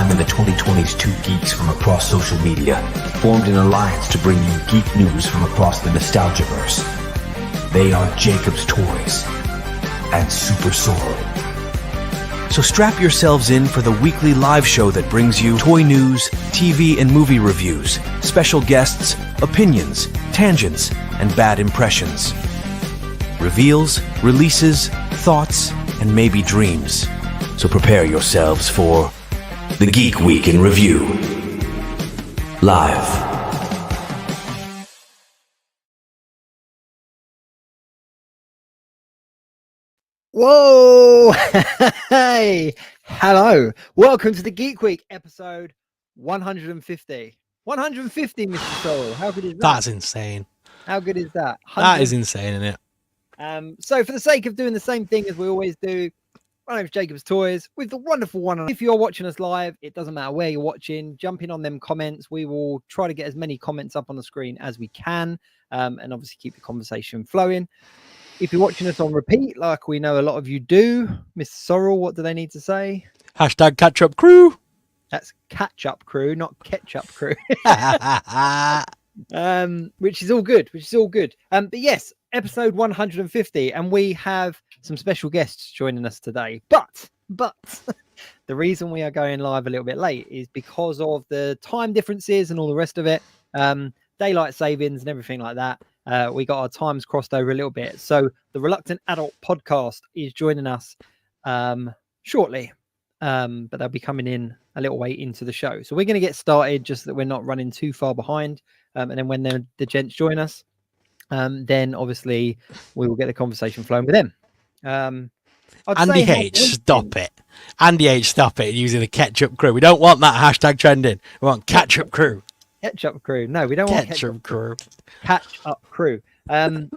time in the 2020s, two geeks from across social media formed an alliance to bring you geek news from across the Nostalgiaverse. They are Jacob's Toys and SuperSorrell. So strap yourselves in for the weekly live show that brings you toy news, TV and movie reviews, special guests, opinions, tangents, and bad impressions. Reveals, releases, thoughts, and maybe dreams. So prepare yourselves for the Geek Week in Review. Live. Whoa! Hey! Hello! Welcome to the Geek Week episode 150. 150, Mr. Sorrell. How good is that? That's insane. How good is that? That is insane, isn't it? So for the sake of doing the same thing as we always do, my name's Jacob's Toys with the wonderful one. If you're watching us live, it doesn't matter where you're watching, jump in on them comments. We will try to get as many comments up on the screen as we can, and obviously keep the conversation flowing. If you're watching us on repeat, like we know a lot of you do, Mr. Sorrell, what do they need to say? Hashtag catch up crew. That's catch up crew, not ketchup crew. Which is all good. But yes, episode 150, and we have some special guests joining us today. But the reason we are going live a little bit late is because of the time differences and all the rest of it. Daylight savings and everything like that. We got our times crossed over a little bit. So the Reluctant Adult podcast is joining us shortly. But they'll be coming in a little way into the show. So we're going to get started just so that we're not running too far behind. And then when the gents join us, then obviously we will get the conversation flowing with them. Andy H, stop it. Andy H, stop it using the ketchup crew. We don't want that hashtag trending. We want ketchup crew. Ketchup crew. No, we don't want ketchup crew. Catch up crew. I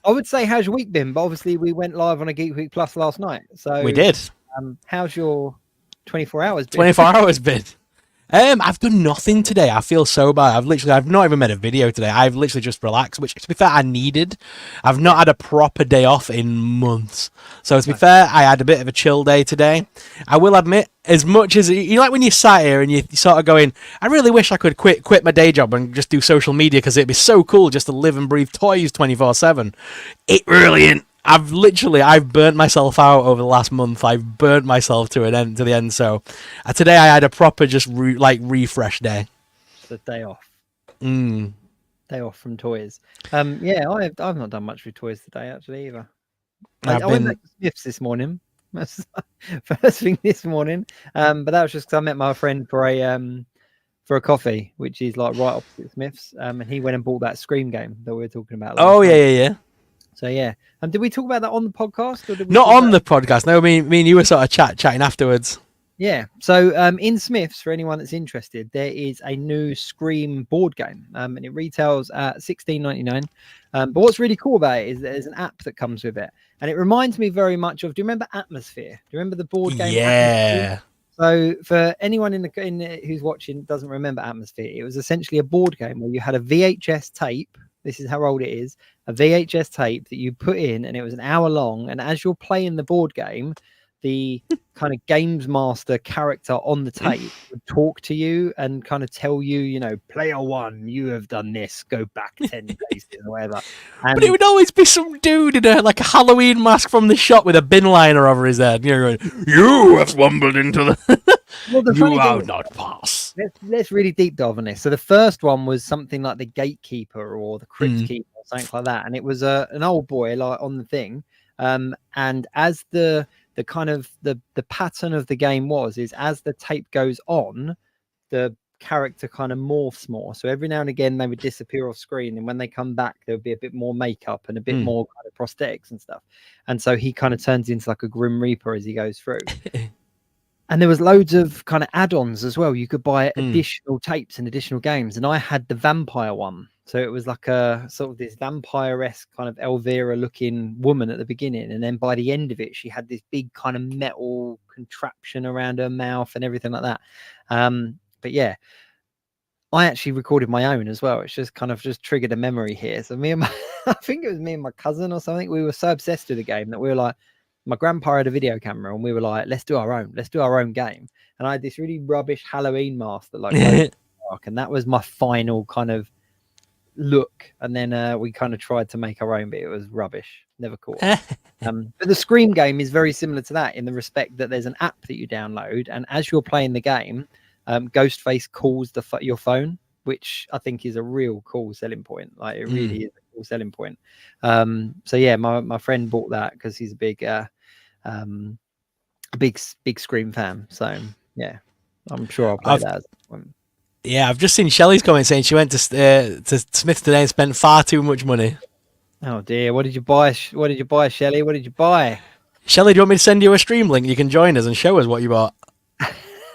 would say, how's your week been? But obviously we went live on a Geek Week Plus last night. So we did. How's your 24 hours been? 24 hours been. I've done nothing today. I feel so bad. I've not even made a video today. I've literally just relaxed, which to be fair, I needed. I've not had a proper day off in months. So to be fair, I had a bit of a chill day today. I will admit, as much as you like when you sat here and you sort of going, I really wish I could quit my day job and just do social media because it'd be so cool just to live and breathe toys 24/7. It really ain't. I've burnt myself out over the last month. I've burnt myself to the end. So today I had a proper just refresh day. The day off. Day off from toys. Yeah, I've not done much with toys today actually either. I went back to Smith's this morning. First thing this morning. But that was just because I met my friend for a coffee, which is like right opposite Smith's. And he went and bought that Scream game that we were talking about. Oh yeah. So yeah, and did we talk about that on the podcast? Or did we Not on the podcast. No, me and you were sort of chatting afterwards. Yeah. So in Smiths, for anyone that's interested, there is a new Scream board game, and it retails at $16.99. But what's really cool about it is there's an app that comes with it, and it reminds me very much of. Do you remember Atmosphere? Do you remember the board game? Yeah. Atmosphere? So for anyone who's watching doesn't remember Atmosphere, it was essentially a board game where you had a VHS tape. This is how old it is. A VHS tape that you put in, and it was an hour long. And as you're playing the board game, the kind of games master character on the tape would talk to you and kind of tell you, player one, you have done this, go back 10 places or whatever. But it would always be some dude in a Halloween mask from the shop with a bin liner over his head. You're going, you have stumbled into the... Well, you will not pass. Let's really deep dive on this. So the first one was something like the Gatekeeper or the Crypt Keeper or something like that. And it was an old boy on the thing. And as the kind of the pattern of the game is as the tape goes on, the character kind of morphs more. So every now and again they would disappear off screen, and when they come back there would be a bit more makeup and a bit more kind of prosthetics and stuff. And so he kind of turns into like a Grim Reaper as he goes through. And there was loads of kind of add-ons as well. You could buy additional tapes and additional games. And I had the vampire one. So it was like a sort of this vampire-esque kind of Elvira-looking woman at the beginning. And then by the end of it, she had this big kind of metal contraption around her mouth and everything like that. But yeah, I actually recorded my own as well. It's just kind of triggered a memory here. So I think it was me and my cousin or something. We were so obsessed with the game that we were like, my grandpa had a video camera, and we were like, let's do our own game. And I had this really rubbish Halloween mask that like glowed in the dark, and that was my final kind of look. And then we kind of tried to make our own, but it was rubbish, never caught. But the Scream game is very similar to that in the respect that there's an app that you download, and as you're playing the game, Ghostface calls your phone, which I think is a real cool selling point. Like it really is a cool selling point. So yeah, my friend bought that because he's a big Scream fan. So yeah, I'm sure I'll play that. Yeah, I've just seen Shelley's comment saying she went to Smith today and spent far too much money. Oh dear, what did you buy? What did you buy, Shelley? What did you buy? Shelley, do you want me to send you a stream link? You can join us and show us what you bought.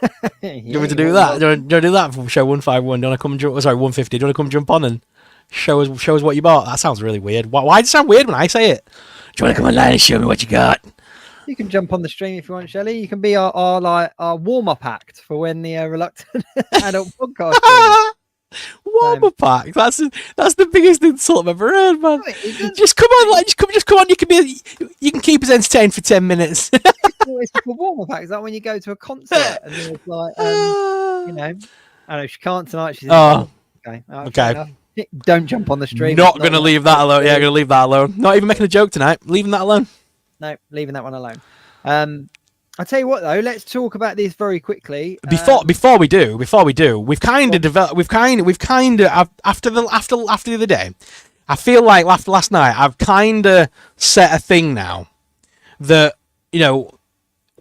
Do you want me to do that? Do you want to do that for show 151? Do you want to come jump? Sorry, 150. Do you want to come jump on and show us what you bought? That sounds really weird. Why does it sound weird when I say it? Do you want to come online and show me what you got? You can jump on the stream if you want, Shelley. You can be our warm-up act for when the Reluctant Adult podcast. Warm-up act. That's the biggest insult I've ever heard, man. Just come on, just come on. You can keep us entertained for 10 minutes. It's like a warm-up act. It's like when you go to a concert and it's like, I know she can't tonight. She's okay. Don't jump on the stream. Not gonna leave that alone. Yeah, gonna leave that alone. Not even making a joke tonight. Leaving that alone. No, leaving that one alone. I'll tell you what though, let's talk about this very quickly. Before we do, we've kind of developed. We've kind of after the other day. I feel like after last night, I've kind of set a thing now that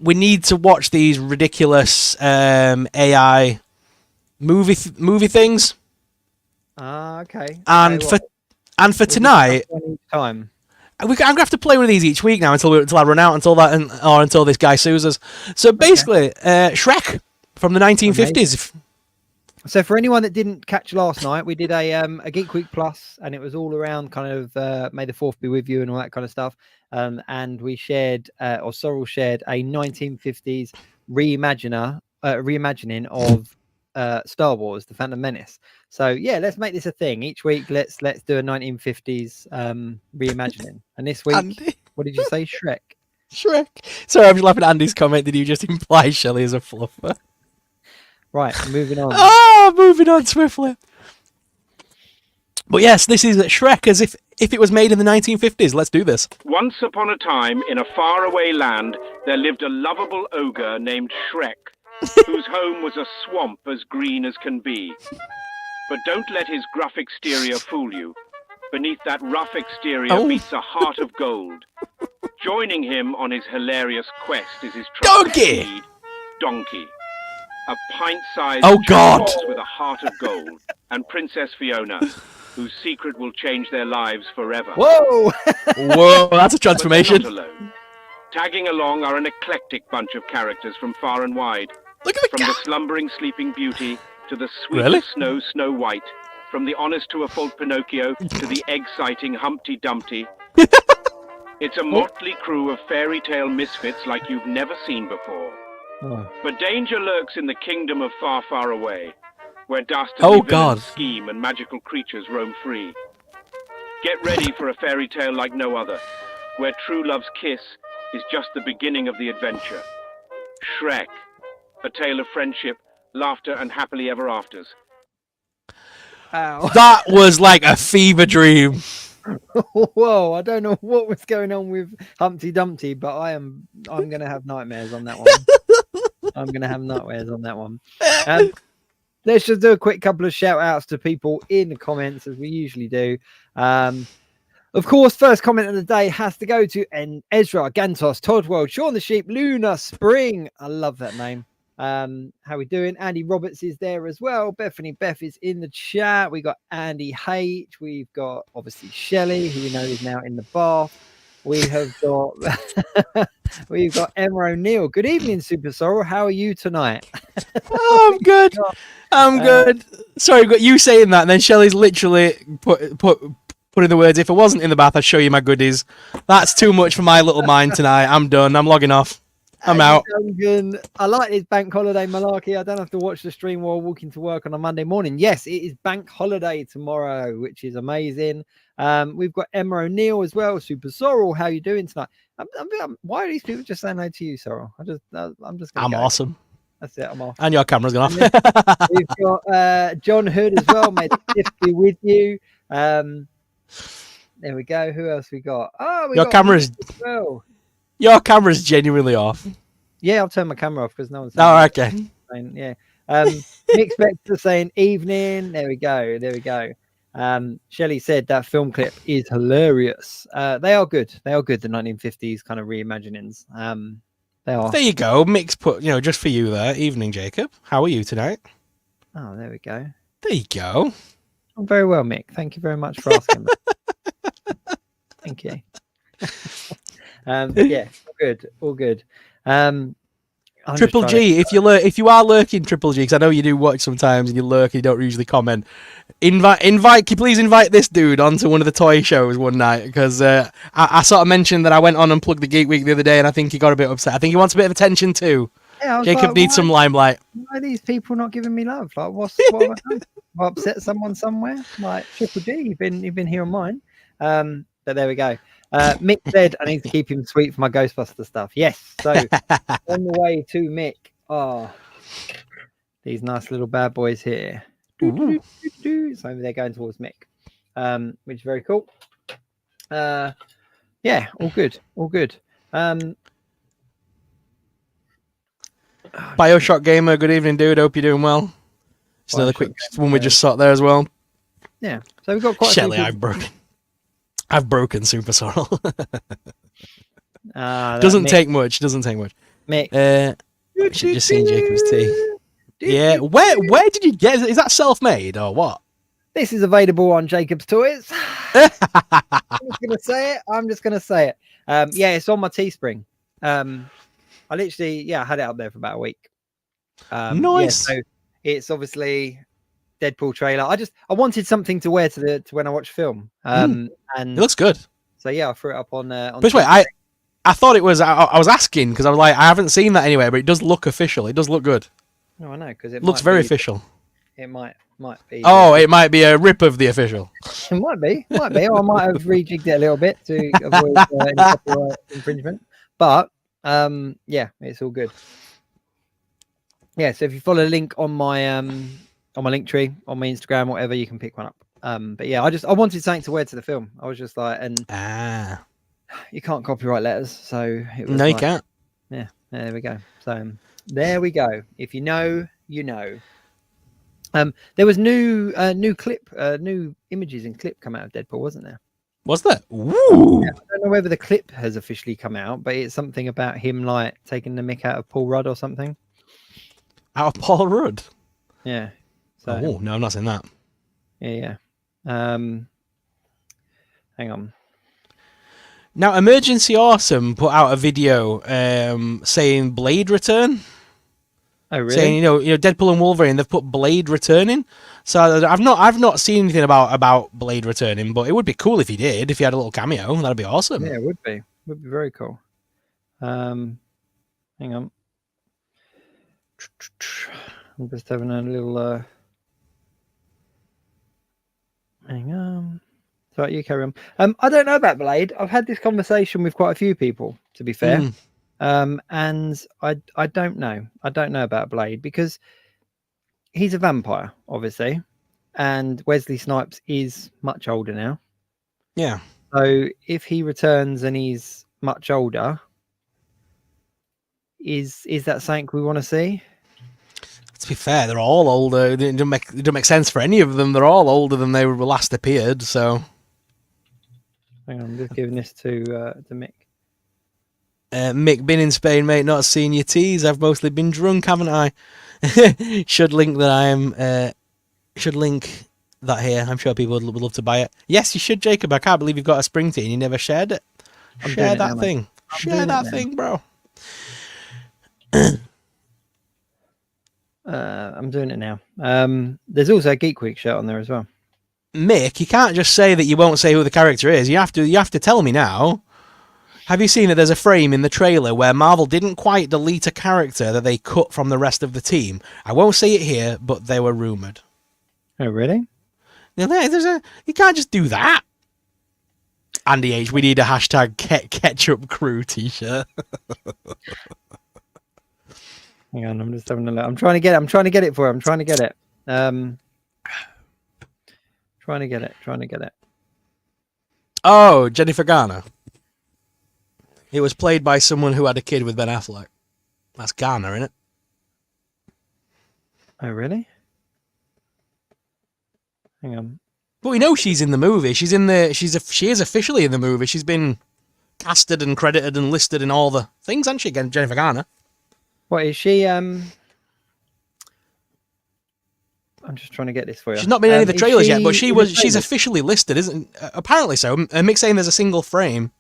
we need to watch these ridiculous AI movie things. Okay. And for tonight, time. I'm gonna have to play one of these each week now until I run out, until this guy sues us. So basically, Shrek from the 1950s. So for anyone that didn't catch last night, we did a Geek Week Plus, and it was all around kind of May the 4th be with you and all that kind of stuff. And we shared, or Sorrell shared, a 1950s reimagining of Star Wars: The Phantom Menace. So yeah, let's make this a thing. Each week, let's do a 1950s reimagining. And this week, Andy. What did you say? Shrek. Sorry, I'm just laughing at Andy's comment. Did you just imply Shelley as a fluffer? Right, moving on. Moving on swiftly. But yes, this is Shrek as if it was made in the 1950s. Let's do this. Once upon a time, in a faraway land, there lived a lovable ogre named Shrek, whose home was a swamp as green as can be. But don't let his gruff exterior fool you. Beneath that rough exterior beats a heart of gold. Joining him on his hilarious quest is his trusted steed, Donkey. A pint-sized horse with a heart of gold, and Princess Fiona, whose secret will change their lives forever. Whoa! Whoa, that's a transformation. But they're not alone. Tagging along are an eclectic bunch of characters from far and wide. Look at the slumbering Sleeping Beauty to the sweet Snow White, from the honest to a fault Pinocchio to the egg-citing Humpty Dumpty. It's a motley crew of fairy tale misfits like you've never seen before. But danger lurks in the kingdom of far, far away, where dastardly villains scheme and magical creatures roam free. Get ready for a fairy tale like no other, where true love's kiss is just the beginning of the adventure. Shrek, a tale of friendship, laughter, and happily ever afters. Ow. That was like a fever dream. Whoa, I don't know what was going on with Humpty Dumpty, but I'm gonna have nightmares on that one. Let's just do a quick couple of shout outs to people in the comments as we usually do. Of course, first comment of the day has to go to Ezra, Gantos, Toddworld, Sean the Sheep, Luna, Spring. I love that name. How we doing? Andy Roberts is there as well. Bethany Beth is in the chat. We got Andy H. We've got obviously Shelley, who we know is now in the bath. We have got we've got Emma O'Neill. Good evening, SuperSorrell. How are you tonight? I'm good. I'm good. Sorry, got you saying that, and then Shelley's literally putting the words. If I wasn't in the bath, I'd show you my goodies. That's too much for my little mind tonight. I'm done. I'm logging off. I'm out. Duncan, I like this bank holiday malarkey. I don't have to watch the stream while walking to work on a Monday morning. Yes, it is bank holiday tomorrow, which is amazing. We've got Emma O'Neill as well. SuperSorrell, how you doing tonight? Why are these people just saying no to you, Sorrel? I'm just. I'm awesome. That's it. I'm off. And your camera's gone off. We've got John Hood as well. Mate, to be with you. There we go. Who else we got? Oh, Your camera's well. Your camera's genuinely off. Yeah, I'll turn my camera off because no one's. Oh, okay. Yeah. Mick Spector saying evening. There we go. There we go. Shelley said that film clip is hilarious. They are good. They are good. The 1950s kind of reimaginings. They are. There you go. Mick's put, just for you there. Evening, Jacob. How are you tonight? Oh, there we go. There you go. I'm very well, Mick. Thank you very much for asking. Thank you. Yeah, all good. All good. Triple G, if you are lurking, Triple G, because I know you do watch sometimes and you lurk and you don't usually comment. Please invite this dude onto one of the toy shows one night, because I sort of mentioned that I went on and plugged the Geek Week the other day, and I think he got a bit upset. I think he wants a bit of attention too. Yeah, Jacob needs some limelight. Why are these people not giving me love? Like, what have I done? Have I upset someone somewhere? Like Triple G, you've been here on mine. But there we go. Mick said I need to keep him sweet for my Ghostbuster stuff. Yes. So on the way to Mick. Oh, these nice little bad boys here. So they're going towards Mick, which is very cool. Yeah, all good. All good. Bioshock Gamer, good evening, dude. Hope you're doing well. Just another quick one we just saw there as well. Yeah. So we've got quite Shelley, a few I've broken SuperSorrell. Doesn't take much. Mick. Just seen Jacob's tea. Yeah. Where did you get it? Is that self-made or what? This is available on Jacob's Toys. I'm just gonna say it. Yeah, it's on my Teespring. I literally, I had it up there for about a week. Nice. Yeah, so it's obviously Deadpool trailer. I wanted something to wear to when I watch film. And it looks good. So yeah, I threw it up on. But wait, I thought it was. I was asking because I was like, I haven't seen that anywhere, but it does look official. It does look good. No, I know because it looks very official. It might be. Oh, it might be a rip of the official. It might be. Or I might have rejigged it a little bit to avoid any copyright infringement. But yeah, it's all good. Yeah, so if you follow the link on my link tree on my Instagram, whatever, you can pick one up. But yeah, I wanted something to wear to the film. I was just like, you can't copyright letters, so it was you can't. Yeah, there we go. So there we go. If you know, you know. There was new images and clip come out of Deadpool, wasn't there? Was there? Ooh. Yeah, I don't know whether the clip has officially come out, but it's something about him like taking the mick out of Paul Rudd or something. Out of Paul Rudd? Yeah. So, oh no, I'm not saying that. Yeah. Hang on. Now, Emergency Awesome put out a video saying Blade return. Oh, really? Saying, Deadpool and Wolverine, they've put Blade returning. So I've not seen anything about Blade returning, but it would be cool if he did, if he had a little cameo. That'd be awesome. Yeah, it would be. It would be very cool. Hang on. I'm just having a little hang on. Sorry, you carry on. I don't know about Blade. I've had this conversation with quite a few people, to be fair. And I don't know. I don't know about Blade because he's a vampire, obviously, and Wesley Snipes is much older now. Yeah. So if he returns and he's much older, is that something we want to see? To be fair, they're all older. It doesn't make sense for any of them. They're all older than they were last appeared. So, hang on, I'm just giving this to Mick. Mick, been in Spain, mate. Not seen your teas. I've mostly been drunk, haven't I? Should link that here. I'm sure people would love to buy it. Yes, you should, Jacob. I can't believe you've got a spring tea and you never shared it. Share that thing. Share that thing, bro. I'm doing it now. There's also a Geek Week shirt on there as well. Mick, you can't just say that you won't say who the character is. You have to tell me now. Have you seen it? There's a frame in the trailer where Marvel didn't quite delete a character that they cut from the rest of the team. I won't say it here, but they were rumored. Oh, really? You can't just do that. Andy H, we need a hashtag ketchup crew t-shirt. Hang on, I'm just having a look. I'm trying to get it for you. I'm trying to get it. Trying to get it. Oh, Jennifer Garner. It was played by someone who had a kid with Ben Affleck. That's Garner, isn't it? Oh, really? Hang on. But we know she's in the movie. She is officially in the movie. She's been casted and credited and listed in all the things, hasn't she? Again, Jennifer Garner. What is she? I'm just trying to get this for you. She's not been in any of the trailers yet, but she's officially listed, isn't? Apparently so. Mick's saying there's a single frame.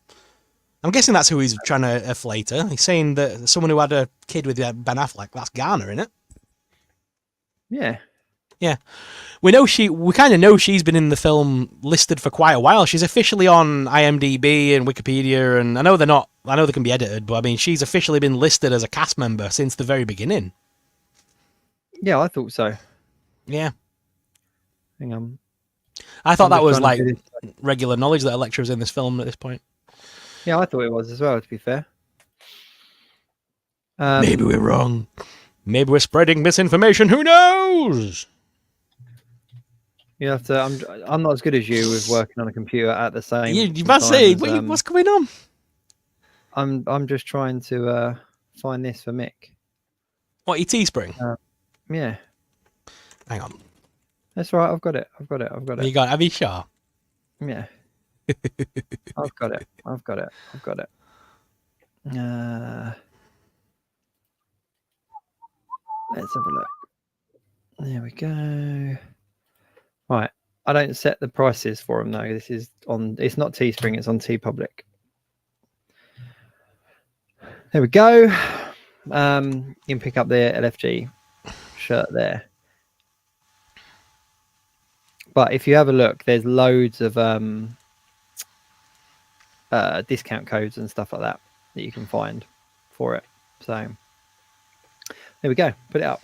I'm guessing that's who he's trying to afflate her. He's saying that someone who had a kid with Ben Affleck, that's Garner, isn't it? Yeah. Yeah. We kind of know she's been in the film listed for quite a while. She's officially on IMDb and Wikipedia, and I know they can be edited, but I mean, she's officially been listed as a cast member since the very beginning. Yeah, I thought so. Yeah. Hang on. I thought that was like regular knowledge that Elektra was in this film at this point. Yeah, I thought it was as well, to be fair. Maybe we're wrong. Maybe we're spreading misinformation. Who knows? You have to. I'm not as good as you with working on a computer at the same. You must say what's going on. I'm just trying to find this for Mick. What, Teespring? Yeah. Hang on. That's right. I've got it. You got it. Have you sure? Yeah. I've got it. Let's have a look. There we go. Right. I don't set the prices for them though. This is on. It's not Teespring. It's on TeePublic. There we go. You can pick up the LFG shirt there. But if you have a look, there's loads of discount codes and stuff like that you can find for it. So there we go. Put it up.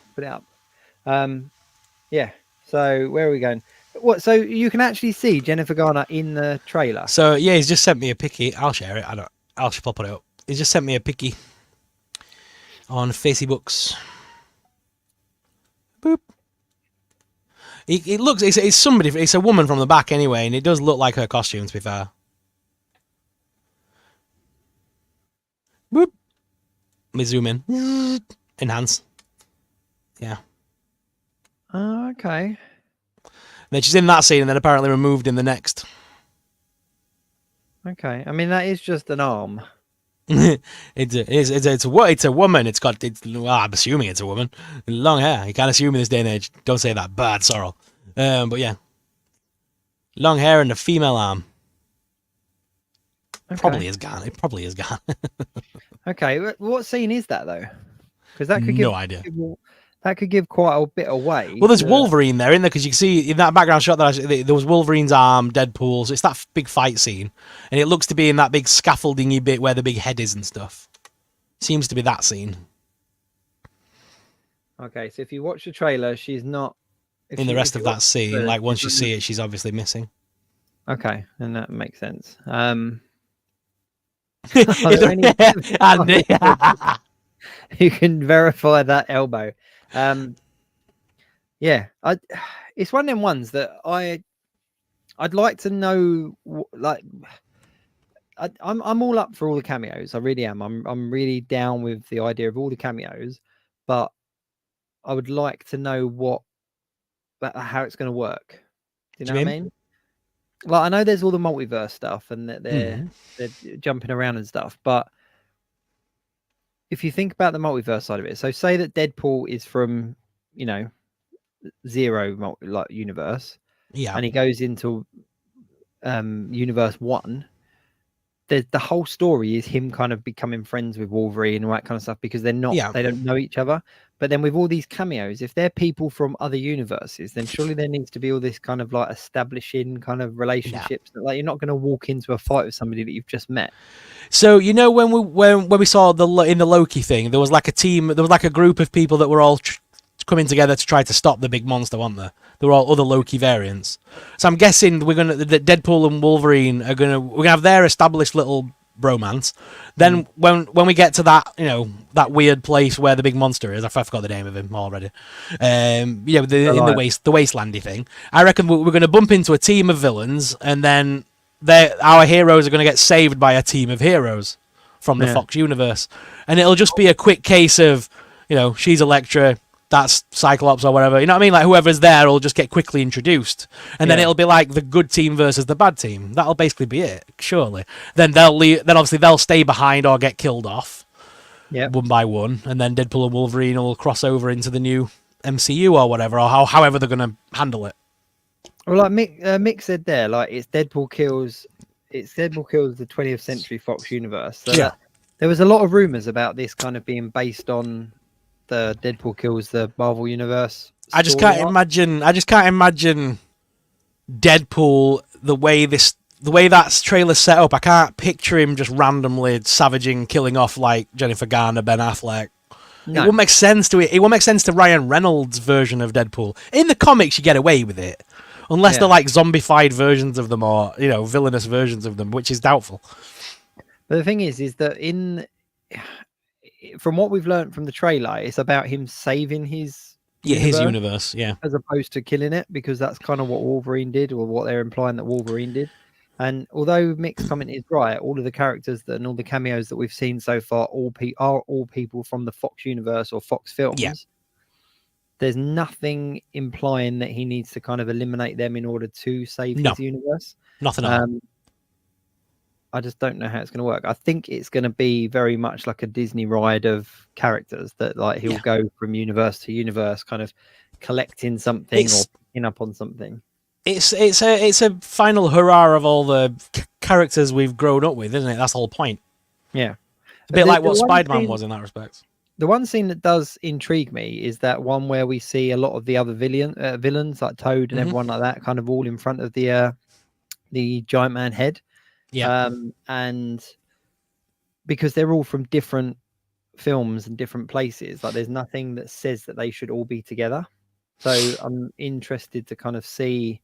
Yeah. So where are we going? What? So you can actually see Jennifer Garner in the trailer. So yeah, he's just sent me a picky. I'll share it. I'll put it up. He's just sent me a picky on Facebooks. Boop. It looks. It's somebody. It's a woman from the back anyway, and it does look like her costume. To be fair. Boop. Let me zoom in. Enhance. Yeah. Okay. Then she's in that scene, and then apparently removed in the next. Okay. I mean, that is just an arm. It's a woman. I'm assuming it's a woman. Long hair. You can't assume in this day and age. Don't say that. Bad sorrel. But yeah. Long hair and a female arm. Okay. Probably is gone. It probably is gone. Okay. What scene is that though? Because that could give no idea. That could give quite a bit away. Well, there's Wolverine there, isn't there? Because you can see in that background shot that there was Wolverine's arm, Deadpool. So it's that big fight scene, and it looks to be in that big scaffoldingy bit where the big head is and stuff. Seems to be that scene. Okay, so if you watch the trailer, she's not in the rest of that scene. Like once you see it, she's obviously missing. Okay, and that makes sense. You can verify that elbow. Yeah, it's one of them ones that I'd like to know. Like, I'm all up for all the cameos. I really am. I'm really down with the idea of all the cameos, but I would like to know how it's going to work. Do you know what I mean? Like, I know there's all the multiverse stuff and that they're jumping around and stuff, but if you think about the multiverse side of it, so say that Deadpool is from, zero universe, and he goes into universe 1. The whole story is him kind of becoming friends with Wolverine and all that kind of stuff because they're not, they don't know each other. But then with all these cameos, if they're people from other universes, then surely there needs to be all this kind of like establishing kind of relationships. Like you're not going to walk into a fight with somebody that you've just met. So you know when we saw in the Loki thing, there was like a team, there was like a group of people that were all coming together to try to stop the big monster, weren't there? They were all other Loki variants. So I'm guessing that Deadpool and Wolverine we're gonna have their established little bromance. Then when we get to that, you know, that weird place where the big monster is, I forgot the name of him already. In the wastelandy thing, I reckon we're going to bump into a team of villains, and then our heroes are going to get saved by a team of heroes from the Fox universe, and it'll just be a quick case of, you know, she's Elektra, that's Cyclops or whatever, you know what I mean? Like whoever's there will just get quickly introduced, and then it'll be like the good team versus the bad team. That'll basically be it, surely. Then obviously they'll stay behind or get killed off, one by one, and then Deadpool and Wolverine will cross over into the new MCU or whatever, or however they're gonna handle it. Well, like Mick said there, like it's Deadpool kills the 20th Century Fox universe. So there was a lot of rumors about this kind of being based on the Deadpool kills the Marvel universe. I just can't imagine Deadpool the way that trailer's set up. I can't picture him just randomly savaging, killing off like Jennifer Garner, Ben Affleck. No. It wouldn't make sense to it. It won't make sense to Ryan Reynolds' version of Deadpool. In the comics, you get away with it, unless they're like zombified versions of them or, you know, villainous versions of them, which is doubtful. But the thing is that from what we've learned from the trailer, it's about him saving his universe, as opposed to killing it, because that's kind of what Wolverine did, or what they're implying that Wolverine did. And although Mick's comment is right, all of the characters and all the cameos that we've seen so far are all people from the Fox universe or Fox films. Yeah. There's nothing implying that he needs to kind of eliminate them in order to save his universe. Nothing at all. I just don't know how it's going to work. I think it's going to be very much like a Disney ride of characters that like he'll go from universe to universe, kind of collecting something or picking up on something. It's a final hurrah of all the characters we've grown up with, isn't it? That's the whole point. Yeah, a bit like what Spider-Man was in that respect. The one scene that does intrigue me is that one where we see a lot of the other villains like Toad and everyone like that, kind of all in front of the giant man head. Yeah. And because they're all from different films and different places, like there's nothing that says that they should all be together. So I'm interested to kind of see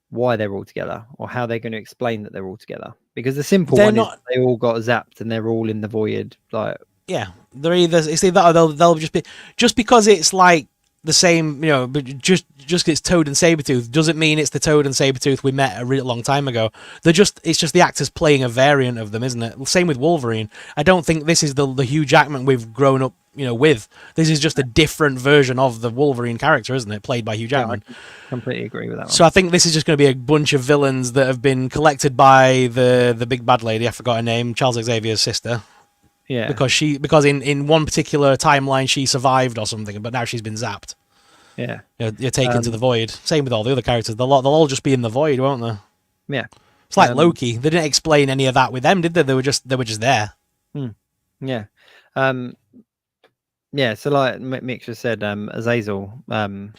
why they're all together, or how they're going to explain that they're all together. Because the simple is they all got zapped and they're all in the void. Like, yeah, it's either that or they'll just because it's like the same, you know, but just it's Toad and Sabretooth doesn't mean it's the Toad and Sabretooth we met a really long time ago. It's just the actors playing a variant of them, isn't it? Same with Wolverine. I don't think this is the Hugh Jackman we've grown up, you know, with. This is just a different version of the Wolverine character, isn't it? Played by Hugh Jackman. Yeah, I completely agree with that one. So I think this is just going to be a bunch of villains that have been collected by the big bad lady. I forgot her name, Charles Xavier's sister. Yeah. Because in one particular timeline she survived or something, but now she's been zapped. Yeah. You're taken to the void. Same with all the other characters. They'll all just be in the void, won't they? Yeah. It's like Loki. They didn't explain any of that with them, did they? They were just there. Yeah. Yeah, so like Mick just said, Azazel, I can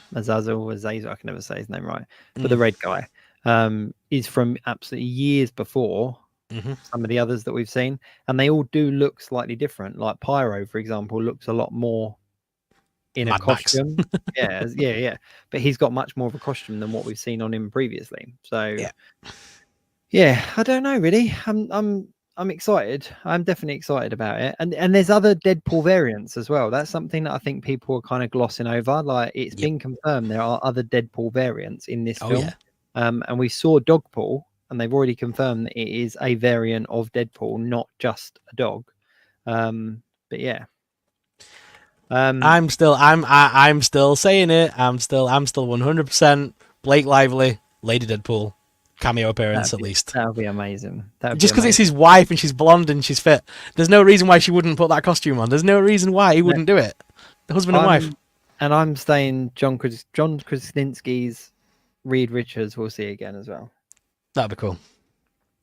never say his name right, but the red guy is from absolutely years before some of the others that we've seen, and they all do look slightly different. Like Pyro, for example, looks a lot more in a costume. yeah, but he's got much more of a costume than what we've seen on him previously. So yeah, I don't know really. I'm excited. I'm definitely excited about it. And there's other Deadpool variants as well. That's something that I think people are kind of glossing over. Like it's been confirmed there are other Deadpool variants in this film. And we saw Dogpool, and they've already confirmed that it is a variant of Deadpool, not just a dog. But yeah. I'm still saying it. I'm still 100% Blake Lively, Lady Deadpool. Cameo appearance at least. That would be amazing. Just because it's his wife and she's blonde and she's fit, there's no reason why she wouldn't put that costume on. There's no reason why he wouldn't do it. The husband and wife. And I'm saying John Krasinski's Reed Richards we'll see again as well. That'd be cool.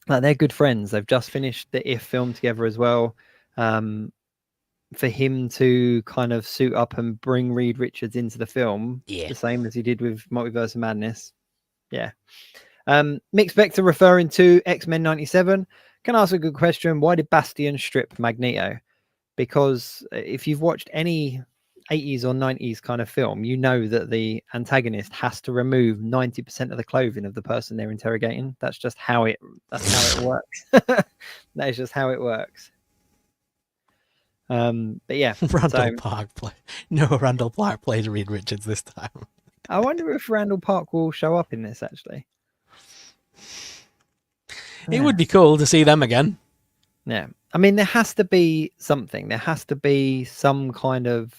Like they're good friends. They've just finished the If film together as well. for him to kind of suit up and bring Reed Richards into the film, Yeah. the same as he did with Multiverse of Madness. Yeah. Mick Spector referring to X-Men 97. Can I ask a good question? Why did Bastian strip Magneto? Because if you've watched any 80s or 90s kind of film, you know that the antagonist has to remove 90% of the clothing of the person they're interrogating. That's just how it works. That is just how it works. But yeah, Randall Park Randall Park plays Reed Richards this time. I wonder if Randall Park will show up in this actually. It would be cool to see them again. Yeah. I mean, there has to be something. There has to be some kind of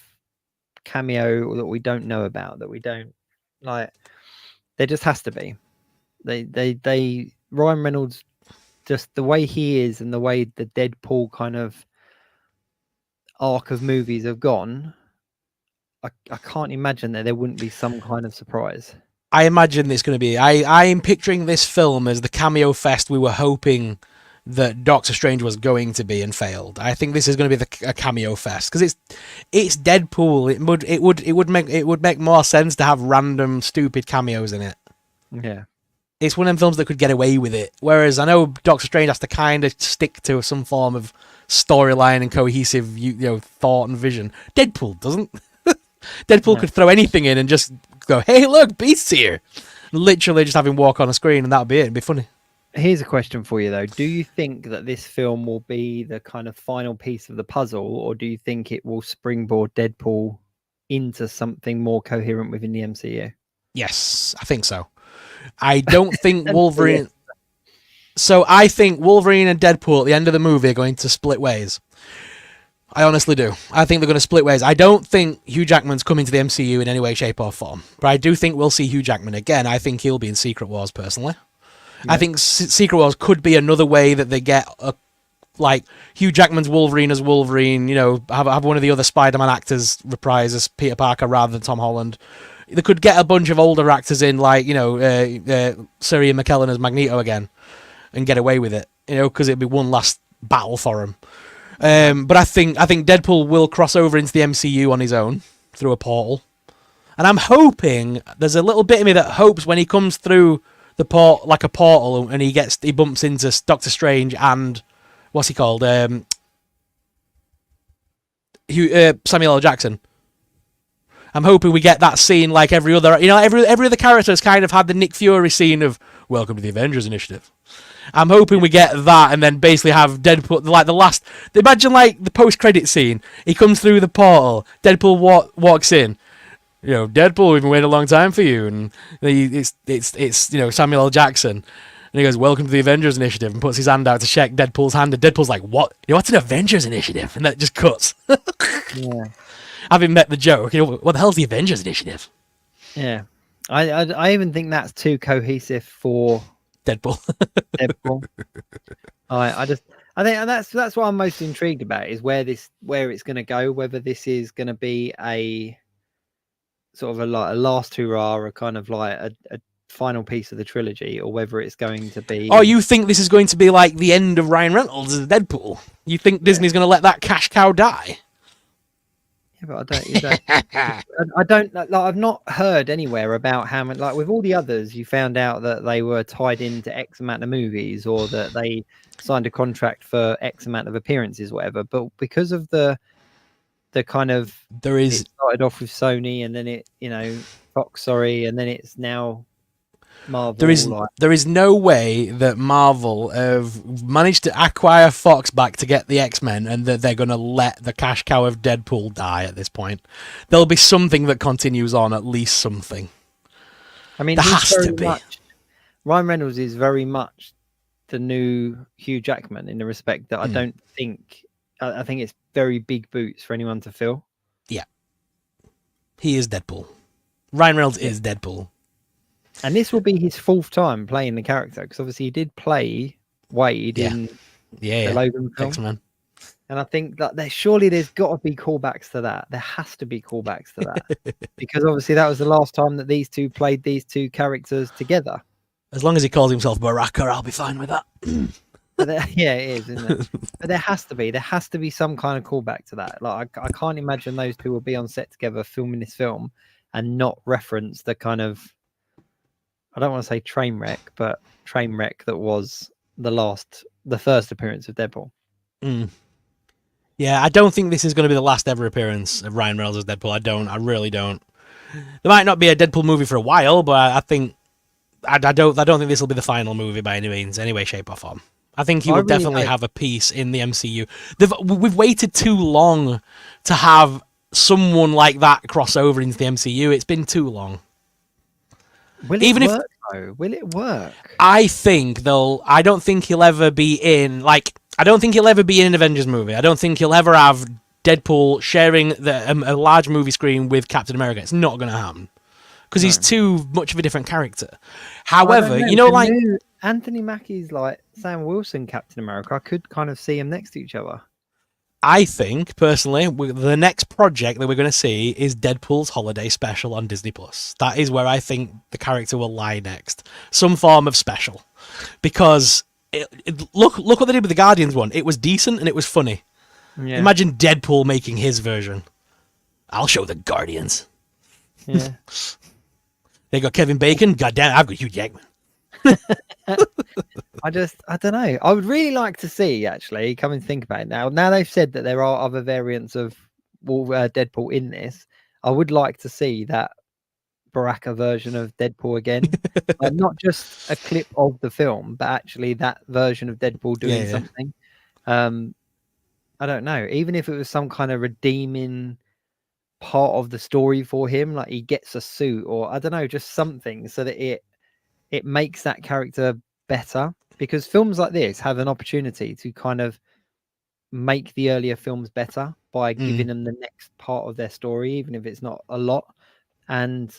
cameo that we don't know about, that we don't like. There just has to be. Ryan Reynolds, just the way he is and the way the Deadpool kind of arc of movies have gone, I can't imagine that there wouldn't be some kind of surprise. I imagine it's going to be. I'm picturing this film as the cameo fest we were hoping that Doctor Strange was going to be and failed. I think this is going to be a cameo fest because it's Deadpool. It would make more sense to have random stupid cameos in it. Yeah, it's one of them films that could get away with it. Whereas I know Doctor Strange has to kind of stick to some form of storyline and cohesive, thought and vision. Deadpool doesn't. Deadpool could throw anything in and just go, "Hey, look, Beast's here!" Literally just have him walk on a screen and that'd be it. It'd be funny. Here's a question for you though. Do you think that this film will be the kind of final piece of the puzzle, or do you think it will springboard Deadpool into something more coherent within the MCU? Yes, I think so. I don't think Wolverine... So I think Wolverine and Deadpool at the end of the movie are going to split ways. I honestly do. I think they're going to split ways. I don't think Hugh Jackman's coming to the MCU in any way, shape or form. But I do think we'll see Hugh Jackman again. I think he'll be in Secret Wars, personally. Yeah. I think Secret Wars could be another way that they get Hugh Jackman's Wolverine as Wolverine, have one of the other Spider-Man actors reprise as Peter Parker rather than Tom Holland. They could get a bunch of older actors in, Sir Ian McKellen as Magneto again and get away with it, because it'd be one last battle for him. But I think Deadpool will cross over into the MCU on his own through a portal. And I'm hoping, there's a little bit of me that hopes when he comes through the like a portal and he bumps into Doctor Strange and what's he called? Samuel L. Jackson. I'm hoping we get that scene like every other, every other character has kind of had the Nick Fury scene of "Welcome to the Avengers Initiative." I'm hoping we get that and then basically have Deadpool, like the last, imagine like the post-credit scene. He comes through the portal, Deadpool walks in, "Deadpool, we've been waiting a long time for you," and it's Samuel L. Jackson. And he goes, "Welcome to the Avengers Initiative," and puts his hand out to shake Deadpool's hand, and Deadpool's like, "What? What's an Avengers Initiative?" And that just cuts. Yeah. Having met the joke, what the hell's the Avengers Initiative? Yeah. I even think that's too cohesive for Deadpool. I think that's what I'm most intrigued about, is where it's going to go, whether this is going to be a sort of a last hurrah, or kind of like a final piece of the trilogy, or whether it's going to be... Oh, you think this is going to be like the end of Ryan Reynolds as Deadpool? You think Disney's going to let that cash cow die? Yeah, but I don't. I've not heard anywhere about how many. Like with all the others, you found out that they were tied into X amount of movies, or that they signed a contract for X amount of appearances, whatever. But because of the kind of, it started off with Sony, and then Fox, and then it's now Marvel. There is no way that Marvel have managed to acquire Fox back to get the X-Men, and that they're going to let the cash cow of Deadpool die at this point. There'll be something that continues on, at least something. I mean, there has to be. Ryan Reynolds is very much the new Hugh Jackman in the respect that I don't think... I think it's very big boots for anyone to fill. Yeah. He is Deadpool. Ryan Reynolds is Deadpool. And this will be his fourth time playing the character, because obviously he did play Wade in the Logan film. X-Men. And I think that surely there's got to be callbacks to that. There has to be callbacks to that. Because obviously that was the last time that these two played these two characters together. As long as he calls himself Baraka, I'll be fine with that. Yeah, it is, isn't it? But there has to be some kind of callback to that. Like I can't imagine those two will be on set together filming this film and not reference the kind of, I don't want to say train wreck, but train wreck that was the first appearance of Deadpool. Yeah, I don't think this is going to be the last ever appearance of Ryan Reynolds as Deadpool. I really don't. There might not be a Deadpool movie for a while, but I think I don't think this will be the final movie by any means, any way, shape, or form. I think he will definitely have a piece in the MCU. We've waited too long to have someone like that cross over into the MCU. It's been too long. Will it work, though? Will it work? I think I don't think he'll ever be in I don't think he'll ever be in an Avengers movie. I don't think he'll ever have Deadpool sharing a large movie screen with Captain America. It's not going to happen because he's too much of a different character. However, Anthony Mackie's like Sam Wilson, Captain America. I could kind of see him next to each other. I think personally, the next project that we're going to see is Deadpool's holiday special on Disney Plus. That is where I think the character will lie next. Some form of special, because look what they did with the Guardians one. It was decent and it was funny. Yeah. Imagine Deadpool making his version. I'll show the Guardians. Yeah. They got Kevin Bacon. Goddamn, I've got Hugh Jackman. I don't know. I would really like to see, actually, come and think about it now. Now they've said that there are other variants of Deadpool in this. I would like to see that Baraka version of Deadpool again. Not just a clip of the film, but actually that version of Deadpool doing something. I don't know. Even if it was some kind of redeeming part of the story for him, like he gets a suit, or I don't know, just something so that it makes that character better, because films like this have an opportunity to kind of make the earlier films better by giving them the next part of their story, even if it's not a lot. And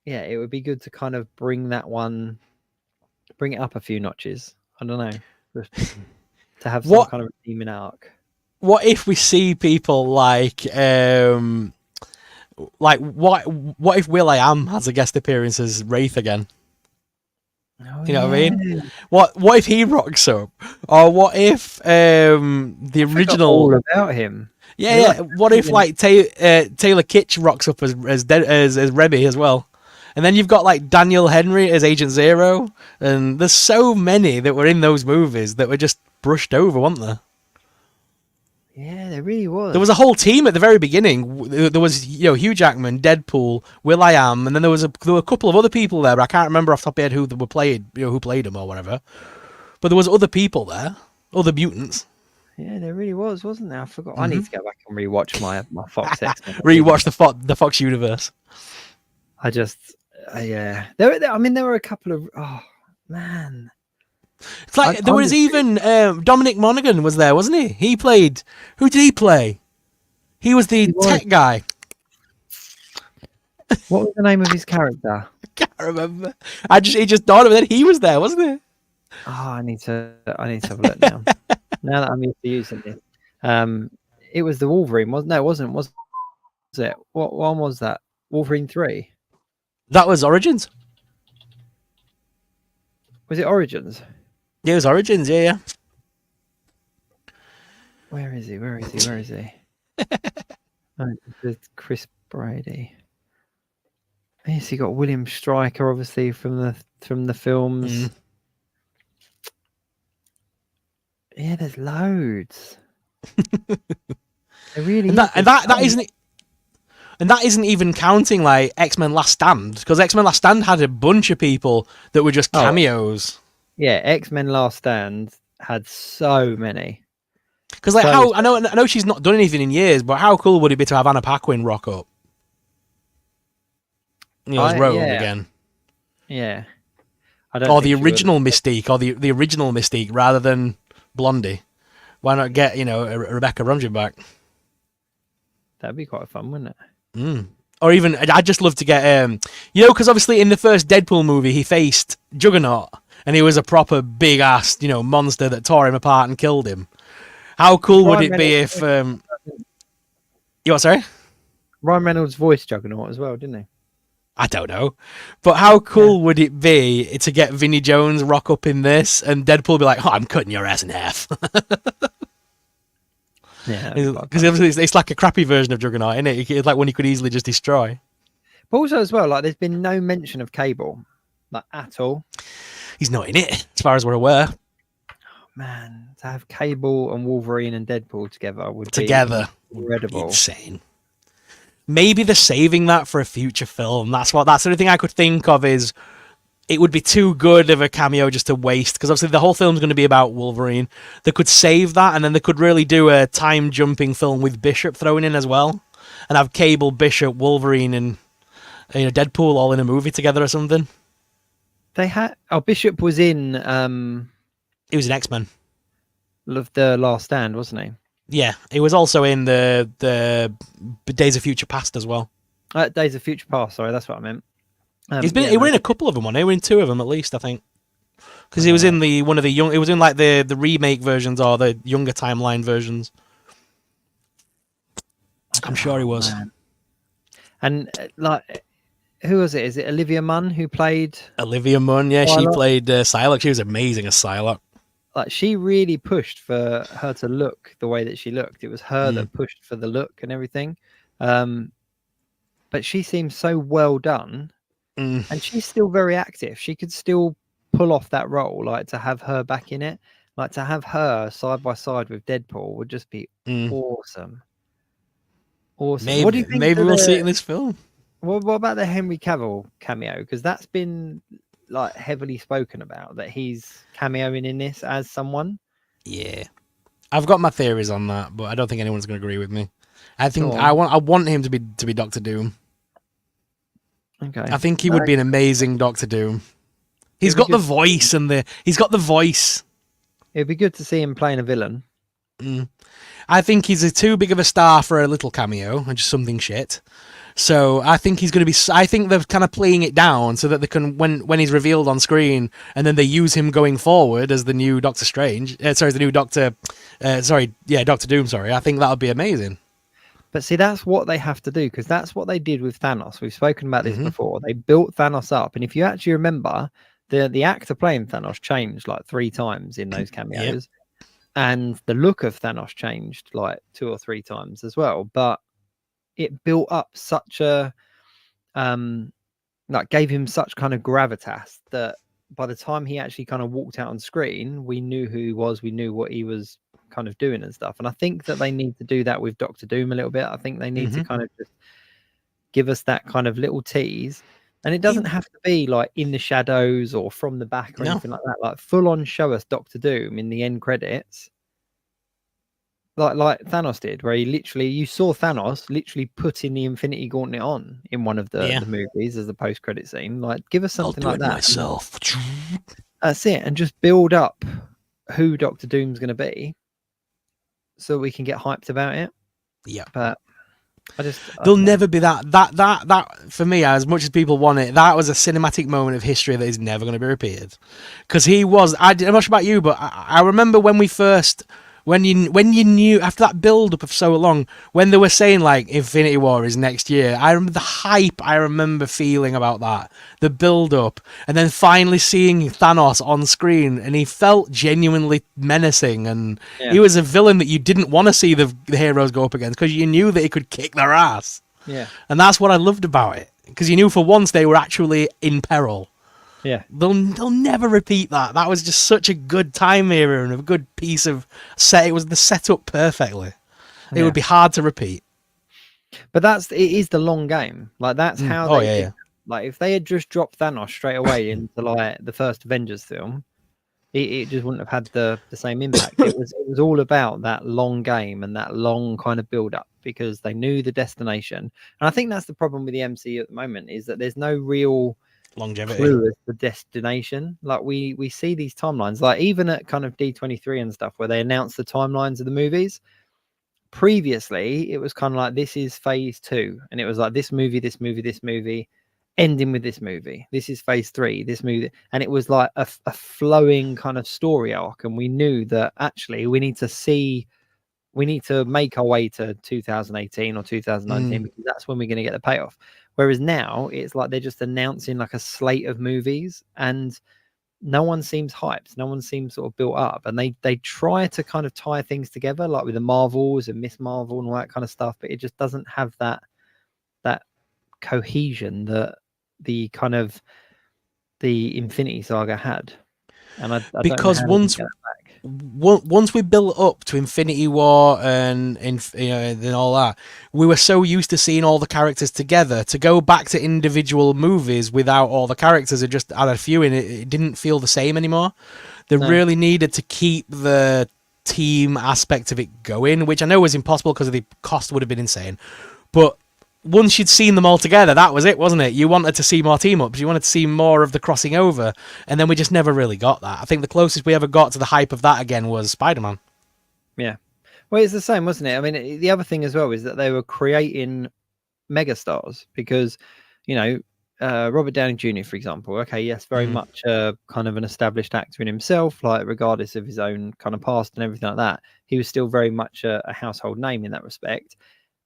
yeah, it would be good to kind of bring it up a few notches. I don't know, just to have some kind of redeeming arc. What if we see people like what if will.i.am has a guest appearance as Wraith again? You know what I mean? What if he rocks up? Or what if the original all about him? Yeah. What if like Taylor Kitsch rocks up as Remy as well? And then you've got like Daniel Henry as Agent Zero, and there's so many that were in those movies that were just brushed over, weren't there? Yeah, there really was. There was a whole team at the very beginning. There was, Hugh Jackman, Deadpool, will.i.am, and then there were a couple of other people there. But I can't remember off the top of my head who were played, who played them or whatever. But there was other people there, other mutants. Yeah, there really was, wasn't there? I forgot. I need to go back and rewatch my Fox X-Men. Rewatch the Fox universe. Yeah. There were a couple of. Oh man. It's like there was even Dominic Monaghan was there, wasn't he? He played. Who did he play? He was the tech guy. What was the name of his character? I can't remember. He just dawned on me that he was there, wasn't he? Oh, I need to have a look now. Now that I'm used to using this, it was the Wolverine. It wasn't. Was it? What one was that? Wolverine 3. That was Origins. Was it Origins? Yeah, it was Origins, yeah. Where is he? Oh, it's Chris Brady. Yes, you got William Stryker, obviously from the films. Yeah, there's loads. There really is. And that isn't even counting like X-Men Last Stand, because X-Men Last Stand had a bunch of people that were just cameos. Yeah, X-Men Last Stand had so many. Because I know she's not done anything in years, but how cool would it be to have Anna Paquin rock up? As Rogue again. Yeah. Or the original Mystique, or the original Mystique rather than Blondie. Why not get Rebecca Romijn back? That'd be quite fun, wouldn't it? Or even I'd just love to get because obviously in the first Deadpool movie he faced Juggernaut, and he was a proper big ass monster that tore him apart and killed him. How cool would it be if you what? Sorry, Ryan Reynolds voiced Juggernaut as well, didn't he? I don't know. But how cool would it be to get Vinnie Jones rock up in this and Deadpool be like, oh, I'm cutting your ass in half. Yeah. Because it's like a crappy version of Juggernaut, isn't it? It's like one you could easily just destroy. But also as well, like there's been no mention of Cable, like at all. He's not in it, as far as we're aware. Man, to have Cable and Wolverine and Deadpool together would be incredible. Insane. Maybe they're saving that for a future film. That's the only thing I could think of is it would be too good of a cameo just to waste, because obviously the whole film's going to be about Wolverine. They could save that, and then they could really do a time jumping film with Bishop thrown in as well, and have Cable, Bishop, Wolverine, and Deadpool all in a movie together or something. They had Bishop was in He was an X-Men. Of the Last Stand, wasn't he? Yeah, he was also in the Days of Future Past as well. Days of Future Past. Sorry, that's what I meant. He was in a couple of them. He was in 2 of them at least, I think. Because he was in one of the young. He was in like the remake versions or the younger timeline versions. I'm sure he was. Man. And like, who was it? Is it Olivia Munn who played? Olivia Munn, yeah, Psylocke? She played Psylocke. She was amazing as Psylocke. Like, she really pushed for her to look the way that she looked. It was her that pushed for the look and everything. But she seems so well done, and she's still very active. She could still pull off that role. Like, to have her back in it, like to have her side by side with Deadpool would just be awesome. Awesome. Maybe, what do you think we'll see it in this film. What about the Henry Cavill cameo? Because that's been like heavily spoken about, that he's cameoing in this as someone. Yeah, I've got my theories on that, but I don't think anyone's going to agree with me. I think I want him to be Doctor Doom. Okay, I think he would be an amazing Doctor Doom. He's got the voice he's got the voice. It'd be good to see him playing a villain. I think he's too big of a star for a little cameo and just something shit. So I think he's going to be. I think they're kind of playing it down so that they can, when he's revealed on screen, and then they use him going forward as the new Doctor Strange. The new Doctor. Doctor Doom. Sorry, I think that would be amazing. But see, that's what they have to do, because that's what they did with Thanos. We've spoken about this before. They built Thanos up, and if you actually remember, the actor playing Thanos changed like 3 times in those cameos, and the look of Thanos changed like 2 or 3 times as well. But it built up such a gave him such kind of gravitas that by the time he actually kind of walked out on screen, we knew who he was, we knew what he was kind of doing and stuff. And I think that they need to do that with Doctor Doom a little bit. I think they need to kind of just give us that kind of little tease, and it doesn't have to be like in the shadows or from the back or anything like that. Like, full on show us Doctor Doom in the end credits, like Thanos did, where you saw Thanos literally putting the Infinity Gauntlet on in one of the movies as the post-credit scene. Like, give us something like that. Myself. That's it, and just build up who Doctor Doom's going to be, so we can get hyped about it. Yeah, but there'll never be that for me. As much as people want it, that was a cinematic moment of history that is never going to be repeated. Because he was. I'm not sure about you, but I remember when we first. When you knew, after that build-up of so long, when they were saying, like, Infinity War is next year, I remember the hype I remember feeling about that. The build-up. And then finally seeing Thanos on screen, and he felt genuinely menacing, and he was a villain that you didn't want to see the heroes go up against, because you knew that he could kick their ass. Yeah. And that's what I loved about it, because you knew for once they were actually in peril. Yeah, they'll never repeat that. That was just such a good time era and a good piece of set. It was the setup perfectly. It would be hard to repeat. But it is the long game. Like, that's how like, if they had just dropped Thanos straight away into like the first Avengers film, it just wouldn't have had the same impact. It was all about that long game and that long kind of build up, because they knew the destination. And I think that's the problem with the MCU at the moment, is that there's no real longevity clue as the destination. Like, we see these timelines, like even at kind of D23 and stuff, where they announce the timelines of the movies. Previously it was kind of like, this is phase 2, and it was like this movie ending with this movie, this is phase 3, this movie, and it was like a flowing kind of story arc. And we knew that actually we need to make our way to 2018 or 2019, because that's when we're going to get the payoff. Whereas now it's like they're just announcing like a slate of movies, and no one seems hyped, no one seems sort of built up, and they try to kind of tie things together, like with the Marvels and Miss Marvel and all that kind of stuff, but it just doesn't have that cohesion that the kind of the Infinity Saga had. And I don't know Because how they can get it back. once we built up to Infinity War and all that, we were so used to seeing all the characters together. To go back to individual movies without all the characters and just add a few in, it didn't feel the same anymore. They really needed to keep the team aspect of it going, which I know was impossible because the cost would have been insane. But once you'd seen them all together, that was it, wasn't it? You wanted to see more team-ups. You wanted to see more of the crossing over. And then we just never really got that. I think the closest we ever got to the hype of that again was Spider-Man. Yeah. Well, it's the same, wasn't it? I mean, the other thing as well is that they were creating megastars because, you know, Robert Downey Jr., for example, okay, yes, very much kind of an established actor in himself, like regardless of his own kind of past and everything like that, he was still very much a household name in that respect.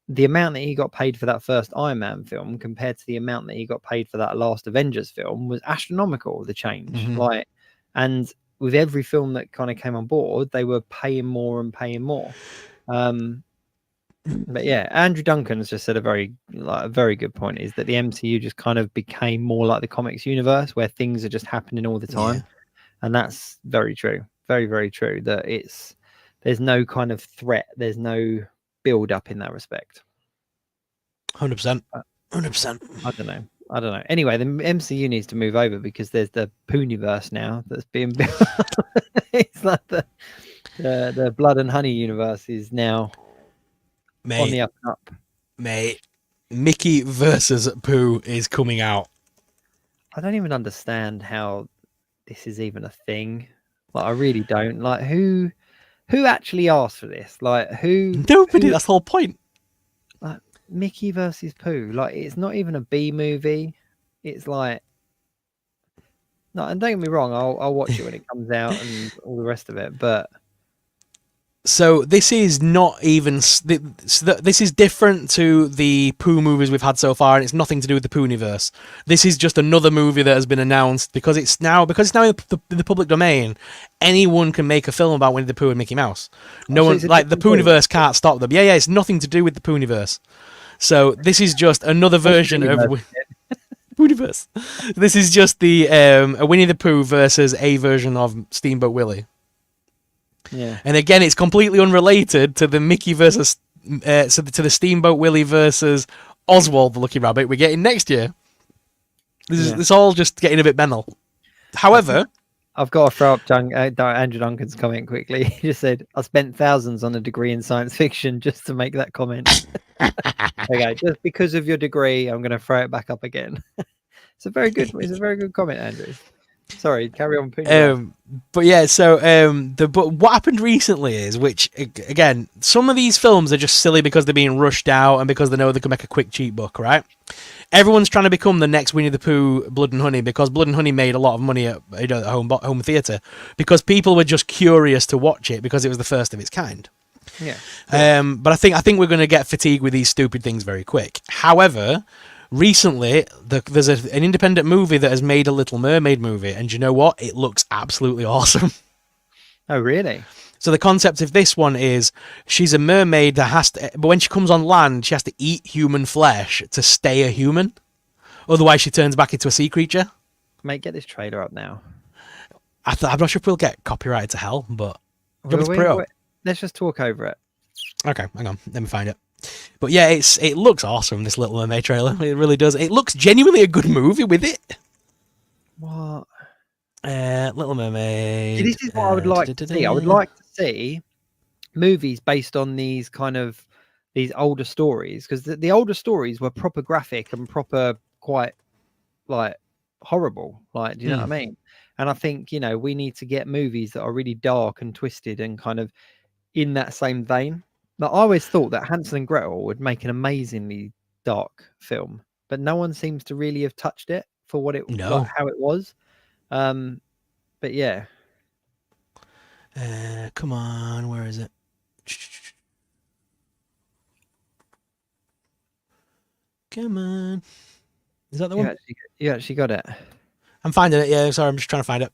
The amount that he got paid for that first Iron Man film compared to the amount that he got paid for that last Avengers film was astronomical, the change. Like, and with every film that kind of came on board, they were paying more and paying more. But yeah, Andrew Duncan has just said a very good point, is that the MCU just kind of became more like the comics universe where things are just happening all the time. Yeah. And that's very true. Very, very true, that there's no kind of threat. There's no build up in that respect. 100%. 100%. I don't know. Anyway, the MCU needs to move over because there's the Pooniverse now that's being built. It's like the Blood and Honey universe is now on the up and up. Mate, Mickey versus Pooh is coming out. I don't even understand how this is even a thing. Like, I really don't. Like, who actually asked for this? Like, nobody. That's the whole point. Like, Mickey versus Pooh. Like, it's not even a B movie. It's like, no, and don't get me wrong, I'll watch it when it comes out and all the rest of it. But so this is not even. This is different to the Pooh movies we've had so far, and it's nothing to do with the Pooniverse. This is just another movie that has been announced because it's now in the public domain. Anyone can make a film about Winnie the Pooh and Mickey Mouse. No one, like the Pooniverse, can't stop them. Yeah, it's nothing to do with the Pooniverse. So this is just another version of Pooniverse. This is just the a Winnie the Pooh versus a version of Steamboat Willie. Yeah, and again, it's completely unrelated to the Mickey versus to the Steamboat Willie versus Oswald the Lucky Rabbit we're getting next year. It's all just getting a bit mental. However, I've got to throw up Andrew Duncan's comment quickly. He just said, "I spent thousands on a degree in science fiction just to make that comment." Okay, just because of your degree, I'm going to throw it back up again. It's a very good comment, Andrew. Sorry, carry on. But yeah, so but what happened recently is, which again, some of these films are just silly because they're being rushed out and because they know they can make a quick cheap buck, right? Everyone's trying to become the next Winnie the Pooh, Blood and Honey, because Blood and Honey made a lot of money at home theatre because people were just curious to watch it because it was the first of its kind. Yeah. But I think we're going to get fatigued with these stupid things very quick. However, recently, there's an independent movie that has made a Little Mermaid movie, and you know what? It looks absolutely awesome. Oh, really? So the concept of this one is she's a mermaid that but when she comes on land, she has to eat human flesh to stay a human. Otherwise, she turns back into a sea creature. Mate, get this trailer up now. I'm not sure if we'll get copyrighted to hell, but let's just talk over it. Okay, hang on. Let me find it. But yeah, it looks awesome, this Little Mermaid trailer. It really does. It looks genuinely a good movie with it. What? Little Mermaid. This is what I would like to see. I would like to see movies based on these kind of these older stories, because the older stories were proper graphic and proper quite like horrible. Like, do you know what I mean? And I think, we need to get movies that are really dark and twisted and kind of in that same vein. But I always thought that Hansel and Gretel would make an amazingly dark film, but no one seems to really have touched it for what how it was. But yeah. Come on, where is it? Come on. Is that the one? You actually got it. I'm finding it. Yeah, sorry, I'm just trying to find it.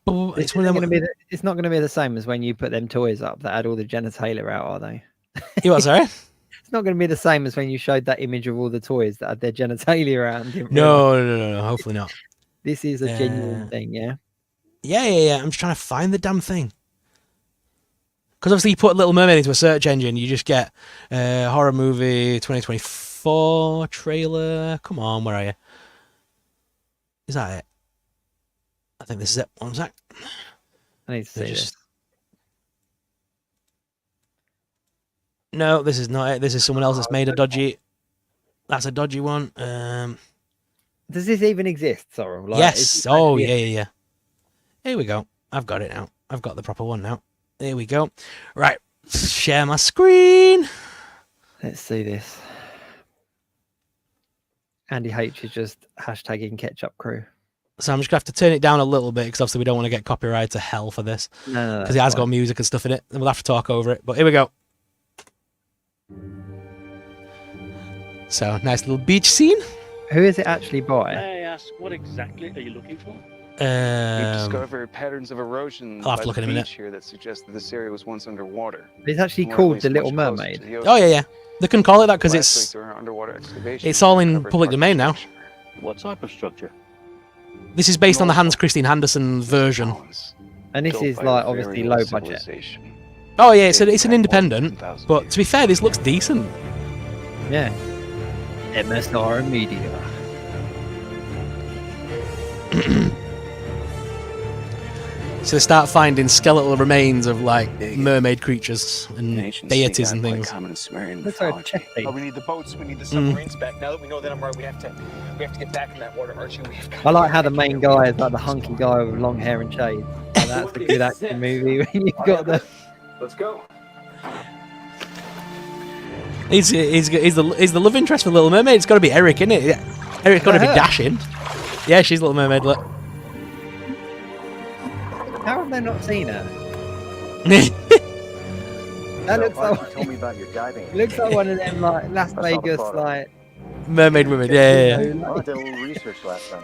It's not going to be the same as when you put them toys up that had all the genitalia out, are they? You what? Sorry. It's not going to be the same as when you showed that image of all the toys that had their genitalia out. No. Hopefully not. This is a genuine thing, yeah? Yeah. I'm just trying to find the damn thing. Because obviously you put Little Mermaid into a search engine, you just get horror movie 2024 trailer. Come on, where are you? Is that it? I think this is it. One sec. I need to see this. No, this is not it. This is someone else that's made a dodgy... That's a dodgy one. Does this even exist, Sorrell? Like, yes. Oh, yeah. Here we go. I've got it now. I've got the proper one now. Here we go. Right. Share my screen. Let's see this. Andy H is just hashtagging Ketchup Crew. So I'm just going to have to turn it down a little bit because obviously we don't want to get copyright to hell for this. No. Because it has got music and stuff in it. And we'll have to talk over it. But here we go. So, nice little beach scene. Who is it actually by? May I ask, what exactly are you looking for? We've discovered patterns of erosion I'll have to look by in a the minute. beach here that suggest that this area was once underwater. It's actually Or at called least The much Little closer Mermaid. to the ocean. Oh, yeah. They can call it that because Last it's... week during our underwater excavation, It's all we in uncovered public part of domain the now. structure. What type of structure? This is based on the Hans Christian Andersen version. And this Built is by like a obviously very low old budget. civilization. Oh, yeah, it's an Dating back independent. 1,000 But to be fair, this looks decent. Yeah. MSR Media. So they start finding skeletal remains of like mermaid creatures and Ancient deities sea and god things. like common in Sumerian Looks like a mythology. chest piece. We need the boats. We need the submarines back. Now that we know that I'm right, we have to get back in that water, Archie. I like how the main guy is like the hunky guy with long hair and shades. Like, that's a good action movie when you've got the... Let's go. He's the love interest for Little Mermaid. It's got to be Eric, isn't it? Yeah. Eric's got to be her? dashing. Yeah, she's Little Mermaid. Look. How have they not seen her? Yeah, That looks like Archie told me about your diving. looks like one of them like Las I saw the Vegas photo. like mermaid women. Yeah. I did a little research last time.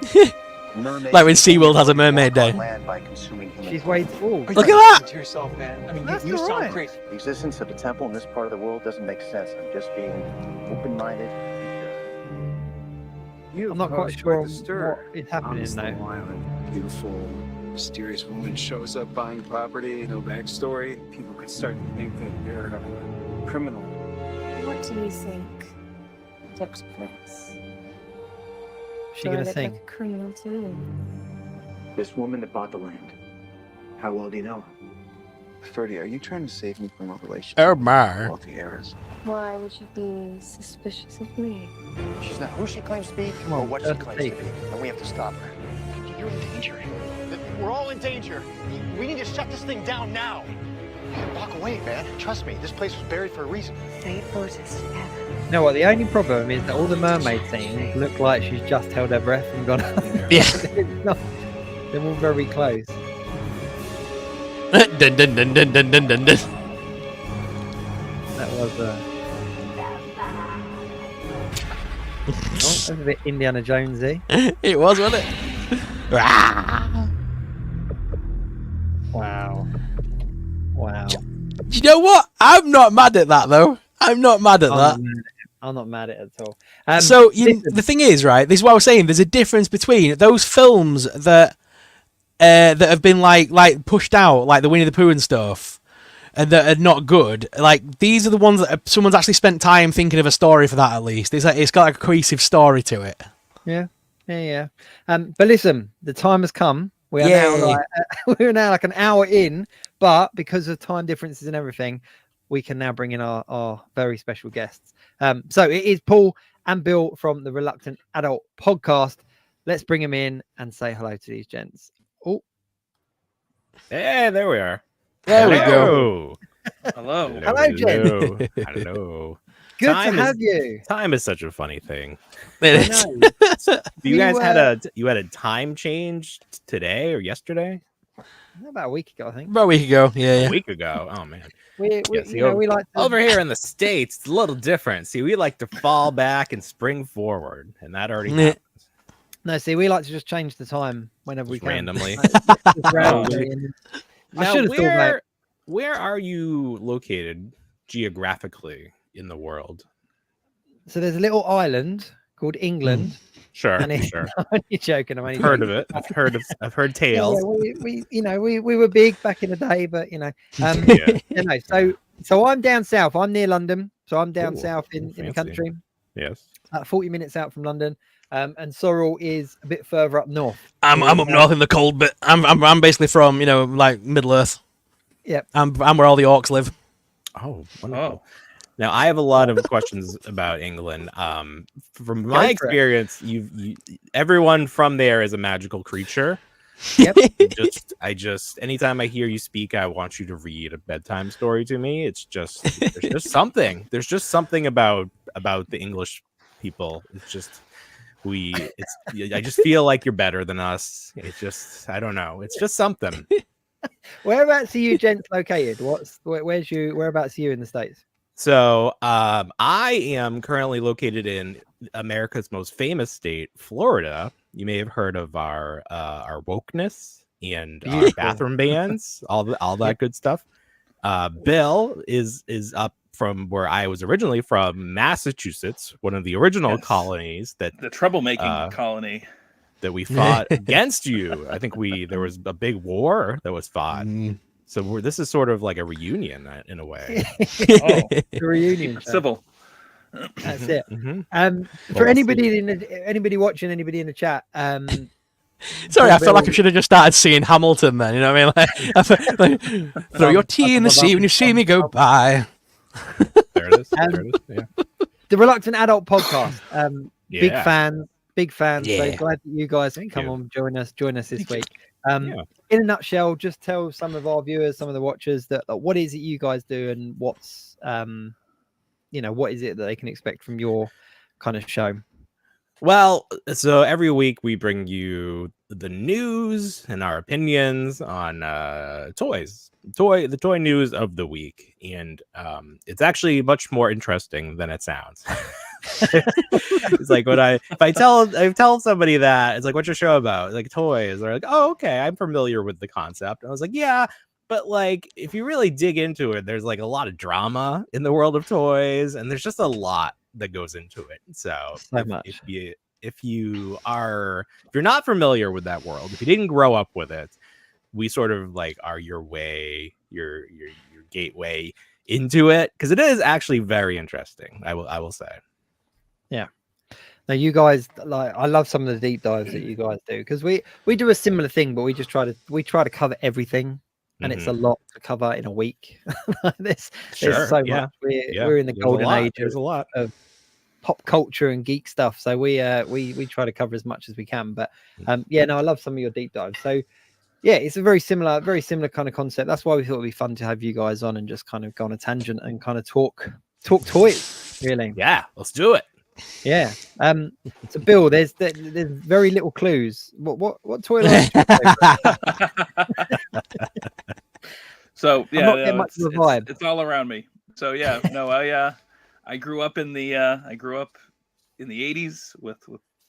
Mermaids Like when SeaWorld has a mermaid day. on land by consuming human she's flesh. way tall. Look at that. To yourself, man. I mean, That's you all right. sound crazy. The existence of a temple in this part of the world doesn't make sense. I'm just being open-minded. I'm not quite sure what is happening now. Island, beautiful, mysterious woman shows up buying property, no backstory. People could start to think that you're a criminal. What do you think took place? She gonna Look sing? like a criminal to me. This woman that bought the land. How well do you know her? Ferdy, are you trying to save me from a relationship? Oh my. Wealthy heirs. Why would you be suspicious of me? She's not who she claims to be Come on, or what she let's claims see. to be. And we have to stop her. You're in danger. We're all in danger. We need to shut this thing down now. Walk away, man. Trust me. This place was buried for a reason. They put us together. You know what? The only problem is that all the mermaid scenes look like she's just held her breath and gone. Yeah. It's not- they're all very close. Dun, dun, dun, dun, dun, dun, dun, dun. That was that's a bit Indiana Jonesy. It was, wasn't it? Ah. Wow. Wow. You know what? I'm not mad at that though. I'm not mad at that. I'm not mad at it at all. So listen, the thing is, right? This is what I was saying. There's a difference between those films that have been like pushed out, like the Winnie the Pooh and stuff, and that are not good. Like these are the ones that someone's actually spent time thinking of a story for that. At least it's got like a cohesive story to it. yeah. But listen, the time has come. We are Yay. now we're now like an hour in, but because of time differences and everything, we can now bring in our very special guests. So it is Paul and Bill from the Reluctant Adult podcast. Let's bring them in and say hello to these gents. Oh, Hey, there we are. There we go. Hello. Hello, Jen. Hello. Hello. good Time to is- have you. Time is such a funny thing. It I is. know. You We guys were- had a time change today or yesterday? About a week ago, I think. About a week ago. Yeah, A yeah. week ago. Oh man. We Yeah, see, you know, we like to, over here in the States, it's a little different. See, we like to fall back and spring forward, and that already Yeah. happens. No, see, we like to just change the time whenever we Just can. randomly. Just randomly. And I Now, should have thought that. where are you located geographically in the world? So there's a little island called England. Sure, And it, sure. I'm only joking. I'm only I've heard joking. of it. I've heard Yeah, tales. we were big back in the day, but Yeah. you know, so I'm down south. I'm near London, so I'm down Ooh, south in the fancy. country, Yes. 40 minutes out from London. And Sorrell is a bit further up north. I'm up north in the cold bit. I'm basically from, you know, like Middle Earth. Yep. I'm where all the orcs live. Oh, wonderful. Now I have a lot of questions about England. From my for it. experience, everyone from there is a magical creature. Yep. I just anytime I hear you speak, I want you to read a bedtime story to me. It's just there's just something. There's just something about the English people. It's just I just feel like you're better than us. It's just I don't know. It's just something. Whereabouts are you gents located? Whereabouts are you in the States? So I am currently located in America's most famous state, Florida. You may have heard of our wokeness and our bathroom bans, all that good stuff. Bill is up from where I was originally from, Massachusetts, one of the original colonies that the troublemaking colony that we fought against you. I think there was a big war that was fought. So this is sort of like a reunion in a way. A reunion. Civil. That's it. Mm-hmm. For anybody watching, anybody in the chat. Sorry, I felt like I should have just started singing Hamilton then. You know what I mean? Like, throw your tea in the sea when you see me go by. There it is. There it is. Yeah. The Reluctant Adult Podcast. Big fans. Yeah. So glad that you guys can come on, join us this week. In a nutshell, just tell some of our viewers, some of the watchers that what is it you guys do and what's what is it that they can expect from your kind of show? Well, so every week we bring you the news and our opinions on the toy news of the week, and it's actually much more interesting than it sounds. It's like if I tell somebody that, it's like, what's your show about? Like toys. They're like, oh, okay, I'm familiar with the concept. And I was like, yeah, but like if you really dig into it, there's like a lot of drama in the world of toys, and there's just a lot that goes into it. So if you're not familiar with that world, if you didn't grow up with it, we sort of like are your gateway into it, because it is actually very interesting. I will say. Yeah. Now you guys, like, I love some of the deep dives that you guys do, because we do a similar thing, but we try to cover everything, and it's a lot to cover in a week. There's so much. We're in the golden age. There's a lot of pop culture and geek stuff, so we try to cover as much as we can. But I love some of your deep dives. So yeah, it's a very similar kind of concept. That's why we thought it'd be fun to have you guys on and just kind of go on a tangent and kind of talk toys, really. Yeah, let's do it. Yeah. So Bill, there's very little clues. What toy line? So I'm not getting much of a vibe. It's all around me. So yeah, no, I grew up in the 80s with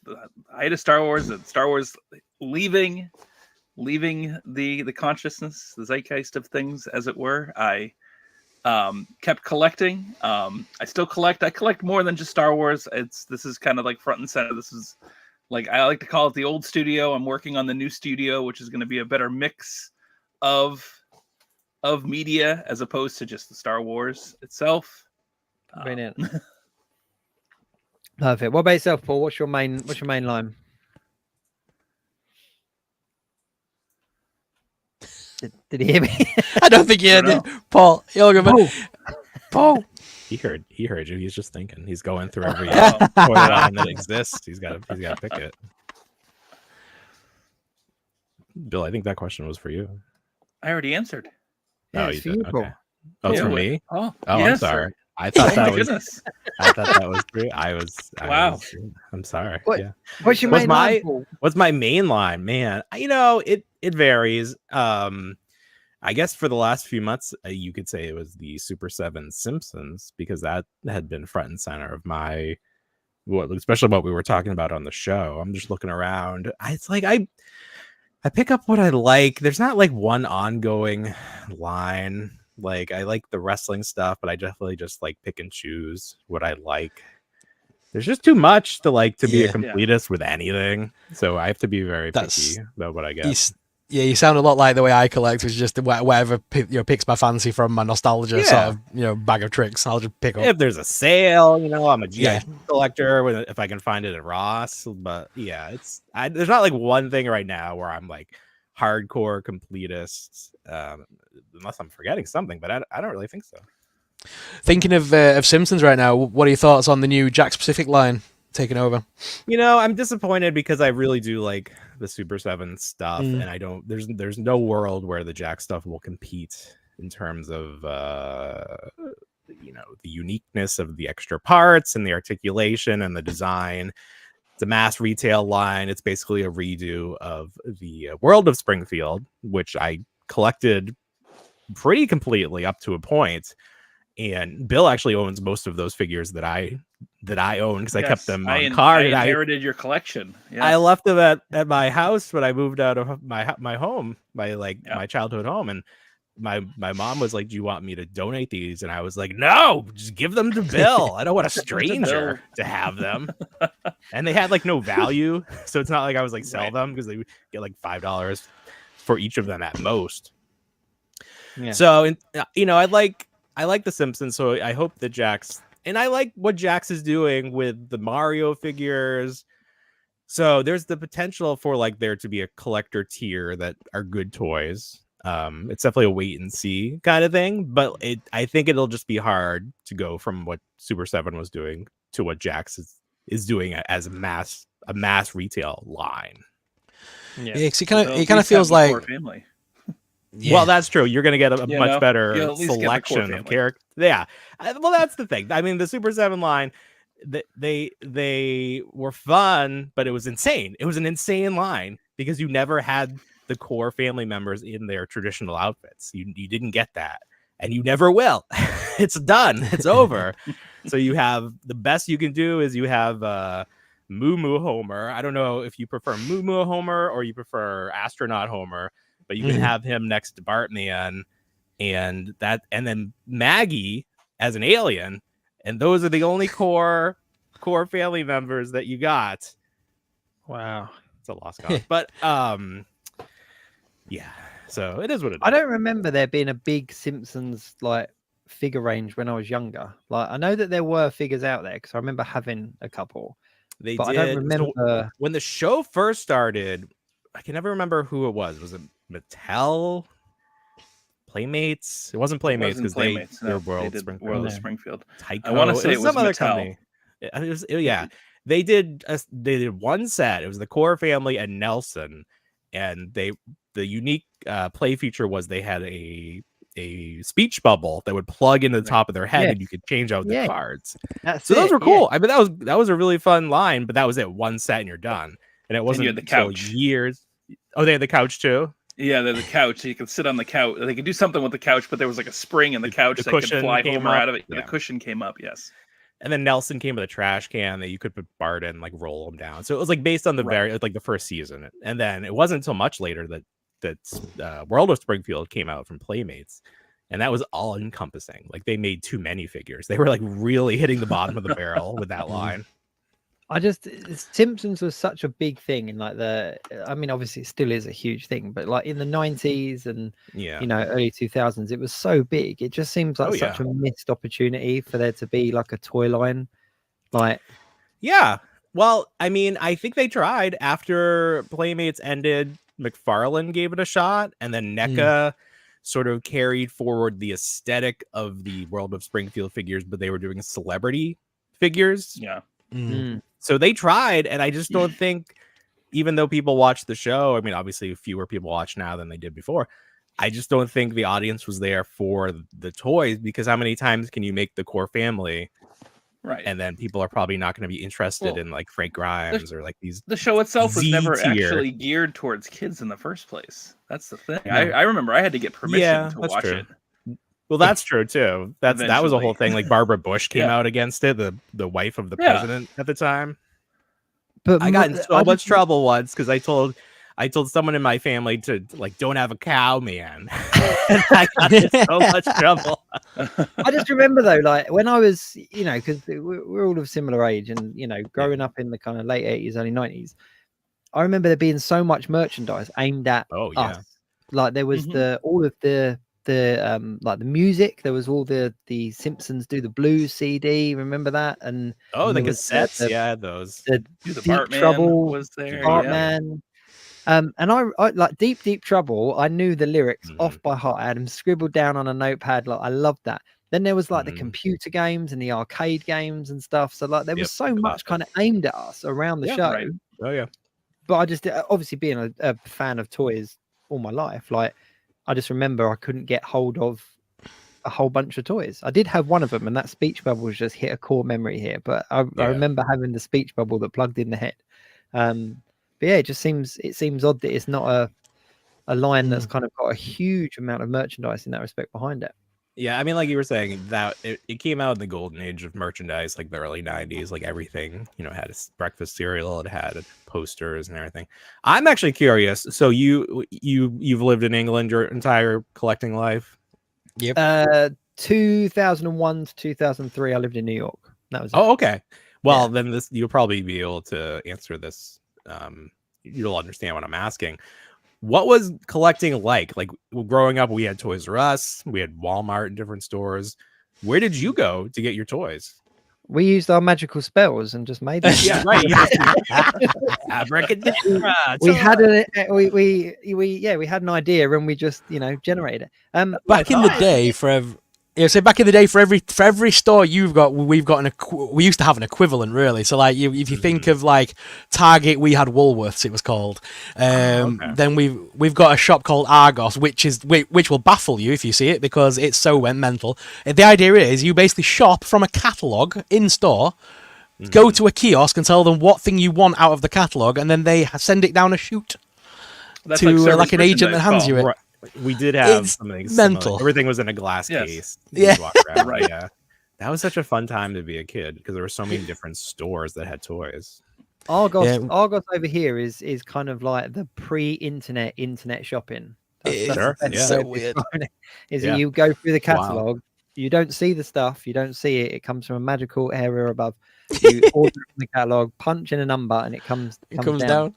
the height of Star Wars, and Star Wars leaving the consciousness, the zeitgeist of things, as it were. I kept collecting. I still collect. I collect more than just Star Wars. This is kind of like front and center. This is like, I like to call it the old studio. I'm working on the new studio, which is going to be a better mix of media as opposed to just the Star Wars itself. Brilliant. Perfect. What about yourself, Paul? What's your main line? Did he hear me? I don't think he did. Paul, Paul. He heard you. He's just thinking. He's going through every toy line that exists. He's got to pick it. Bill, I think that question was for you. I already answered. Yeah, oh, it's you for did. you, Paul. Okay. Oh, it's for me. Oh, I'm yes, sorry. sir. I thought that was. Goodness. I thought that was true. Wow. I'm sorry. What, Yeah. What's your main line, Paul? What's my main line, man? You know, it varies. I guess for the last few months, you could say it was the Super 7 Simpsons, because that had been front and center of my, especially what we were talking about on the show. I'm just looking around. It's like I pick up what I like. There's not like one ongoing line. Like I like the wrestling stuff, but I definitely just like pick and choose what I like. There's just too much to be a completist with anything. So I have to be very picky about what I get. You sound a lot like the way I collect, which is just whatever picks my fancy from my nostalgia sort of bag of tricks. I'll just pick up. If there's a sale, I'm a GI collector if I can find it at Ross. But yeah, there's not like one thing right now where I'm like hardcore completist, unless I'm forgetting something. But I don't really think so. Thinking of Simpsons right now, what are your thoughts on the new Jack Specific line taking over? I'm disappointed because I really do like the Super 7 stuff, and I don't. There's no world where the Jack stuff will compete in terms of the uniqueness of the extra parts and the articulation and the design. It's a mass retail line. It's basically a redo of the World of Springfield, which I collected pretty completely up to a point. And Bill actually owns most of those figures that I own, because I kept them on card. I inherited your collection. Yes. I left them at my house when I moved out of my home, my childhood home, and my mom was like, "Do you want me to donate these?" And I was like, "No, just give them to Bill. I don't want a stranger to have them." And they had like no value, so it's not like I was like sell them, because they would get like $5 for each of them at most. Yeah. So I like the Simpsons, so I hope that Jax, and I like what Jax is doing with the Mario figures. So there's the potential for like there to be a collector tier that are good toys. It's definitely a wait and see kind of thing, but I think it'll just be hard to go from what Super 7 was doing to what Jax is doing as a mass retail line. Yeah, because it kind of feels like. Yeah. Well, that's true. You're going to get a much better selection of characters. Yeah. Well, that's the thing. I mean, the Super 7 line, they were fun, but it was insane. It was an insane line because you never had the core family members in their traditional outfits. You didn't get that, and you never will. It's done. It's over. So you have the best you can do is you have Moo Moo Homer. I don't know if you prefer Moo Moo Homer or you prefer Astronaut Homer. But you can have him next to Bartman and then Maggie as an alien, and those are the only core family members that you got. Wow, it's a lost cause. But yeah, so it is what it is. I don't remember there being a big Simpsons like figure range when I was younger. Like I know that there were figures out there because I remember having a couple. But I don't remember when the show first started. I can never remember who it was. Was it Mattel? Playmates? It wasn't Playmates because they're World of Springfield. Tyco. I want to say it was some other company. They did one set. It was the core family and Nelson, and the unique play feature was they had a speech bubble that would plug into the top of their head, and you could change out the cards. Those were cool. I mean, that was a really fun line, but that was it. One set and you're done. And it wasn't the couch. Years. Oh, they had the couch too? Yeah, they're the couch. So you could sit on the couch. They could do something with the couch, but there was like a spring in the couch that could fly Homer out of it. Yeah. The cushion came up, yes. And then Nelson came with a trash can that you could put Bart in, like roll him down. So it was like based on the the first season. And then it wasn't until much later that World of Springfield came out from Playmates. And that was all encompassing. Like they made too many figures. They were like really hitting the bottom of the barrel with that line. Simpsons was such a big thing in like obviously it still is a huge thing, but like in the 90s and early 2000s, it was so big. It just seems like such a missed opportunity for there to be like a toy line. Well, I mean, I think they tried after Playmates ended. McFarlane gave it a shot, and then NECA sort of carried forward the aesthetic of the World of Springfield figures, but they were doing celebrity figures. So they tried, and I just don't think, even though people watch the show, I mean, obviously fewer people watch now than they did before. I just don't think the audience was there for the toys, because how many times can you make the core family Right. And then people are probably not going to be interested in like Frank Grimes or like these. The show itself was never Z-tier. actually geared towards kids in the first place. That's the thing. No. I remember I had to get permission to watch true. it. Well, that's true too. That was a Eventually. whole thing. Like Barbara Bush came Yeah. out against it, the wife of the Yeah. president at the time. But I got in so much trouble once because I told someone in my family to like don't have a cow, man. And I got in so much trouble. I just remember though, like when I was, you know, because we're all of similar age, and you know, growing up in the kind of late 80s, early 90s, I remember there being so much merchandise aimed at us. Like there was all of the like the music. There was all the Simpsons Do the Blues CD. Remember that? And the there was cassettes, those. The Do the Deep Bartman Trouble was there. Bartman. And I like Deep Trouble. I knew the lyrics off by heart. I had them scribbled down on a notepad. Like I loved that. Then there was like the computer games and the arcade games and stuff. So like there was so much kind of aimed at us around the show. Right. Oh yeah. But I just obviously being a fan of toys all my life, like I just remember I couldn't get hold of a whole bunch of toys. I did have one of them, and that speech bubble was just hit a core memory here. But I remember having the speech bubble that plugged in the head. But yeah, it seems odd that it's not a line that's kind of got a huge amount of merchandise in that respect behind it. Yeah, I mean, like you were saying, that it came out in the golden age of merchandise, like the early 90s, like everything, you know, had a breakfast cereal, it had posters and everything. I'm actually curious. So you've lived in England your entire collecting life? Yep. 2001 to 2003, I lived in New York. That was it. Oh, okay. Well, then you'll probably be able to answer this. You'll understand what I'm asking. What was collecting like? Like growing up, we had Toys R Us, we had Walmart and different stores. Where did you go to get your toys? We used our magical spells and just made them. Yeah, right. Abracadabra. We had we had an idea and we just generated it. Back in the day, back in the day, for every store we used to have an equivalent, really. So like if you think of like Target, we had Woolworths, it was called. Then we've got a shop called Argos, which will baffle you if you see it because it's so mental. The idea is you basically shop from a catalogue in store, go to a kiosk and tell them what thing you want out of the catalogue, and then they send it down a chute to like an agent that hands you it. Right. We did have It's something mental. Similar. Everything was in a glass case. Yeah. Right. Yeah. That was such a fun time to be a kid because there were so many different stores that had toys. Argos over here is kind of like the pre-internet shopping. Sure. That's so weird. That you go through the catalog, you don't see the stuff, you don't see it. It comes from a magical area above. You order it from the catalog, punch in a number, and it comes down.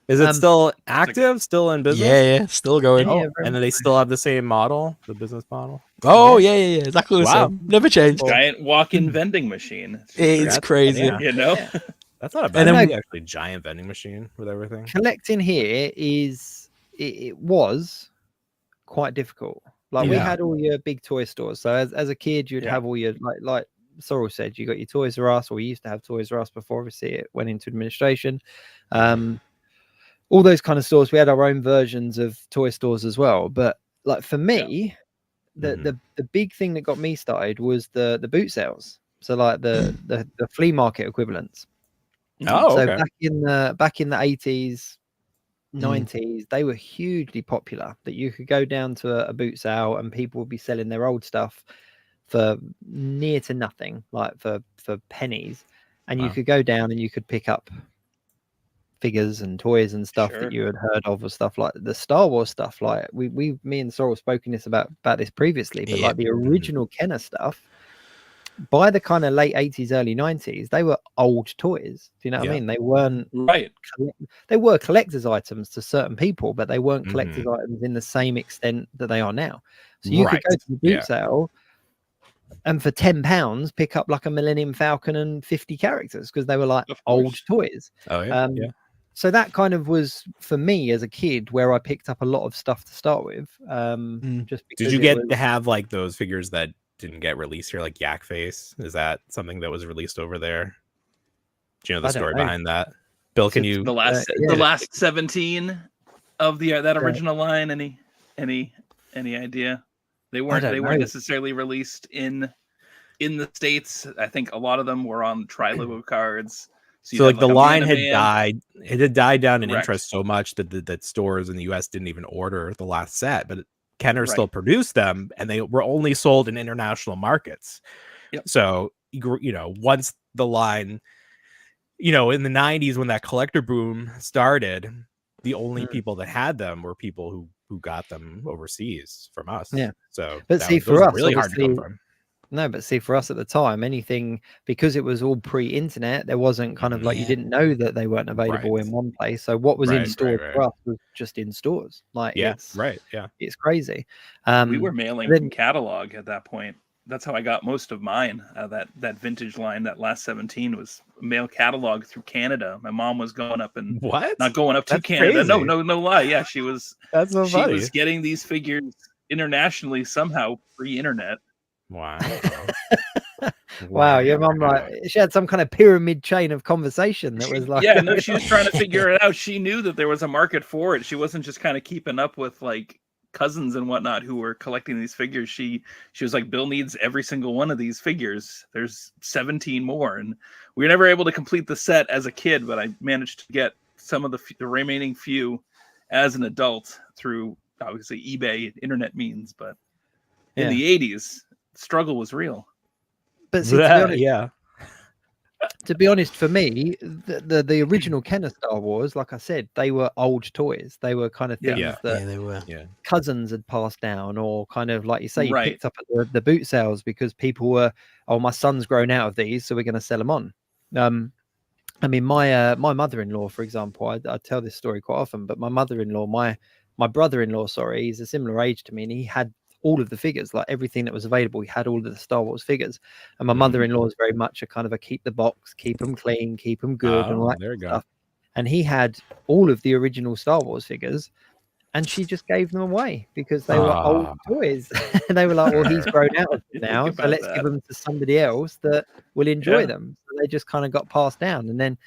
Is it still active? Still in business? Yeah, still going. Yeah, and then they still have the same model, the business model. Oh yeah, exactly the same. Never changed. Giant walk-in vending machine. It's crazy. You know, that's not a bad actually giant vending machine with everything. Collecting here it was quite difficult. Like we had all your big toy stores. So as a kid, you'd have all your like Sorrell said, you got your Toys R Us, or we used to have Toys R Us before obviously it went into administration. All those kind of stores. We had our own versions of toy stores as well. But like for me, the big thing that got me started was the boot sales. So like the flea market equivalents. Oh, so okay. back in the 80s, 90s, they were hugely popular. That you could go down to a boot sale and people would be selling their old stuff for near to nothing, like for pennies, and you could go down and you could pick up figures and toys and stuff that you had heard of, or stuff like the Star Wars stuff. Like me and Sorrell spoken about this previously, but like the original Kenner stuff, by the kind of late 80s, early 90s, they were old toys. Do you know what I mean? They weren't they were collector's items to certain people, but they weren't collector's items in the same extent that they are now. So you could go to the boot sale and for £10 pick up like a Millennium Falcon and 50 characters because they were like old toys. So that kind of was for me as a kid where I picked up a lot of stuff to start with. Just because did you get to have like those figures that didn't get released here, like Yak Face? Is that something that was released over there? Do you know the story behind that? Bill, can you the last 17 of that original line? Any idea? They weren't necessarily released in in the States. I think a lot of them were on tri-logo cards. So like the line had Man. died. It had died down in Correct. interest so much that stores in the US didn't even order the last set, but Kenner Right. still produced them, and they were only sold in international markets. Yep. So, once the line, in the 90s when that collector boom started, the only people that had them were people who got them overseas from us. Yeah. So, But that see, was, for those were us, really hard to come obviously, from. no, but see, for us at the time, anything, because it was all pre-internet, there wasn't kind of like you didn't know that they weren't available Right. in one place. So what was in Right, stores right, for right. us was just in stores. Like Yeah, it's right. Yeah. it's crazy. We were mailing then- from catalog at that point. That's how I got most of mine. That vintage line, that last 17 was mail catalog through Canada. My mom was going up and What? not going up to That's Canada. crazy. No lie. Yeah, she was. That's so she funny. was getting these figures internationally somehow pre-internet. Wow. Wow, your mom like she had some kind of pyramid chain of conversation that was like Yeah, no, she was trying to figure it out. She knew that there was a market for it. She wasn't just kind of keeping up with like cousins and whatnot who were collecting these figures. She was like, Bill needs every single one of these figures. There's 17 more, and we were never able to complete the set as a kid, but I managed to get some of the remaining few as an adult through obviously eBay, internet means. But in the 80s, the struggle was real. But see, to be honest, yeah. To be honest, for me, the original Kenner Star Wars, like I said, they were old toys. They were kind of things that they were. Yeah. cousins had passed down, or kind of like you say, you Right. picked up at the boot sales because people were, oh, my son's grown out of these, so we're going to sell them on. I mean, my mother-in-law, for example, I tell this story quite often, but my mother-in-law, my brother-in-law, sorry, he's a similar age to me, and he had all of the figures, like everything that was available. He had all of the Star Wars figures, and my mother-in-law is very much a kind of a keep the box, keep them clean, keep them good, and all that there you go. stuff. And he had all of the original Star Wars figures, and she just gave them away because they were old toys. And they were like, well, he's grown out of them now, so let's give them to somebody else that will enjoy them. So they just kind of got passed down. And then,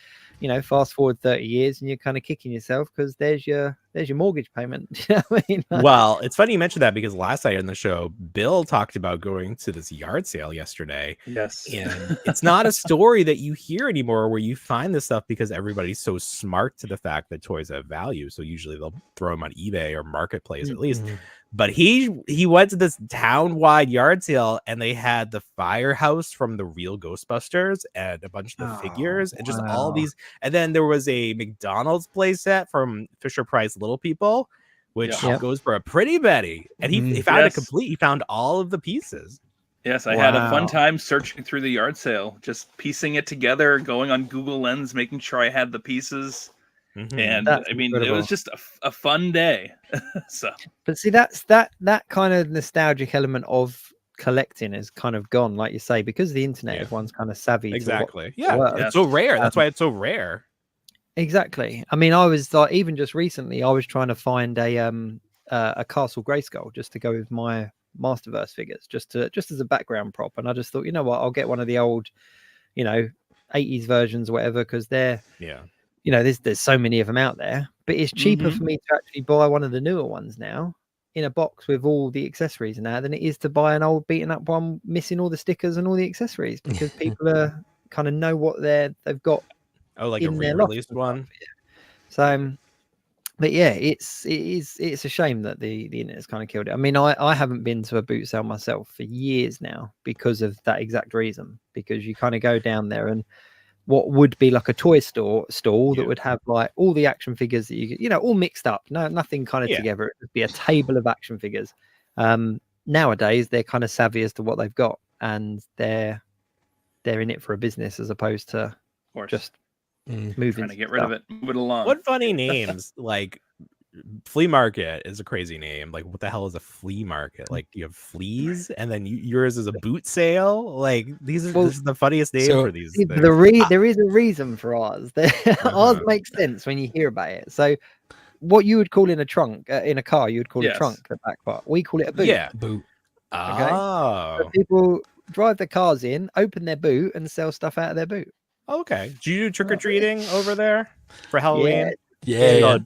fast forward 30 years and you're kind of kicking yourself because there's your mortgage payment. You know what I mean? Well, it's funny you mentioned that because last night on the show, Bill talked about going to this yard sale yesterday. Yes. And it's not a story that you hear anymore where you find this stuff because everybody's so smart to the fact that toys have value. So usually they'll throw them on eBay or Marketplace at least. But he went to this town-wide yard sale and they had the firehouse from the real Ghostbusters and a bunch of the figures and just all these. And then there was a McDonald's play set from Fisher Price Little People, which goes for a pretty penny. And he found it complete. He found all of the pieces. Yes, I had a fun time searching through the yard sale, just piecing it together, going on Google Lens, making sure I had the pieces. And That's I mean, incredible. it was just a fun day. But see, that's that kind of nostalgic element of collecting is kind of gone, like you say, because of the internet. Everyone's kind of savvy. Exactly. To what It's so rare. That's why it's so rare. Exactly. I mean, I was like, even just recently, I was trying to find a Castle Grayskull just to go with my Masterverse figures, just as a background prop. And I just thought, you know what, I'll get one of the old, 80s versions or whatever, because they're there's so many of them out there. But it's cheaper for me to actually buy one of the newer ones now in a box with all the accessories and that than it is to buy an old beaten up one missing all the stickers and all the accessories, because people are kind of know what they've got. Oh, like a in their re-released loft. one. So, but yeah, it's a shame that the internet's kind of killed it. I mean, I haven't been to a boot sale myself for years now because of that exact reason. Because you kind of go down there and what would be like a toy stall that would have like all the action figures that you all mixed up, nothing kind of together. It would be a table of action figures. Nowadays they're kind of savvy as to what they've got, and they're in it for a business as opposed to just moving. Trying to get rid of it, move it along. What funny names like flea market is a crazy name. Like, what the hell is a flea market? Like, you have fleas, and then yours is a boot sale. Like, this is the funniest name for these things. There is a reason for ours. Ours makes sense when you hear about it. So, what you would call in a trunk in a car, you would call a trunk, the back part. We call it a boot. Yeah, boot. Okay. Oh, so people drive the cars in, open their boot, and sell stuff out of their boot. Okay. Do you do trick or treating over there for Halloween? Yeah.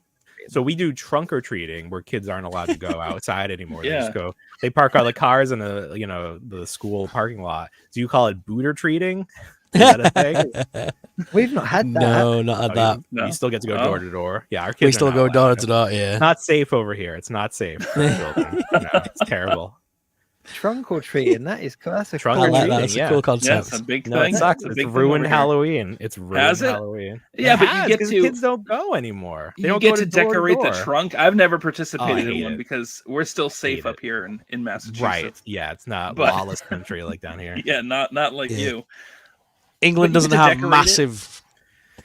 So we do trunk or treating where kids aren't allowed to go outside anymore. They Yeah. just go. They park all the cars in the school parking lot. Do you call it booter treating? Is that a thing? We've not had that. No, not had that. You still get to go No. door to door. Yeah, our kids We are still not go allowed door to. to door. Yeah. It's not safe over here. It's not safe for children. No, it's terrible. Trunk or treating, that is cool. That's a Trunk I or like treating, that. That's yeah. a cool Yeah, concept. it's a big No, thing. it sucks. a It's big thing ruined over here. Halloween. It's ruined Has it? Halloween. Yeah, It but has, you get 'cause to kids don't go anymore. They you don't get go to door decorate the door. trunk. I've never participated hate in one it. because we're still safe Hate up it. here in Massachusetts. Right. Yeah, it's not But- lawless country like down here. Yeah, not like Yeah. you. England But you doesn't get to have decorate it. massive.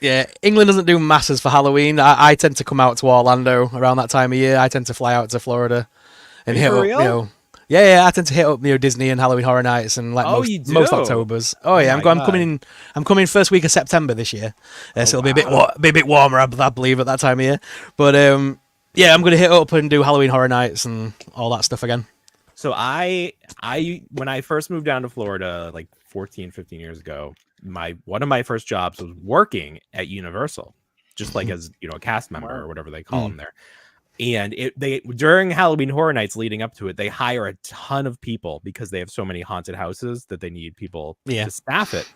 Yeah, England doesn't do masses for Halloween. I tend to come out to Orlando around that time of year. I tend to fly out to Florida and Are you hit for up, real? yeah, I tend to hit up Disney and Halloween Horror Nights and like Oh, you most do? Octobers. Oh yeah, Oh I'm my coming. I'm coming first week of September this year, so it'll be a bit warmer, I believe, at that time of year. But yeah, I'm gonna hit up and do Halloween Horror Nights and all that stuff again. So I when I first moved down to Florida like 14, 15 years ago, one of my first jobs was working at Universal, just like as a cast member or whatever they call them there. And they during Halloween Horror Nights leading up to it, they hire a ton of people because they have so many haunted houses that they need people to staff it.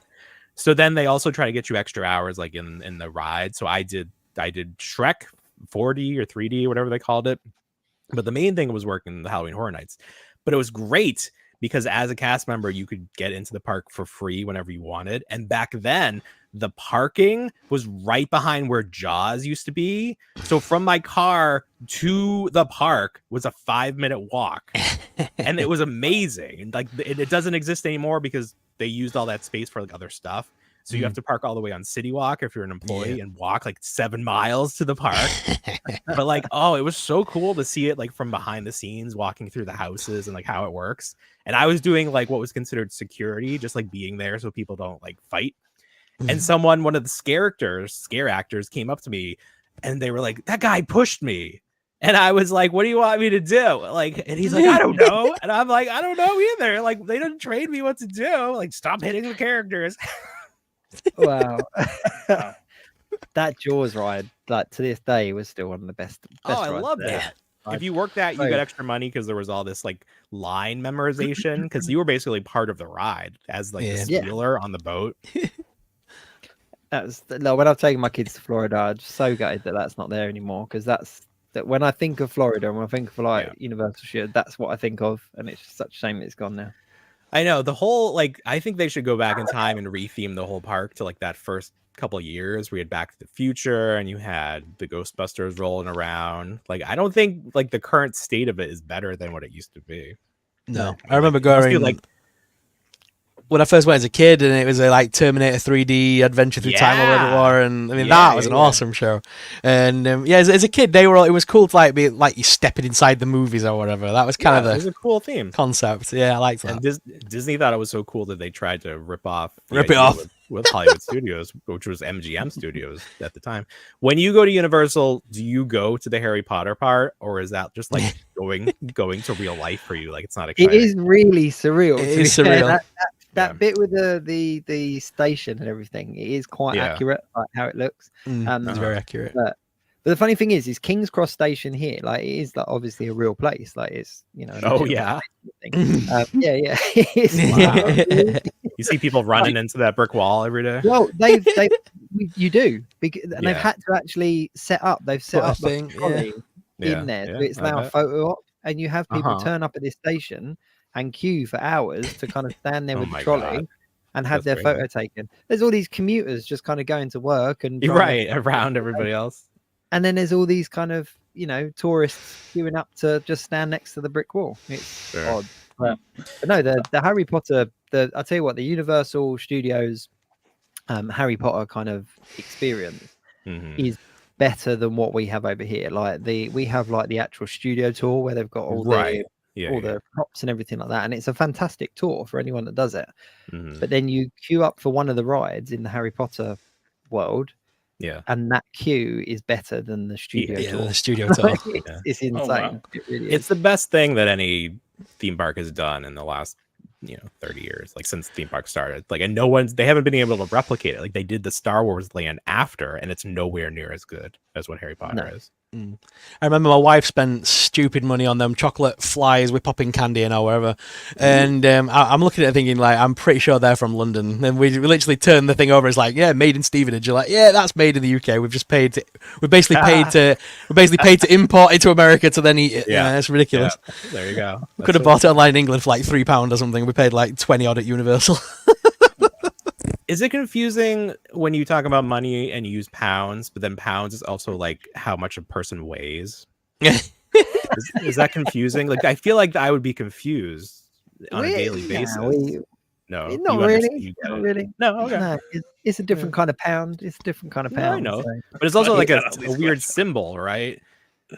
So then they also try to get you extra hours like in the ride. So I did Shrek 4D or 3D, whatever they called it. But the main thing was working the Halloween Horror Nights. But it was great because as a cast member, you could get into the park for free whenever you wanted. And back then, the parking was right behind where Jaws used to be. So from my car to the park was a 5-minute walk. And it was amazing. And like it doesn't exist anymore because they used all that space for like other stuff. So you have to park all the way on City Walk if you're an employee and walk like 7 miles to the park. But like, it was so cool to see it like from behind the scenes, walking through the houses and like how it works. And I was doing like what was considered security, just like being there so people don't like fight. And one of the scare actors came up to me and they were like, that guy pushed me. And I was like, what do you want me to do? Like, and he's like, I don't know. And I'm like, I don't know either. Like, they didn't train me what to do. Like, stop hitting the characters. Wow. That Jaws ride, like to this day, was still one of the best I rides love there. that. If you worked that, you got extra money because there was all this like line memorization because you were basically part of the ride as like the stealer on the boat. That was when I've taken my kids to Florida, I'm just so gutted that that's not there anymore because that when I think of Florida and when I think of like Universal shit, that's what I think of, and it's just such a shame it's gone now. I know the whole I think they should go back in time and retheme the whole park to like that first couple of years. We had Back to the Future and you had the Ghostbusters rolling around. Like I don't think like the current state of it is better than what it used to be. No, I remember going when I first went as a kid, and it was a like Terminator 3D Adventure Through Time or whatever it was, and I mean that was an awesome show. And as a kid, it was cool to be like you stepping inside the movies or whatever. That was kind of it was a cool theme concept. Yeah, I liked that. And Disney thought it was so cool that they tried to rip it off with Hollywood Studios, which was MGM Studios at the time. When you go to Universal, do you go to the Harry Potter part, or is that just like going to real life for you? Like it's not exciting. It is really surreal. It is surreal. That bit with the station and everything, it is quite accurate, like how it looks. It's very accurate. But the funny thing is King's Cross Station here, like it is like obviously a real place. Like it's yeah. You see people running into that brick wall every day. Well, you do because they've had to actually set up. They've set up a trolley in there, so it's now a photo op, and you have people turn up at this station and queue for hours to kind of stand there with the trolley and have their photo taken. There's all these commuters just kind of going to work and around everybody else. And then there's all these kind of, tourists queuing up to just stand next to the brick wall. It's odd. But no, the Harry Potter, I'll tell you what, the Universal Studios Harry Potter kind of experience is better than what we have over here. Like we have like the actual studio tour where they've got all the props and everything like that, and it's a fantastic tour for anyone that does it. But then you queue up for one of the rides in the Harry Potter world, and that queue is better than the studio tour. The studio tour. It's insane. Oh, wow. It really is. It's the best thing that any theme park has done in the last 30 years, like since theme park started. Like, and they haven't been able to replicate it. Like they did the Star Wars land after, and it's nowhere near as good as what Harry Potter is. I remember my wife spent stupid money on them chocolate flies with popping candy in or wherever, and I'm looking at it thinking like I'm pretty sure they're from London. And we literally turned the thing over. It's like, yeah, made in Stevenage. You're like, yeah, that's made in the UK. We've just paid. We basically paid to import it to America to then eat it. Yeah, it's ridiculous. Yeah. There you go. Could have bought it online in England for like £3 or something. We paid like 20 odd at Universal. Is it confusing when you talk about money and you use pounds, but then pounds is also like how much a person weighs? Is that confusing? Like, I feel like I would be confused on a daily basis. No, not really. Not really. No, okay. No, it's a different kind of pound. It's a different kind of pound. I know, so. but it's also like a weird symbol, right?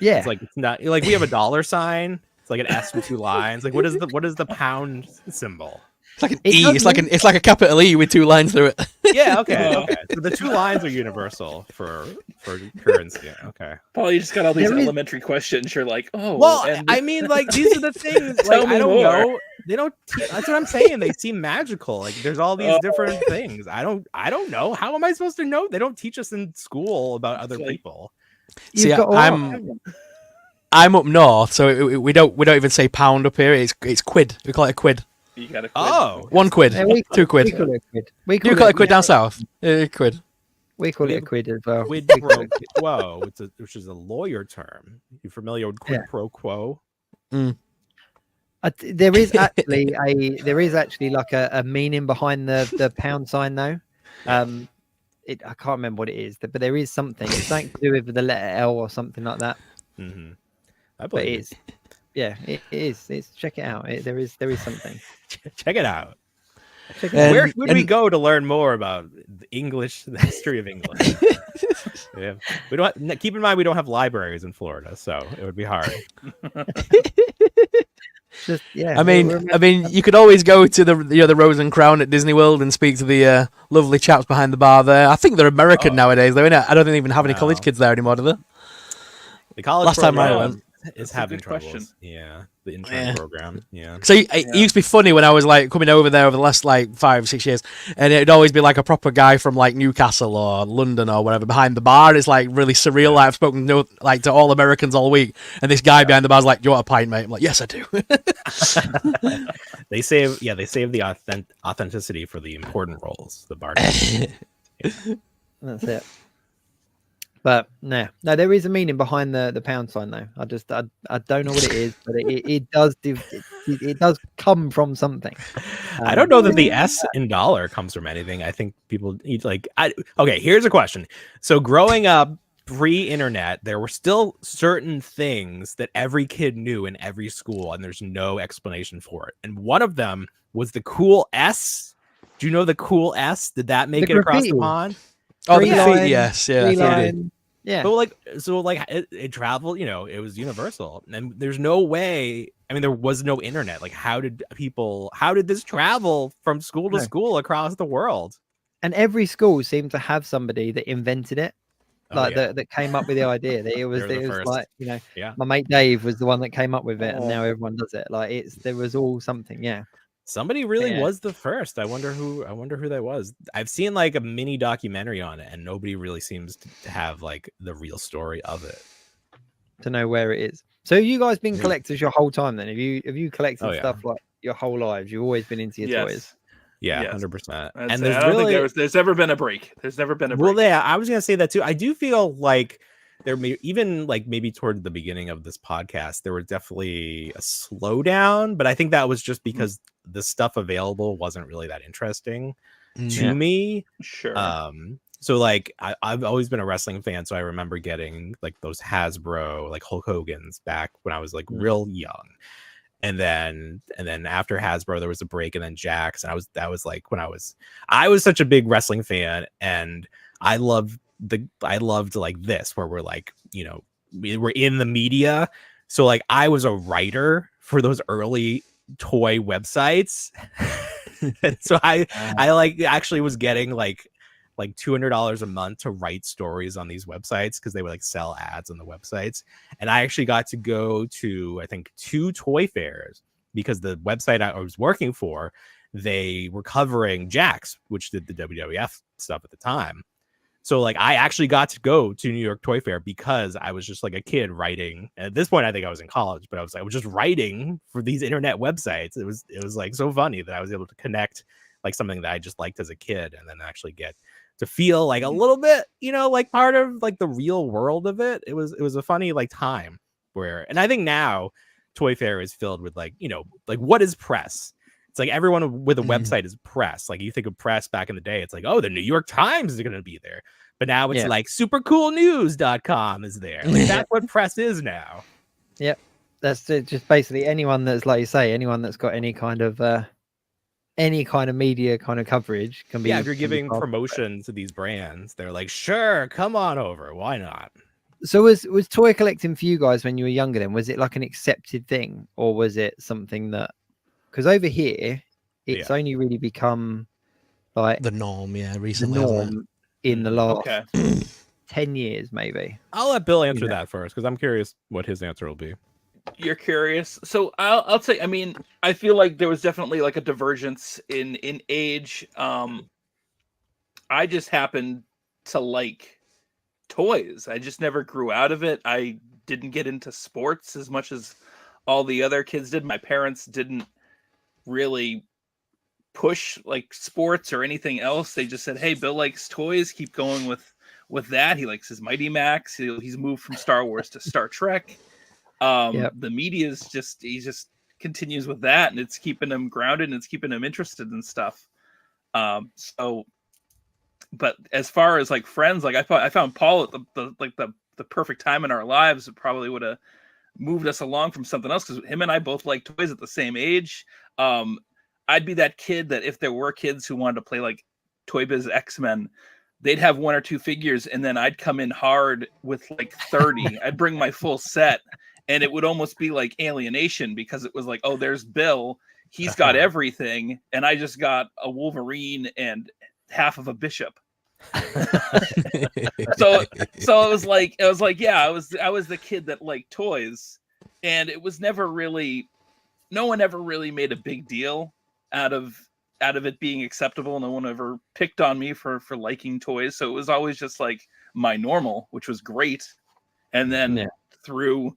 Yeah, it's like it's not like we have a dollar sign. It's like an S with two lines. Like, what is the pound symbol? It's like an E. It's like a capital E with two lines through it. Yeah. Okay. Okay. So the two lines are universal for currency. Okay. Paul, you just got all these elementary questions. You're like, oh. Well, I mean, like these are the things. Like, I don't know. They don't. That's what I'm saying. They seem magical. Like there's all these different things. I don't know. How am I supposed to know? They don't teach us in school about other people. See, I'm up north, so we don't even say pound up here. It's quid. We call it a quid. You got a quid. Oh, 1 quid, Yeah, 2 quid. We call it a quid. You call it a quid down south. Quid. We call it a quid as well. Quid pro quo, which is a lawyer term. You familiar with quid pro quo? There is actually like a meaning behind the pound sign though. I can't remember what it is, but there is something. It's something to do with the letter L or something like that. Mm-hmm. But it is. Yeah, it is. Check it out. There is something. Check it out. Where would we go to learn more about the history of English? Yeah, we don't. Keep in mind, we don't have libraries in Florida, so it would be hard. Just yeah. I mean, you could always go to the Rose and Crown at Disney World and speak to the lovely chaps behind the bar there. I think they're American nowadays, though, innit? I don't even have any college kids there anymore, do they? The college last time I went is having troubles. Yeah, the intern program. Yeah. So it used to be funny when I was like coming over there over the last like 5-6 years, and it'd always be like a proper guy from like Newcastle or London or whatever behind the bar. It's like really surreal. Like, I've spoken to all Americans all week, and this guy behind the bar's like, "Do you want a pint, mate?" I'm like, "Yes, I do." They save the authenticity for the important roles. The bar. That's it. But no, there is a meaning behind the pound sign though. I don't know what it is, but it does come from something. I don't know that the S in dollar comes from anything. I think people eat okay, here's a question. So growing up pre-internet, there were still certain things that every kid knew in every school, and there's no explanation for it. And one of them was the cool S. Do you know the cool S? Did that make it across the pond? Oh, the graffiti, yes, yeah, yeah. But it traveled. It was universal, and there's no way. I mean, there was no internet. Like, how did this travel from school to school across the world? And every school seemed to have somebody that invented it, that came up with the idea. That it was like my mate Dave was the one that came up with it, and now everyone does it. Like there was all something, yeah. Somebody really was the first. I wonder who that was. I've seen like a mini documentary on it, and nobody really seems to have like the real story of it. To know where it is. So have you guys been collectors your whole time then? Have you collected stuff like your whole lives? You've always been into your toys. Yeah, 100%. And I don't think there's ever been a break. There's never been a break. Well, yeah, I was gonna say that too. I do feel like there may even like maybe toward the beginning of this podcast, there was definitely a slowdown, but I think that was just because the stuff available wasn't really that interesting to me. Sure. So like I've always been a wrestling fan, so I remember getting like those Hasbro like Hulk Hogan's back when I was like real young. And then after Hasbro there was a break, and then Jakks, and that was like when I was such a big wrestling fan, and I loved like this where we're like, we're in the media. So like I was a writer for those early toy websites. And so I like actually was getting like $200 a month to write stories on these websites because they would like sell ads on the websites. And I actually got to go to, I think, 2 toy fairs because the website I was working for, they were covering Jakks, which did the WWF stuff at the time. So like I actually got to go to New York Toy Fair because I was just like a kid writing. At this point, I think I was in college, but I was just writing for these internet websites. It was like so funny that I was able to connect like something that I just liked as a kid, and then actually get to feel like a little bit, like part of like the real world of it. It was a funny like time where, and I think now Toy Fair is filled with like, like what is press? It's like everyone with a website is press. Like you think of press back in the day, it's like, oh, the New York Times is going to be there. But now it's like supercoolnews.com is there. Like, that's what press is now. Yep. That's just basically anyone that's, like you say, anyone that's got any kind of media kind of coverage can be. Yeah, if you're giving promotion to these brands, they're like, sure, come on over. Why not? So was toy collecting for you guys when you were younger then? Was it like an accepted thing, or was it something that, because over here it's only really become like the norm, recently. The norm in the last 10 years, maybe. I'll let Bill answer that first, because I'm curious what his answer will be. You're curious. So I'll say, I mean, I feel like there was definitely like a divergence in age. I just happened to like toys. I just never grew out of it. I didn't get into sports as much as all the other kids did. My parents didn't really push like sports or anything else. They just said, hey, Bill likes toys, keep going with that. He likes his Mighty Max. He's moved from Star Wars to Star Trek. The media is he just continues with that, and it's keeping him grounded and it's keeping him interested in stuff. So but as far as like friends, like I found Paul at the perfect time in our lives. It probably would have moved us along from something else, because him and I both like toys at the same age. I'd be that kid that if there were kids who wanted to play like Toy Biz X-Men, they'd have one or two figures, and then I'd come in hard with like 30. I'd bring my full set, and it would almost be like alienation, because it was like, oh, there's Bill. He's got everything, and I just got a Wolverine and half of a Bishop. so it was like, yeah, I was the kid that liked toys, and it was never really, no one ever really made a big deal out of it being acceptable. No one ever picked on me for liking toys. So it was always just like my normal, which was great. And then through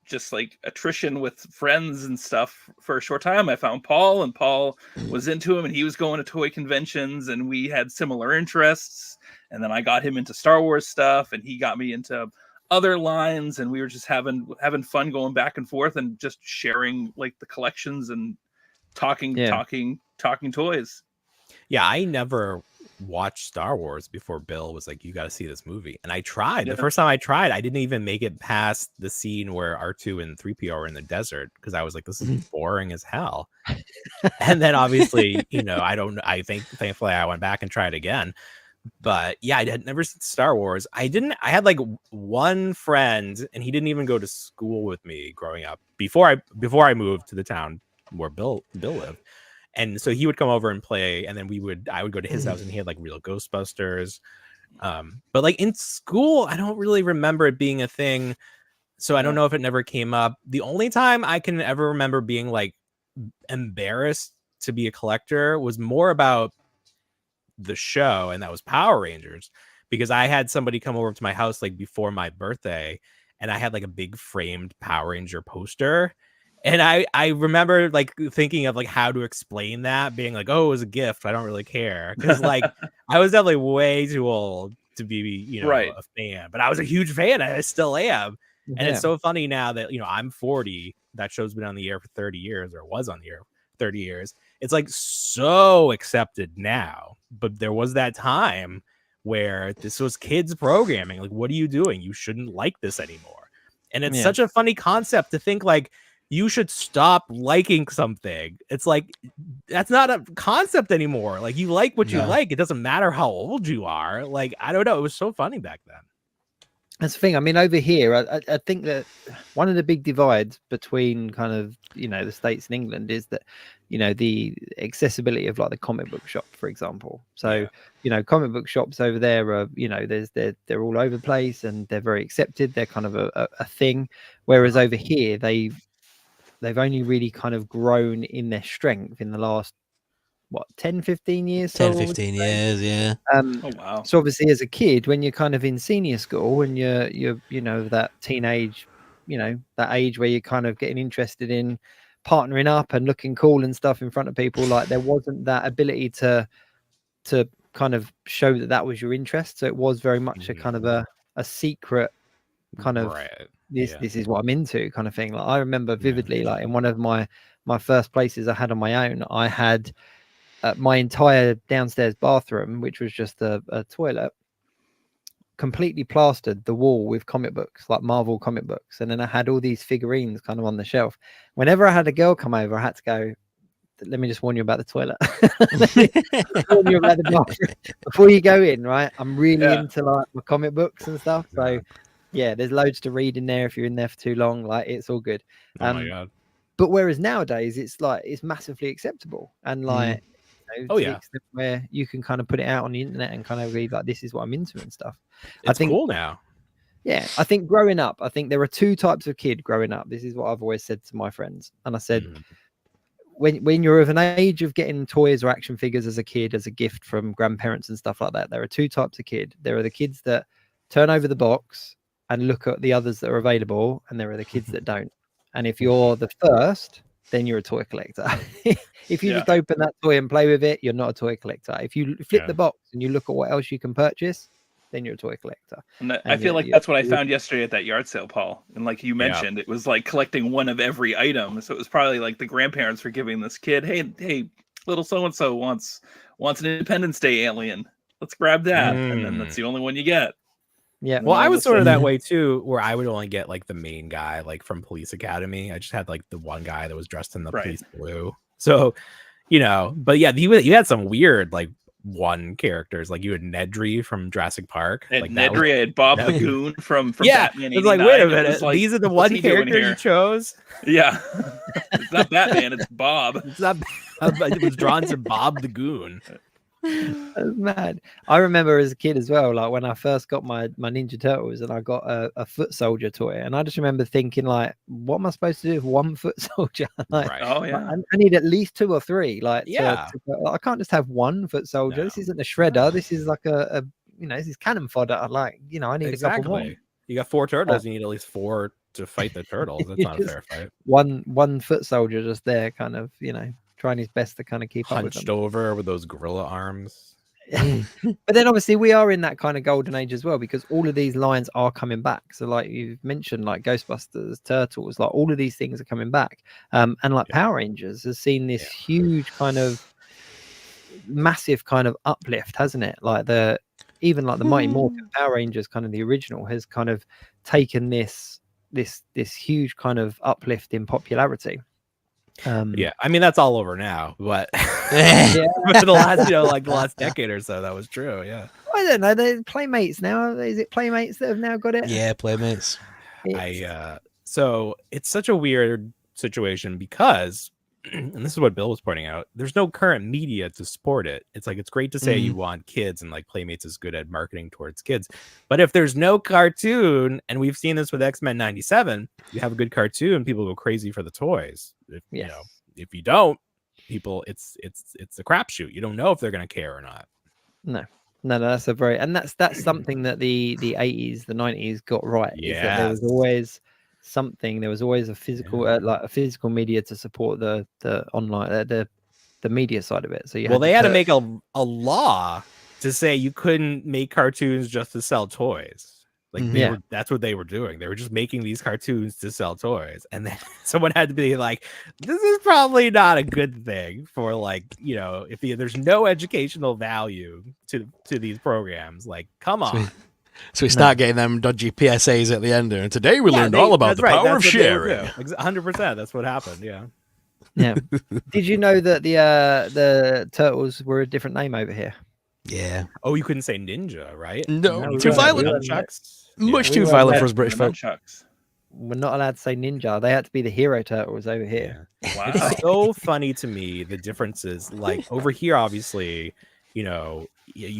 just like attrition with friends and stuff for a short time, I found Paul, and Paul was into him, and he was going to toy conventions, and we had similar interests. And then I got him into Star Wars stuff, and he got me into other lines, and we were just having fun going back and forth and just sharing like the collections and talking toys. Yeah, I never watched Star Wars before Bill was like, you got to see this movie. And I tried. The first time I tried, I didn't even make it past the scene where R2 and 3PO are in the desert, because I was like, this is boring as hell. And then obviously, thankfully I went back and tried again. But yeah, I had never seen Star Wars. I had like one friend, and he didn't even go to school with me growing up before I moved to the town where Bill lived. And so he would come over and play, and then I would go to his house, and he had like real Ghostbusters. But like in school, I don't really remember it being a thing. So I don't know if it never came up. The only time I can ever remember being like embarrassed to be a collector was more about the show, and that was Power Rangers, because I had somebody come over to my house like before my birthday, and I had like a big framed Power Ranger poster. And I remember like thinking of like how to explain that, being like, oh, it was a gift, I don't really care, because like I was definitely way too old to be a fan, but I was a huge fan. I still am. And it's so funny now that I'm 40. That show's been on the air for 30 years, or was on the air for 30 years. It's like so accepted now, but there was that time where this was kids programming. Like, what are you doing? You shouldn't like this anymore. And it's such a funny concept to think like you should stop liking something. It's like, that's not a concept anymore. Like, you like what you like. It doesn't matter how old you are. Like, I don't know. It was so funny back then. That's the thing. I mean, over here, I think that one of the big divides between kind of, the States and England is that, the accessibility of like the comic book shop, for example. So, comic book shops over there are, they're all over the place, and they're very accepted. They're kind of a thing. Whereas over here, they've only really kind of grown in their strength in the last what 10, 15 years. 10, Sorrell would 15 say. years, yeah. Oh wow. So obviously, as a kid, when you're kind of in senior school and you're you know that teenage, you know that age where you're kind of getting interested in partnering up and looking cool and stuff in front of people, like there wasn't that ability to kind of show that was your interest. So it was very much a kind of a secret kind of this is what I'm into kind of thing. Like I remember vividly, like in one of my first places I had on my own, I had my entire downstairs bathroom, which was just a toilet, completely plastered the wall with comic books, like Marvel comic books. And then I had all these figurines kind of on the shelf. Whenever I had a girl come over, I had to go, let me just warn you about the toilet. Warn you about the bathroom before you go in, right? I'm really into like my comic books and stuff. So yeah, there's loads to read in there if you're in there for too long. Like it's all good. Oh my God. But whereas nowadays it's like it's massively acceptable and like to the extent where you can kind of put it out on the internet and kind of read like this is what I'm into and stuff. It's cool now. Yeah, I think growing up, I think there are two types of kid growing up. This is what I've always said to my friends, and I said. When you're of an age of getting toys or action figures as a kid, as a gift from grandparents and stuff like that, there are two types of kid. There are the kids that turn over the box and look at the others that are available, and there are the kids that don't. And if you're the first, then you're a toy collector. If you just open that toy and play with it, you're not a toy collector. If you flip the box and you look at what else you can purchase, then you're a toy collector. And I feel like that's what I found yesterday at that yard sale, Paul. And like you mentioned, it was like collecting one of every item. So it was probably like the grandparents were giving this kid, hey, little so-and-so wants an Independence Day alien. Let's grab that. And then that's the only one you get. Yeah. Well, I was sort of that way too, where I would only get like the main guy, like from Police Academy. I just had like the one guy that was dressed in the police blue. So, you know, but yeah, you had some weird like one characters, like you had Nedry from Jurassic Park. And like Nedry, I had Bob the Goon from Batman. It's like, wait a minute, like, these are the one character you chose. Yeah, it's not Batman, it's Bob. It's not. It was drawn to Bob the Goon. That's mad. I remember as a kid as well, like when I first got my Ninja Turtles and I got a foot soldier toy, and I just remember thinking like, what am I supposed to do with one foot soldier? Like, I need at least two or three. Like, I can't just have one foot soldier. This isn't a shredder. This is like a this is cannon fodder. Like, I need a couple more. You got 4 turtles. You need at least 4 to fight the turtles. That's not a fair fight. One foot soldier just there, kind of, trying his best to kind of keep up with them. Hunched over with those gorilla arms. But then obviously we are in that kind of golden age as well, because all of these lines are coming back. So like you've mentioned, like Ghostbusters, Turtles, like all of these things are coming back. And like Power Rangers has seen this huge kind of massive kind of uplift, hasn't it? Like even the Mighty Morphin Power Rangers, kind of the original, has kind of taken this huge kind of uplift in popularity. I mean that's all over now, but for the last the last decade or so that was true. I don't know, they're Playmates now. Is it Playmates that have now got it? Playmates. So it's such a weird situation because, and this is what Bill was pointing out, there's no current media to support it. It's like, it's great to say you want kids, and like Playmates is good at marketing towards kids, but if there's no cartoon, and we've seen this with X-Men 97, you have a good cartoon, people go crazy for the toys. If you don't, people, it's a crapshoot. You don't know if they're going to care or not. No, that's that's something that the 80s, the 90s got right. Is that there was always something. There was always a physical, like a physical media to support the online, the media side of it. So they had to make a law to say you couldn't make cartoons just to sell toys. Like that's what they were doing. They were just making these cartoons to sell toys, and then someone had to be like, "This is probably not a good thing for if there's no educational value to these programs. Like, come on." So we start getting them dodgy PSAs at the end there. And today we learned all about the power of sharing. 100%. That's what happened. Yeah. Did you know that the Turtles were a different name over here? Yeah. Oh, you couldn't say ninja, right? No, too violent. Much too violent for us British folk. We're not allowed to say ninja. They had to be the Hero Turtles over here. Wow. It's so funny to me, the differences. Like over here, obviously, you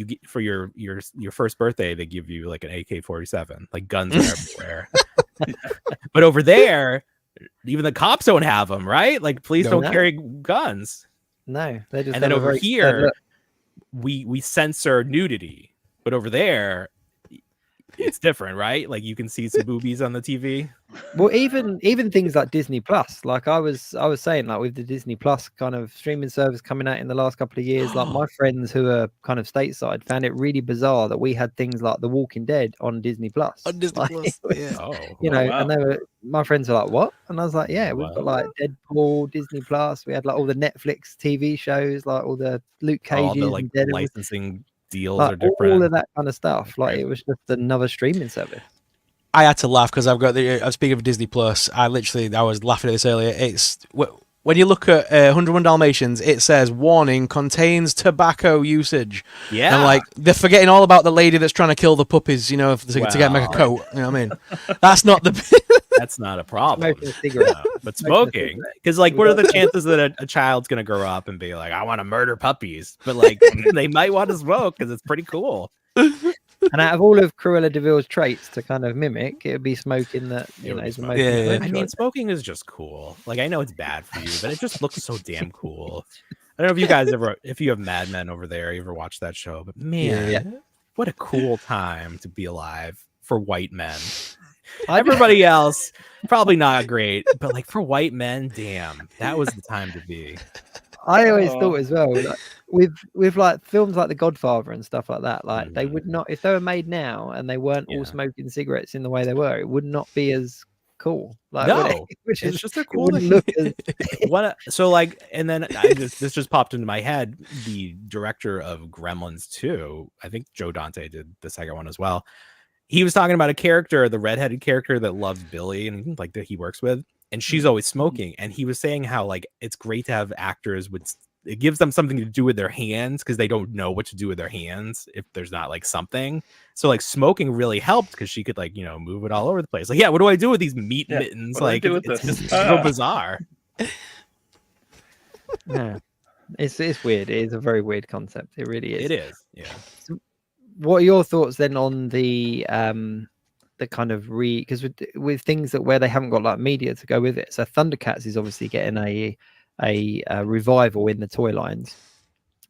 get for your first birthday, they give you like an AK-47, like guns everywhere. But over there, even the cops don't have them, right? Like police don't carry guns. No, they just And then have a over very here, we censor nudity, but over there, it's different, right? Like you can see some boobies on the TV. Well, even things like Disney Plus, like I was saying, like with the Disney Plus kind of streaming service coming out in the last couple of years, like my friends who are kind of stateside found it really bizarre that we had things like The Walking Dead on Disney Plus. On Disney Like, Plus, yeah. You know, wow. and they were, my friends were like, "What?" And I was like, "Yeah, we've got like Deadpool, Disney Plus. We had like all the Netflix TV shows, like all the Luke Cages, All the like and Daredevil, licensing deals like are different. all of that kind of stuff. Like it was just another streaming service." I had to laugh because I've got the. Speaking of Disney Plus, I was laughing at this earlier. It's when you look at 101 Dalmatians, it says warning contains tobacco usage. Yeah, and I'm like they're forgetting all about the lady that's trying to kill the puppies. You know, to make a coat. You know what I mean? That's not the. That's not a problem. Smoking a cigarette. But smoking, because like, what are the chances that a child's gonna grow up and be like, I want to murder puppies? But like, they might want to smoke because it's pretty cool. And out of all of Cruella de Vil's traits to kind of mimic, it would be smoking that is the most. I mean, smoking is just cool. Like, I know it's bad for you, but it just looks so damn cool. I don't know if you guys if you have Mad Men over there, you ever watch that show? But man, what a cool time to be alive for white men. Everybody else probably not great, but like for white men, damn, that was the time to be. I always thought as well, like, with like films like The Godfather and stuff like that, like they would not, if they were made now and they weren't all smoking cigarettes in the way they were, it would not be as cool. Like, no, which it's is just a cool thing. look as... So like, and then this just popped into my head. The director of Gremlins 2, I think Joe Dante did the second one as well. He was talking about a character, the redheaded character that loves Billy and like that he works with, and she's always smoking. And he was saying how like it's great to have actors with, it gives them something to do with their hands because they don't know what to do with their hands if there's not like something. So like smoking really helped because she could like, you know, move it all over the place. Like, yeah, what do I do with these meat mittens? What do I Like, do with it's this? just so bizarre. Yeah, it's weird. It is a very weird concept. It really is. It is. Yeah. So what are your thoughts then on the kind of because with things that where they haven't got like media to go with it? So Thundercats is obviously getting a revival in the toy lines,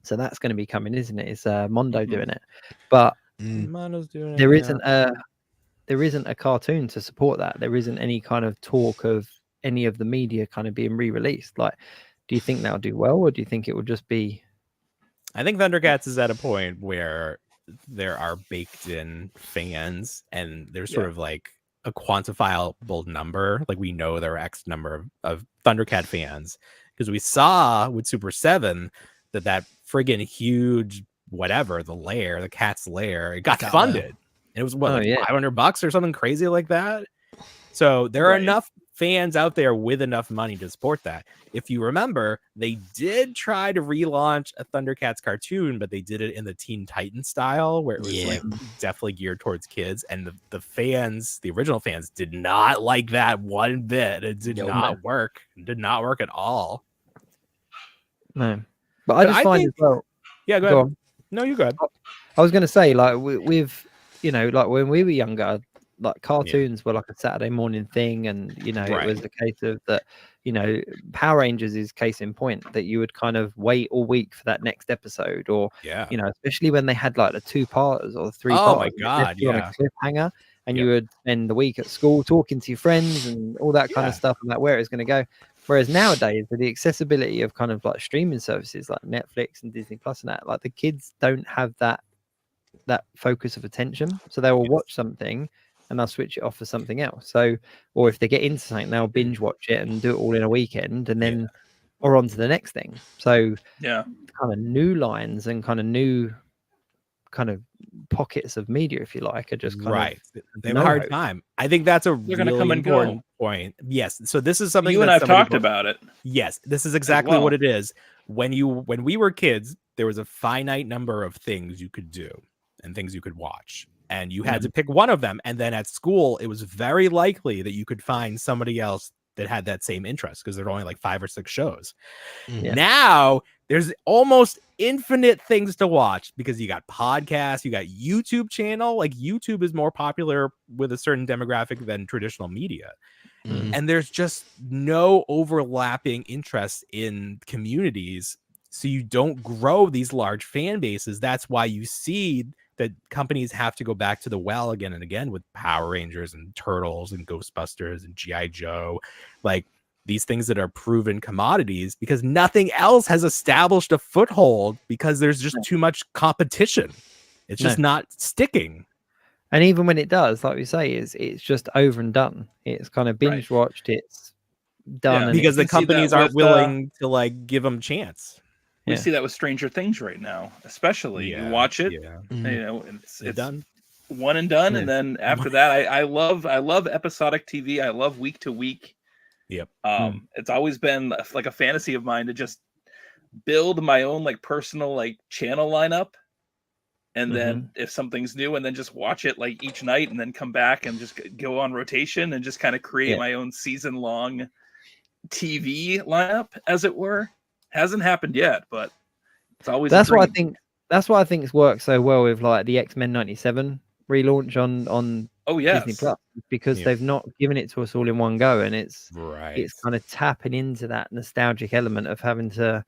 so that's going to be coming, isn't it? It's Mondo doing it, but Mondo's doing there it, isn't a cartoon to support that. There isn't any kind of talk of any of the media kind of being re-released. Like, do you think that'll do well, or do you think it will just be? I think Thundercats is at a point where there are baked in fans and there's sort of like a quantifiable number. Like we know there are X number of Thundercat fans because we saw with Super 7 that friggin' huge whatever, the cat's lair, it got funded. And it was what, $500 or something crazy like that. So there are enough fans out there with enough money to support that. If you remember, they did try to relaunch a Thundercats cartoon, but they did it in the Teen Titans style, where it was like definitely geared towards kids. And the fans, the original fans, did not like that one bit. It did not work. It did not work at all. No, but I just find as well. Yeah, go ahead. No, you go ahead. I was going to say, like with you know, like when we were younger, like cartoons were like a Saturday morning thing, and you know it was a case of that, you know, Power Rangers is case in point that you would kind of wait all week for that next episode, or you know, especially when they had like the 2-parters or the 3-parters. Oh my god, on a cliffhanger, and you would spend the week at school talking to your friends and all that kind of stuff, and that where it's going to go. Whereas nowadays, with the accessibility of kind of like streaming services like Netflix and Disney Plus and that, like the kids don't have that focus of attention, so they will watch something and they'll switch it off for something else. So, or if they get into something, they'll binge watch it and do it all in a weekend, and then or on to the next thing. So kind of new lines and kind of new kind of pockets of media, if you like, are just kind of they have a hard time. I think that's a really important point. Yes. So this is something you and I've talked about it. Yes, this is exactly what it is. When we were kids, there was a finite number of things you could do and things you could watch, and you had to pick one of them. And then at school, it was very likely that you could find somebody else that had that same interest because there were only like 5 or 6 shows. Now there's almost infinite things to watch because you got podcasts, you got YouTube channel. Like YouTube is more popular with a certain demographic than traditional media. And there's just no overlapping interest in communities. so you don't grow these large fan bases. That's why you see that companies have to go back to the well again and again with Power Rangers and Turtles and Ghostbusters and G.I. Joe, like these things that are proven commodities, because nothing else has established a foothold because there's just too much competition. It's just not sticking. And even when it does, like we say, it's just over and done. It's kind of binge watched. It's done. And Because the companies aren't willing to like give them chance. We see that with Stranger Things right now, especially. You watch it, you know, it's done, one and done, and then after that, I love episodic TV. I love week to week. Yep. It's always been like a fantasy of mine to just build my own like personal like channel lineup, and then if something's new, and then just watch it like each night, and then come back and just go on rotation and just kind of create my own season long TV lineup, as it were. Hasn't happened yet, but it's always. That's why I think it's worked so well with like the X-Men '97 relaunch on Disney Plus, because they've not given it to us all in one go, and it's kind of tapping into that nostalgic element of having to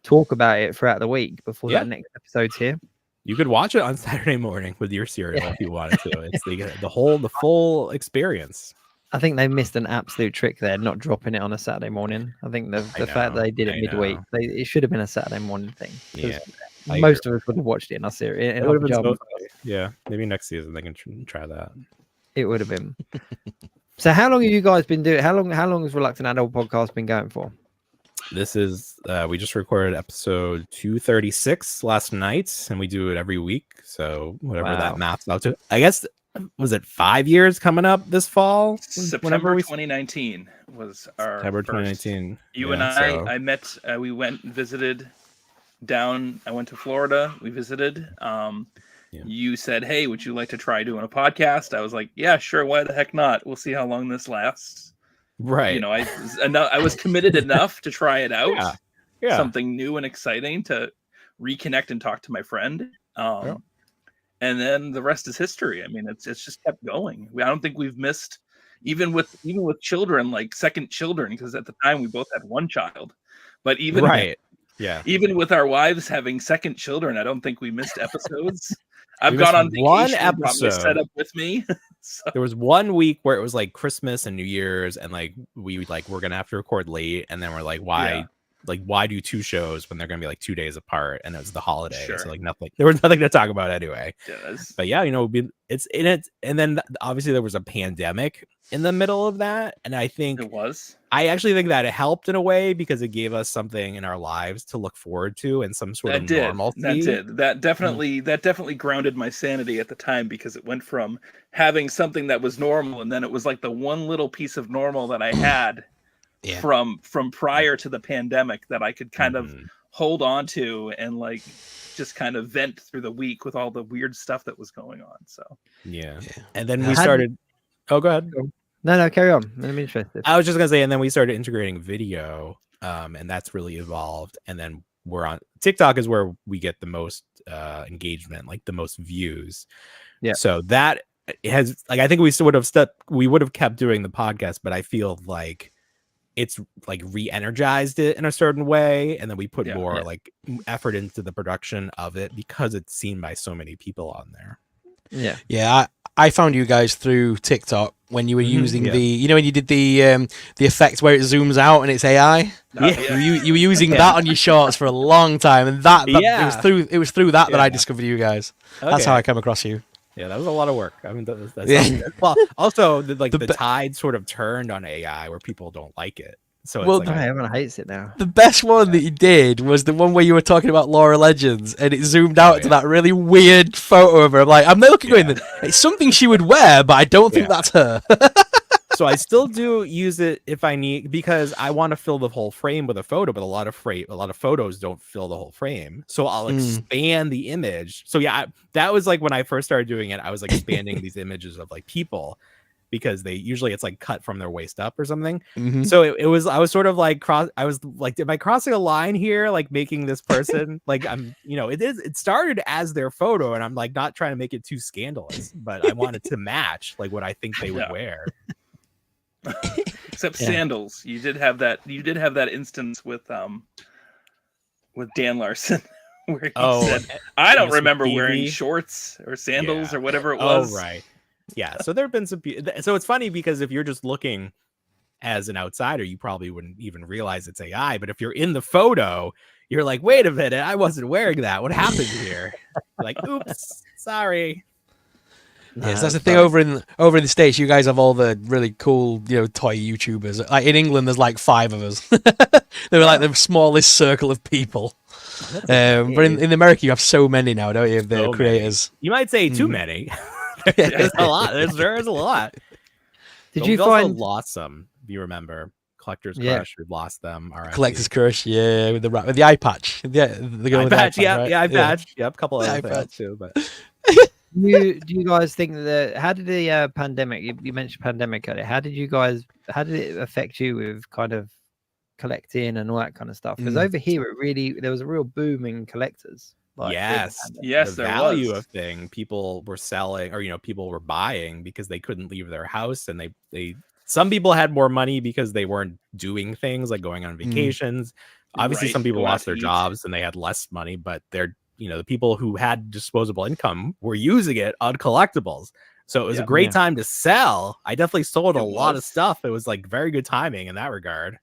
talk about it throughout the week before that next episode's here. You could watch it on Saturday morning with your cereal if you wanted to. It's the full experience. I think they missed an absolute trick there, not dropping it on a Saturday morning. I think the fact that they did it midweek, it should have been a Saturday morning thing. Yeah, most of us would have watched it in our series. It would have been maybe next season they can try that. It would have been. So, how long have you guys been doing? How long has Reluctant Adult Podcast been going for? This is we just recorded episode 236 last night, and we do it every week. So whatever that maths out to, I guess. Was it 5 years coming up this fall? September 2019 was our September 2019. You and I met. We went and visited down. I went to Florida. We visited. You said, "Hey, would you like to try doing a podcast?" I was like, "Yeah, sure. Why the heck not? We'll see how long this lasts." Right. You know, I was committed enough to try it out. Yeah. Something new and exciting to reconnect and talk to my friend. And then the rest is history. I mean, it's just kept going. I don't think we've missed, even with children, like second children, because at the time we both had one child. But even even with our wives having second children, I don't think we missed episodes. I've gone on vacation, one episode set up with me. So. There was 1 week where it was like Christmas and New Year's, and like we're gonna have to record late, and then we're like, why? Yeah. Like, why do 2 shows when they're gonna be like 2 days apart, and it was the holiday, so like nothing. There was nothing to talk about anyway. But yeah, you know, it's in it, and then obviously there was a pandemic in the middle of that, and I think I actually think that it helped in a way because it gave us something in our lives to look forward to and some sort of normalcy. That definitely grounded my sanity at the time, because it went from having something that was normal, and then it was like the one little piece of normal that I had. From prior to the pandemic that I could kind of hold on to and like just kind of vent through the week with all the weird stuff that was going on. So and then we started. Oh, go ahead. No, carry on. I'm interested. I was just gonna say, and then we started integrating video, and that's really evolved. And then we're on TikTok is where we get the most engagement, like the most views. Yeah. So that has like I think we would have kept doing the podcast, but I feel like it's like re-energized it in a certain way, and then we put more like effort into the production of it because it's seen by so many people on there. I found you guys through TikTok when you were using the when you did the effect where it zooms out and it's AI. You were using that on your shorts for a long time, and it was through that I discovered you guys. That's how I came across you. Yeah, that was a lot of work. I mean, well, also the tide sort of turned on AI where people don't like it. So everyone hates it now. The best one that you did was the one where you were talking about Laura Legends, and it zoomed out to that really weird photo of her. I'm like, I'm looking going, it's something she would wear, but I don't think that's her. So I still do use it if I need, because I want to fill the whole frame with a photo, but a lot of photos don't fill the whole frame. So I'll expand the image. So that was like when I first started doing it, I was like expanding these images of like people, because it's like cut from their waist up or something. So I was sort of like I was like, am I crossing a line here? Like making this person like it started as their photo, and I'm like not trying to make it too scandalous, but I wanted to match like what I think they would wear. Except sandals. You did have that instance with with Dan Larson, where he Oh, said, "I don't Mr. remember wearing Peavy? shorts or sandals Yeah. or whatever it Oh, was." right. Yeah. So there have been some. So it's funny because if you're just looking as an outsider, you probably wouldn't even realize it's AI. But if you're in the photo, you're like, wait a minute, I wasn't wearing that. What happened here? Like, oops, sorry. Yes, that's the thing over in the States. You guys have all the really cool, toy YouTubers. Like in England, there's like 5 of us. They were like the smallest circle of people. But in America, you have so many now, don't you? Of the So creators. many. You might say too many. There's a lot. There's a lot. Did But you we've also find lost some? If you remember, Collector's Yeah. Crush. We've lost them. All right. Collector's Crush, yeah, with the eye patch. Yeah, the Eye with the patch, eye patch, right? eye patch. Yep, a couple The other eye things patch. too. But do you guys think that how did the pandemic? You mentioned pandemic earlier. How did it affect you with kind of collecting and all that kind of stuff? Because over here, there was a real boom in collectors. Like, yes, Yes, the there value was. of thing people were selling, or people were buying because they couldn't leave their house, and they some people had more money because they weren't doing things like going on vacations. Obviously, Right, some people go out lost to their eat. jobs and they had less money, but they're the people who had disposable income were using it on collectibles. So it was a great time to sell. I definitely sold a lot of stuff. It was like very good timing in that regard.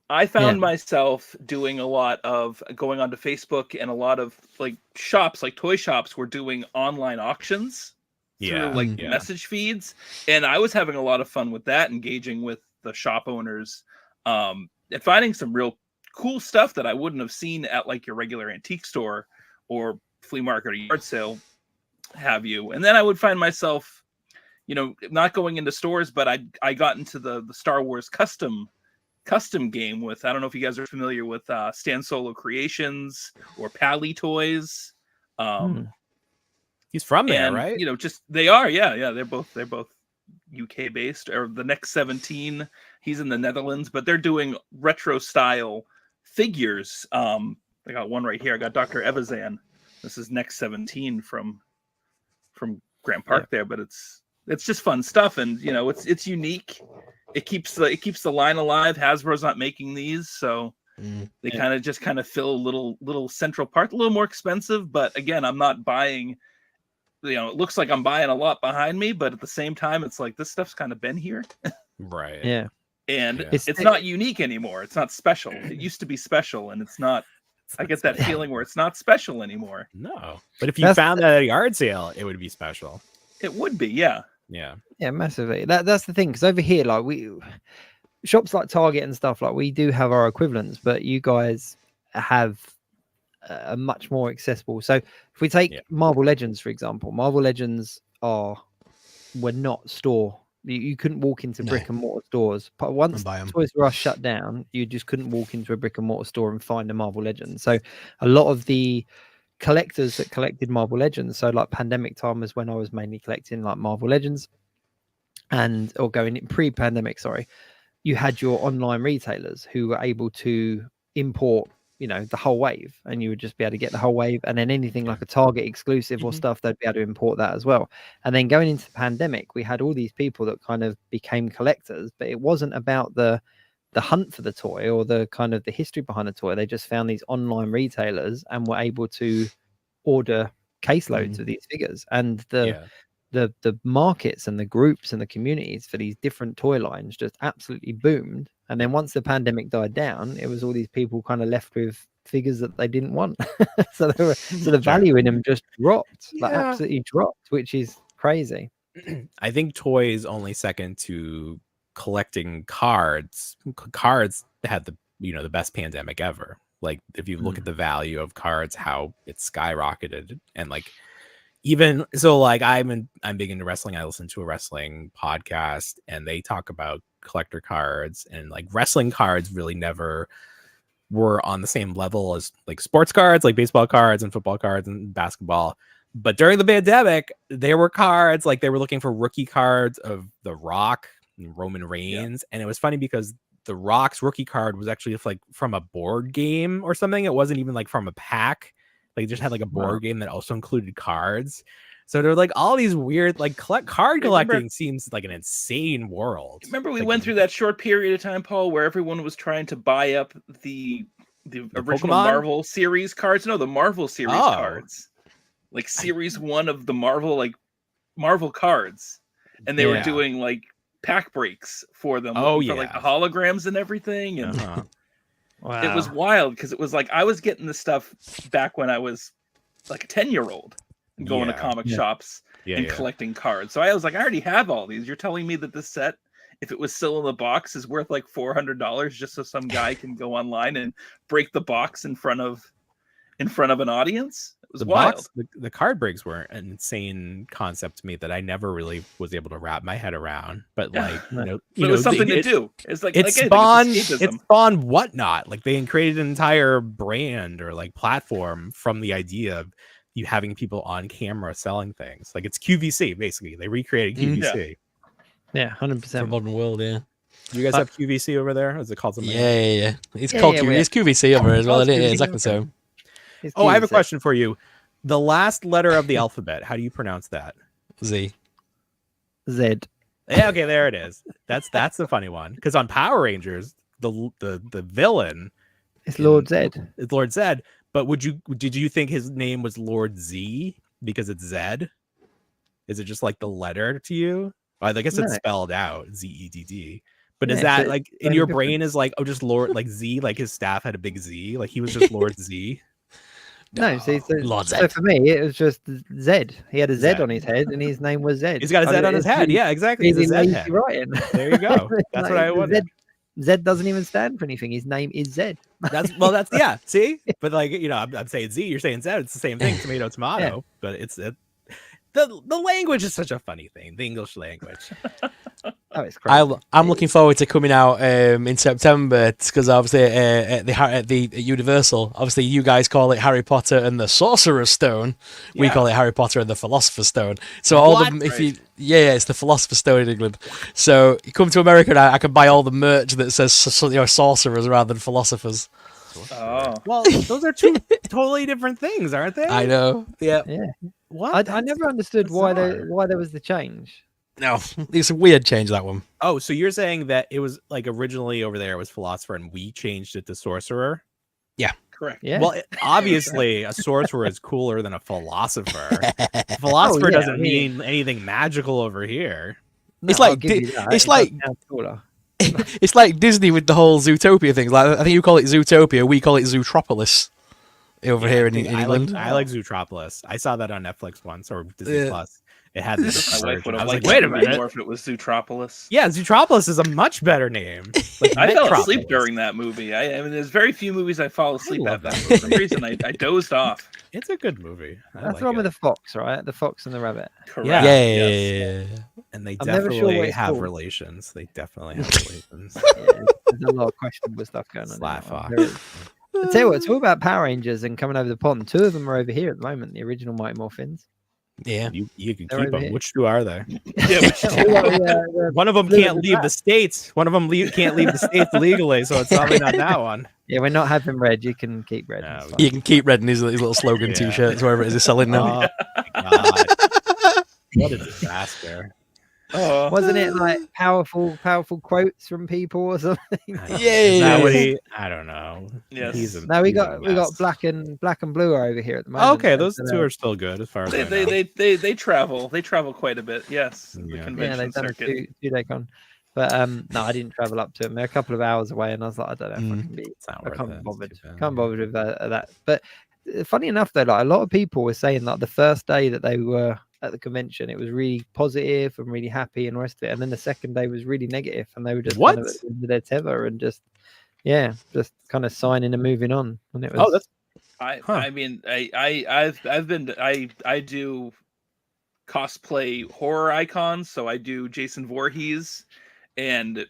I found myself doing a lot of going onto Facebook, and a lot of like shops, like toy shops, were doing online auctions through like message feeds, and I was having a lot of fun with that, engaging with the shop owners, and finding some real cool stuff that I wouldn't have seen at like your regular antique store or flea market or yard sale, have you. And then I would find myself, not going into stores, but I got into the Star Wars custom game with, I don't know if you guys are familiar with Stan Solo Creations or Pally Toys. He's from there, and, right? Just they are, yeah. They're both UK based. Or the Next 17, he's in the Netherlands, but they're doing retro style figures. I got one right here. I got Dr. Evazan. This is Next 17 from Grant Park there, but it's just fun stuff, and it's unique. It keeps the line alive. Hasbro's not making these, so they kind of fill a little central part, a little more expensive. But again, I'm not buying. It looks like I'm buying a lot behind me, but at the same time, it's like this stuff's kind of been here, right? Yeah, and it's not unique anymore. It's not special. It used to be special, and it's not. I get that feeling where it's not special anymore. No, but if you found that at a yard sale, it would be special. It would be, yeah. Yeah, massively. That's the thing, because over here, like shops like Target and stuff, like we do have our equivalents, but you guys have a much more accessible. So if we take Marvel Legends, for example, Marvel Legends were not store. You couldn't walk into brick and mortar stores. But once Toys R Us shut down, you just couldn't walk into a brick and mortar store and find a Marvel Legends. So a lot of the collectors that collected Marvel Legends, so like pandemic time was when I was mainly collecting like Marvel Legends, or going in pre-pandemic, sorry, you had your online retailers who were able to import the whole wave, and you would just be able to get the whole wave, and then anything like a Target exclusive or stuff, they'd be able to import that as well. And then going into the pandemic, we had all these people that kind of became collectors, but it wasn't about the hunt for the toy or the kind of the history behind the toy. They just found these online retailers and were able to order caseloads of these figures, and the markets and the groups and the communities for these different toy lines just absolutely boomed. And then once the pandemic died down, it was all these people kind of left with figures that they didn't want. So the value in them just dropped, like absolutely dropped, which is crazy. I think toys only second to collecting cards. Cards had the best pandemic ever. Like if you look at the value of cards, how it skyrocketed, and like even so, like I'm big into wrestling. I listen to a wrestling podcast, and they talk about collector cards, and like wrestling cards really never were on the same level as like sports cards, like baseball cards and football cards and basketball. But during the pandemic, there were cards, like they were looking for rookie cards of The Rock and Roman Reigns. And it was funny because The Rock's rookie card was actually like from a board game or something. It wasn't even like from a pack. Like, just had like a board game that also included cards. So there were like all these weird, like card collecting seems like an insane world. Remember we went through that short period of time, Paul, where everyone was trying to buy up the original Pokemon? Marvel series cards. No, the Marvel series Oh. cards, like series 1 of the Marvel cards, and they were doing like pack breaks for them. Oh, for like the holograms and everything, and Wow. it was wild because it was like I was getting this stuff back when I was like a 10-year-old, going to comic shops and collecting cards. So I was like, I already have all these. You're telling me that this set, if it was still in the box, is worth like $400 just so some guy can go online and break the box in front of an audience? It was wild. The card breaks were an insane concept to me that I never really was able to wrap my head around. But like, it was something to do. It's like it anything, spawned whatnot. Like they created an entire brand or like platform from the idea of you having people on camera selling things. Like it's QVC basically. They recreated QVC. Yeah, 100%. Modern world, yeah. Do you guys have QVC over there? Is it called something? Yeah. It's called it's QVC over as well. It is exactly so. Oh, I have a question for you. The last letter of the alphabet, how do you pronounce that? Z. Z. Yeah, okay, there it is. That's the funny one. Because on Power Rangers, the villain is Lord Zed. It's Lord Zed. But did you think his name was Lord Z because it's Zed? Is it just like the letter to you? I guess it's spelled out ZEDD. But is that like in your brain is like, oh, just Lord, like Z, like his staff had a big Z, like he was just Lord Z? No, so for me, it was just Zed. He had a Z on his head, and his name was Zed. He's got a Z on his head. Yeah, exactly. He's a Zed head. Writing. There you go. That's what I wanted. Zed doesn't even stand for anything. His name is Zed. That's see, but like I'm saying Z, you're saying Zed. It's the same thing, tomato. Yeah. But it's the language is such a funny thing. The English language. Oh, it's crazy. I'm looking forward to coming out in September because obviously at the Universal, obviously you guys call it Harry Potter and the Sorcerer's Stone. We call it Harry Potter and the Philosopher's Stone. So all of them, it's the Philosopher's Stone in England. So you come to America and I can buy all the merch that says sorcerers rather than philosophers. Oh, well, those are two totally different things, aren't they? I know. Yeah. What? I never understood why there was the change. No, it's a weird change, that one. Oh, so you're saying that it was like originally over there was philosopher and we changed it to sorcerer? Yeah. Correct. Yeah. Well, obviously a sorcerer is cooler than a philosopher. A philosopher doesn't mean anything magical over here. It's like it's like Disney with the whole Zootopia thing. Like I think you call it Zootopia, we call it Zootropolis over here in England. I like Zootropolis. I saw that on Netflix once or Disney Plus. It had this. My wife would have like, liked wait a it minute. more if it was Zootropolis. Yeah, Zootropolis is a much better name. Like, I fell asleep during that movie. I mean, there's very few movies I fall asleep at. That for some reason, I dozed off. It's a good movie. That's the one with the fox, right? The Fox and the Rabbit. Correct. Yeah. And they I'm never sure definitely what it's have called. relations. They definitely have relations. There's a lot of questionable stuff going on. Sly Fox. I tell you what, talk about Power Rangers and coming over the pond. 2 of them are over here at the moment. The original Mighty Morphins. Yeah, you can They're keep over them. here. Which 2 are they? One of them can't leave the states. One of them can't leave the states legally, so it's probably not that one. Yeah, we're not having Red. You can keep Red. No, you can keep Red in his little slogan T-shirts, wherever it is he's selling now. Oh, God. What a disaster. Wasn't it like powerful quotes from people or something? I don't know. Yes. We got black and blue over here at the moment. Okay, those 2 are still good as far as I know. They travel quite a bit. Yes, the convention they've done circuit. a 2-day con. But no, I didn't travel up to them. They're a couple of hours away, and I was like, I don't know if I can be. I can't be bothered. Can't bother with that. But funny enough, though, like a lot of people were saying like the first day that they were at the convention, it was really positive and really happy and the rest of it, and then the second day was really negative, and they were just kind of at the end of their tether and just kind of signing and moving on. And it was. I mean, I do cosplay horror icons, so I do Jason Voorhees, and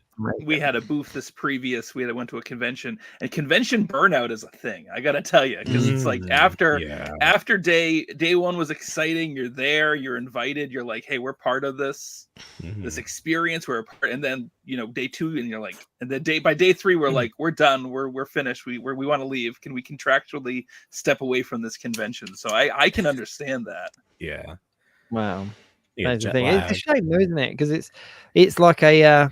we had a booth we went to a convention, and convention burnout is a thing, I gotta tell you, because it's like after day 1 was exciting, you're there, you're invited, you're like, hey, we're part of this experience, we're a part, and then day 2, and you're like, and then by day 3 we're like, we're done, we're finished, we want to leave, can we contractually step away from this convention? So I can understand that. Wow. Yeah, That's the thing. It's a shame though, isn't it? Because it's like a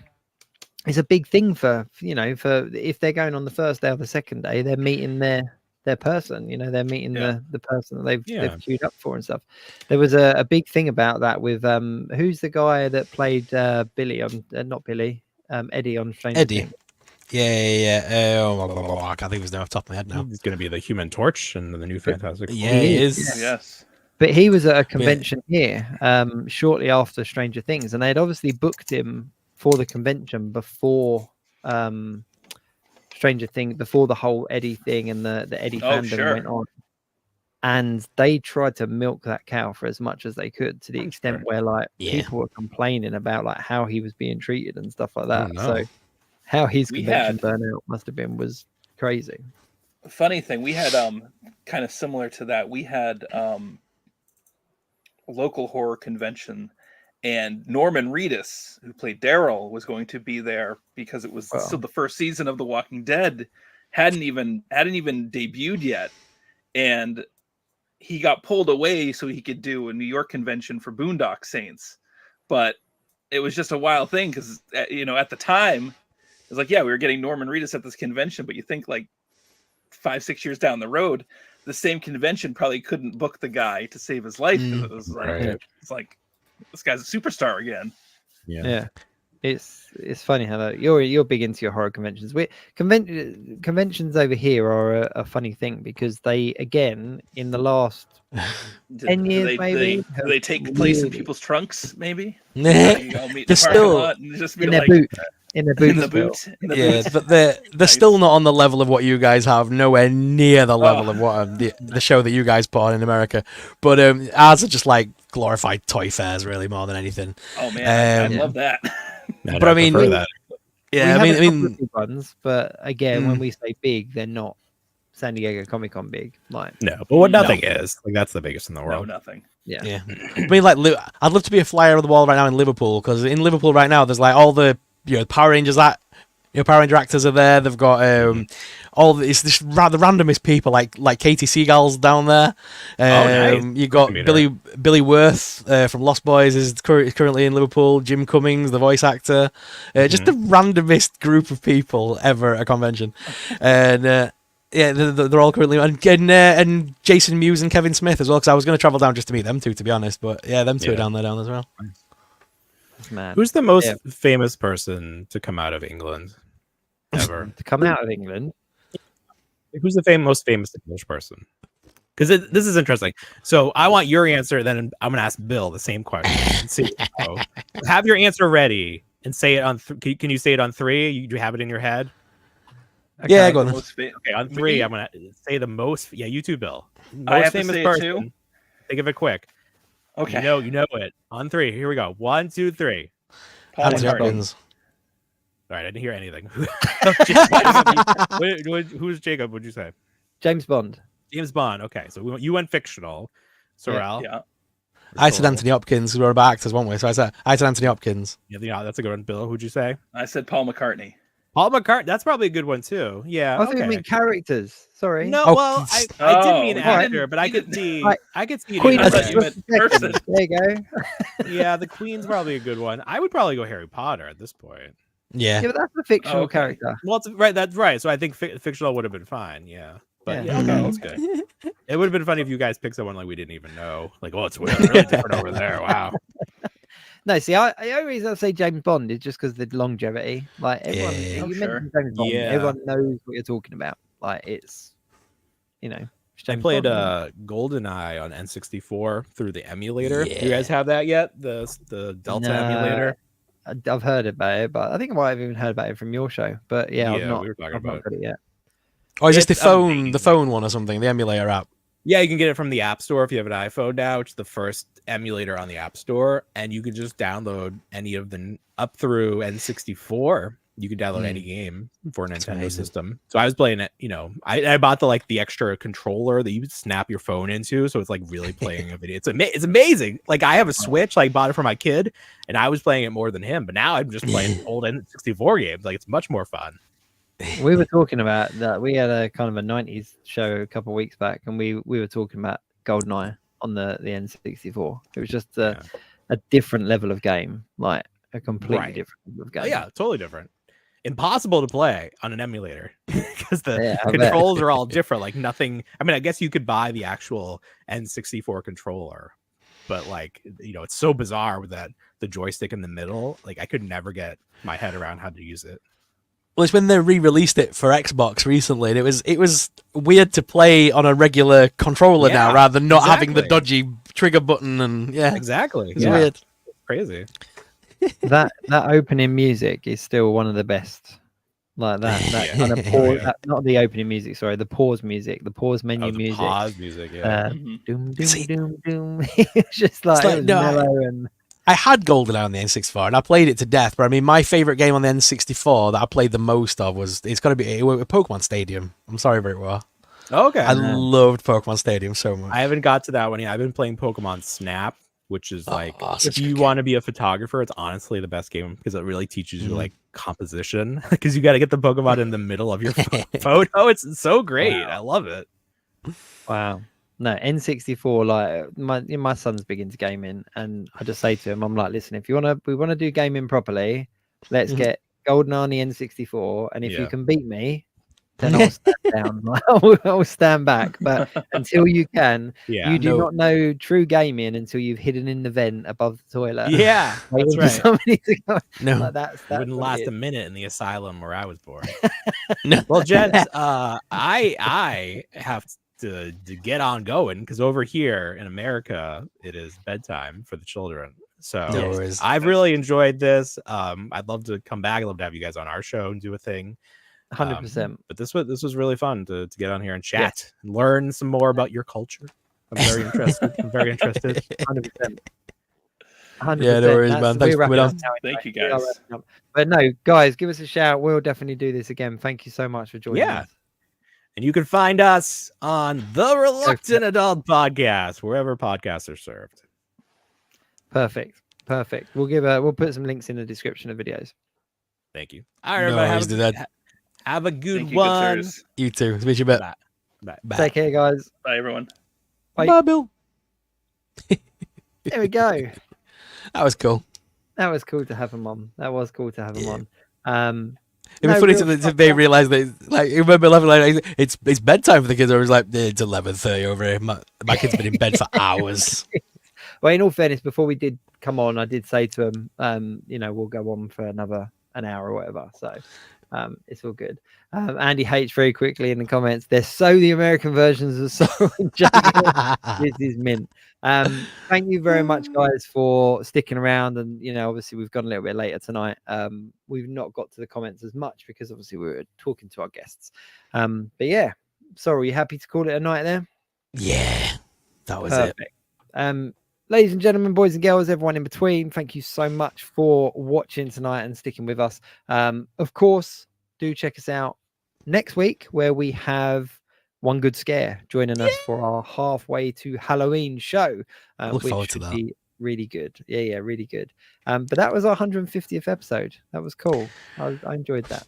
it's a big thing for if they're going on the first day or the second day, they're meeting their person. They're meeting the person that they've queued up for and stuff. There was a big thing about that with who's the guy that played Billy on not Billy Eddie on Stranger Things. Yeah. I can't think of his name off the top of my head now. He's going to be the Human Torch and the new Fantastic Four. Yeah, he is. Yes. But he was at a convention here shortly after Stranger Things, and they had obviously booked him for the convention before Stranger Things, before the whole Eddie thing and the Eddie fandom went on. And they tried to milk that cow for as much as they could, to the extent where people were complaining about how he was being treated and stuff like that. So how his convention burnout must have been was crazy. Funny thing, we had kind of similar to that. We had a local horror convention, and Norman Reedus, who played Daryl, was going to be there because it was still the first season of The Walking Dead hadn't even debuted yet, and he got pulled away so he could do a New York convention for Boondock Saints. But it was just a wild thing because at the time it was we were getting Norman Reedus at this convention, but you think 5-6 years down the road, the same convention probably couldn't book the guy to save his life. It was it's like this guy's a superstar again. Yeah. It's funny how that you're big into your horror conventions. Conventions over here are a funny thing because they, again, in the last 10 years, maybe they take place in people's trunks. Maybe they're still in the boot. Yeah, but they're still not on the level of what you guys have. Nowhere near the level of what the show that you guys put on in America. But ours are just glorified toy fairs, really, more than anything. Oh man, I love that. But I mean, I mean, ones. But again, when we say big, they're not San Diego Comic Con big. No, but what nothing is that's the biggest in the world. No, nothing. Yeah. I mean, I'd love to be a flyer on the wall right now in Liverpool, because in Liverpool right now, there's all the Power Rangers Power Ranger actors are there. They've got it's the randomest people like Katie Seagal's down there. Nice. You got Billy Worth from Lost Boys is currently in Liverpool. Jim Cummings, the voice actor. Just the randomest group of people ever at a convention, and they're all currently and Jason Mewes and Kevin Smith as well. Because I was going to travel down just to meet them two, to be honest. But them two are down as well. Man. Who's the most famous person to come out of England ever? To come out of England? Who's the most famous English person? Because this is interesting. So I want your answer, then I'm going to ask Bill the same question. See, have your answer ready and say it on. Can you say it on 3? Do you have it in your head? Okay. Yeah, go on. Okay, on 3, I'm going to say the most. Yeah, you too, Bill. Most famous person. Too? Think of it quick. Okay. You know it. On 3. Here we go. 1, 2, 3. Anthony Hopkins. All right, I didn't hear anything. Who's Jacob? Would you say? James Bond. James Bond. Okay, so you went fictional. Sorrell. Yeah. I said Anthony Hopkins. We were about actors, weren't we? So I said Anthony Hopkins. Yeah, that's a good one. Bill, who'd you say? I said Paul McCartney. Paul McCartney. That's probably a good one too. Yeah. I think you mean characters. Sorry. No, well, I didn't mean actor, but I could see. I could see. Queen person. There you go. Yeah, the Queen's probably a good one. I would probably go Harry Potter at this point. Yeah, but that's a fictional character. Well, that's right. So I think fictional would have been fine. Yeah. But okay, that's good. It would have been funny if you guys picked someone we didn't even know. It's really different over there. Wow. No, see, the only reason I say James Bond is just because of the longevity. Everyone, you mentioned James Bond, everyone knows what you're talking about. it's, I played GoldenEye on N64 through the emulator. Do you guys have that yet? The Delta emulator? I've heard about it, but I think I might have even heard about it from your show. But yeah, we were talking about it yet. Or is this the phone one or something? The emulator app? Yeah, you can get it from the App Store if you have an iPhone now. It's the first emulator on the App Store, and you can just download any of the up through N64. You can download any game for a Nintendo system. So I was playing it. I bought the extra controller that you snap your phone into, so it's really playing a video. It's amazing. I have a Switch. Bought it for my kid, and I was playing it more than him. But now I'm just playing old N64 games. It's much more fun. We were talking about that. We had a kind of a 90s show a couple of weeks back, and we were talking about GoldenEye on the N64. It was just a different level of game, a completely different level of game. Yeah, totally different. impossible to play on an emulator because the Yeah, I bet. controls are all different. Like nothing. I mean, I guess you could buy the actual N64 controller, but like it's so bizarre with the joystick in the middle. Like I could never get my head around how to use it. Well, it's when they re-released it for Xbox recently, and it was weird to play on a regular controller now rather than not having the dodgy trigger button. And Exactly. It's weird. Crazy. that opening music is still one of the best. Like that kind of pause, not the opening music, sorry, the pause music, the pause menu music. Pause music, yeah. Doom, doom, doom, doom. It's just like, it was mellow and I had GoldenEye on the N64 and I played it to death, but I mean, my favorite game on the N64 that I played the most of it's got to be Pokemon Stadium. I'm sorry, but it was. Okay. I loved Pokemon Stadium so much. I haven't got to that one yet. I've been playing Pokemon Snap, which is if you want to be a photographer, it's honestly the best game because it really teaches you like composition because you got to get the Pokemon in the middle of your photo. It's so great. Wow. I love it. Wow. No, N64, like my son's big into gaming, and I just say to him, I'm like, listen, if we want to do gaming properly, let's get GoldenEye on the N64, and if you can beat me, then I'll stand down. I'll stand back. But until you can, you do not know true gaming until you've hidden in the vent above the toilet. Yeah, that's right. Somebody to go. No, like that wouldn't last a minute in the asylum where I was born. No. Well, gents, I have to get on going because over here in America it is bedtime for the children. So I've really enjoyed this. I'd love to come back. I'd love to have you guys on our show and do a thing. 100%. But this was really fun to get on here and chat and learn some more about your culture. I'm very interested. 100%. 100%. Yeah, no worries, man. Thanks for coming on. Thank you, guys. But no, guys, give us a shout. We'll definitely do this again. Thank you so much for joining us. And you can find us on the Reluctant Adult Podcast, wherever podcasts are served. Perfect. We'll put some links in the description of videos. Thank you. All right, everybody. Have a good one. You too. Speak to you a bit. Bye. Take care, guys. Bye, everyone. Bye, Bill. There we go. That was cool. That was cool to have him on. It'd be funny if they realize that, like, remember 11, like, it's bedtime for the kids. Or it's like it's 11:30 over here. My kid's been in bed for hours. Well, in all fairness, before we did come on, I did say to him, we'll go on for an hour or whatever. So it's all good. Andy hates very quickly in the comments. They're so the American versions of Sorrell and Jacob. This is mint. Thank you very much, guys, for sticking around. And obviously we've gone a little bit later tonight. We've not got to the comments as much because obviously we were talking to our guests. But yeah, sorry, you happy to call it a night there? Yeah, that was perfect. Ladies and gentlemen, boys and girls, everyone in between, thank you so much for watching tonight and sticking with us. Of course, do check us out next week where we have One Good Scare joining us for our halfway to Halloween show. Look forward to that. Be really good. Yeah, really good. But that was our 150th episode. That was cool. I enjoyed that.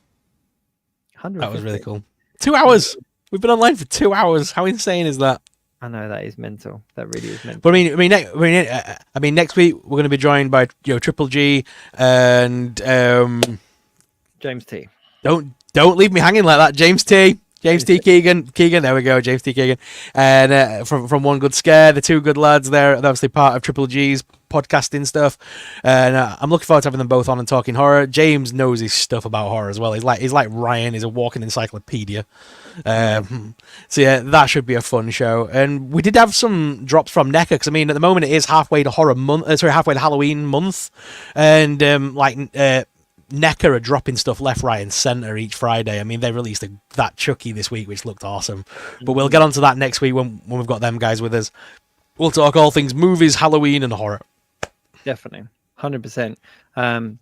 That was really cool. 2 hours. We've been online for 2 hours. How insane is that? I know, that is mental. That really is mental. But I mean, next week we're going to be joined by Triple G and James T. Don't leave me hanging like that, James T. James T. Keegan. There we go, James T. Keegan. And from One Good Scare, the two good lads, they're obviously part of Triple G's podcasting stuff. And I'm looking forward to having them both on and talking horror. James knows his stuff about horror as well. He's like Ryan. He's a walking encyclopedia. So yeah, that should be a fun show. And we did have some drops from NECA because I mean, at the moment it is halfway to halfway to Halloween month, and NECA are dropping stuff left, right, and center each Friday. I mean, they released that Chucky this week, which looked awesome. But we'll get onto that next week when we've got them guys with us. We'll talk all things movies, Halloween, and horror. Definitely, 100%. Don't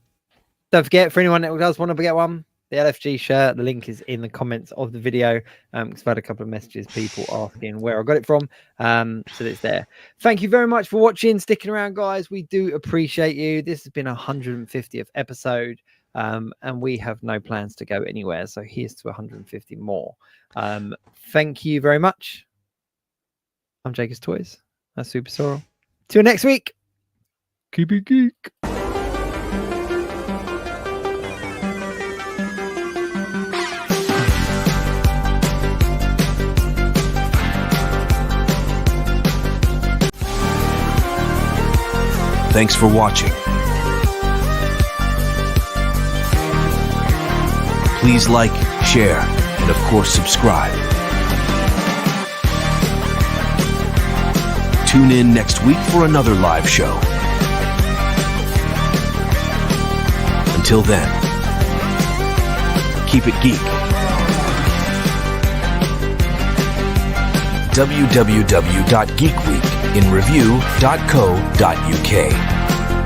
forget, for anyone that does want to get one, the LFG shirt, the link is in the comments of the video. Because I've had a couple of messages, people asking where I got it from. So it's there. Thank you very much for watching, sticking around, guys. We do appreciate you. This has been 150th episode. And we have no plans to go anywhere. So here's to 150 more. Thank you very much. I'm Jacob's Toys. That's SuperSorrell. Till next week. Keep it geek. Thanks for watching. Please like, share, and of course subscribe. Tune in next week for another live show. Until then, keep it geek. www.geekweekinreview.co.uk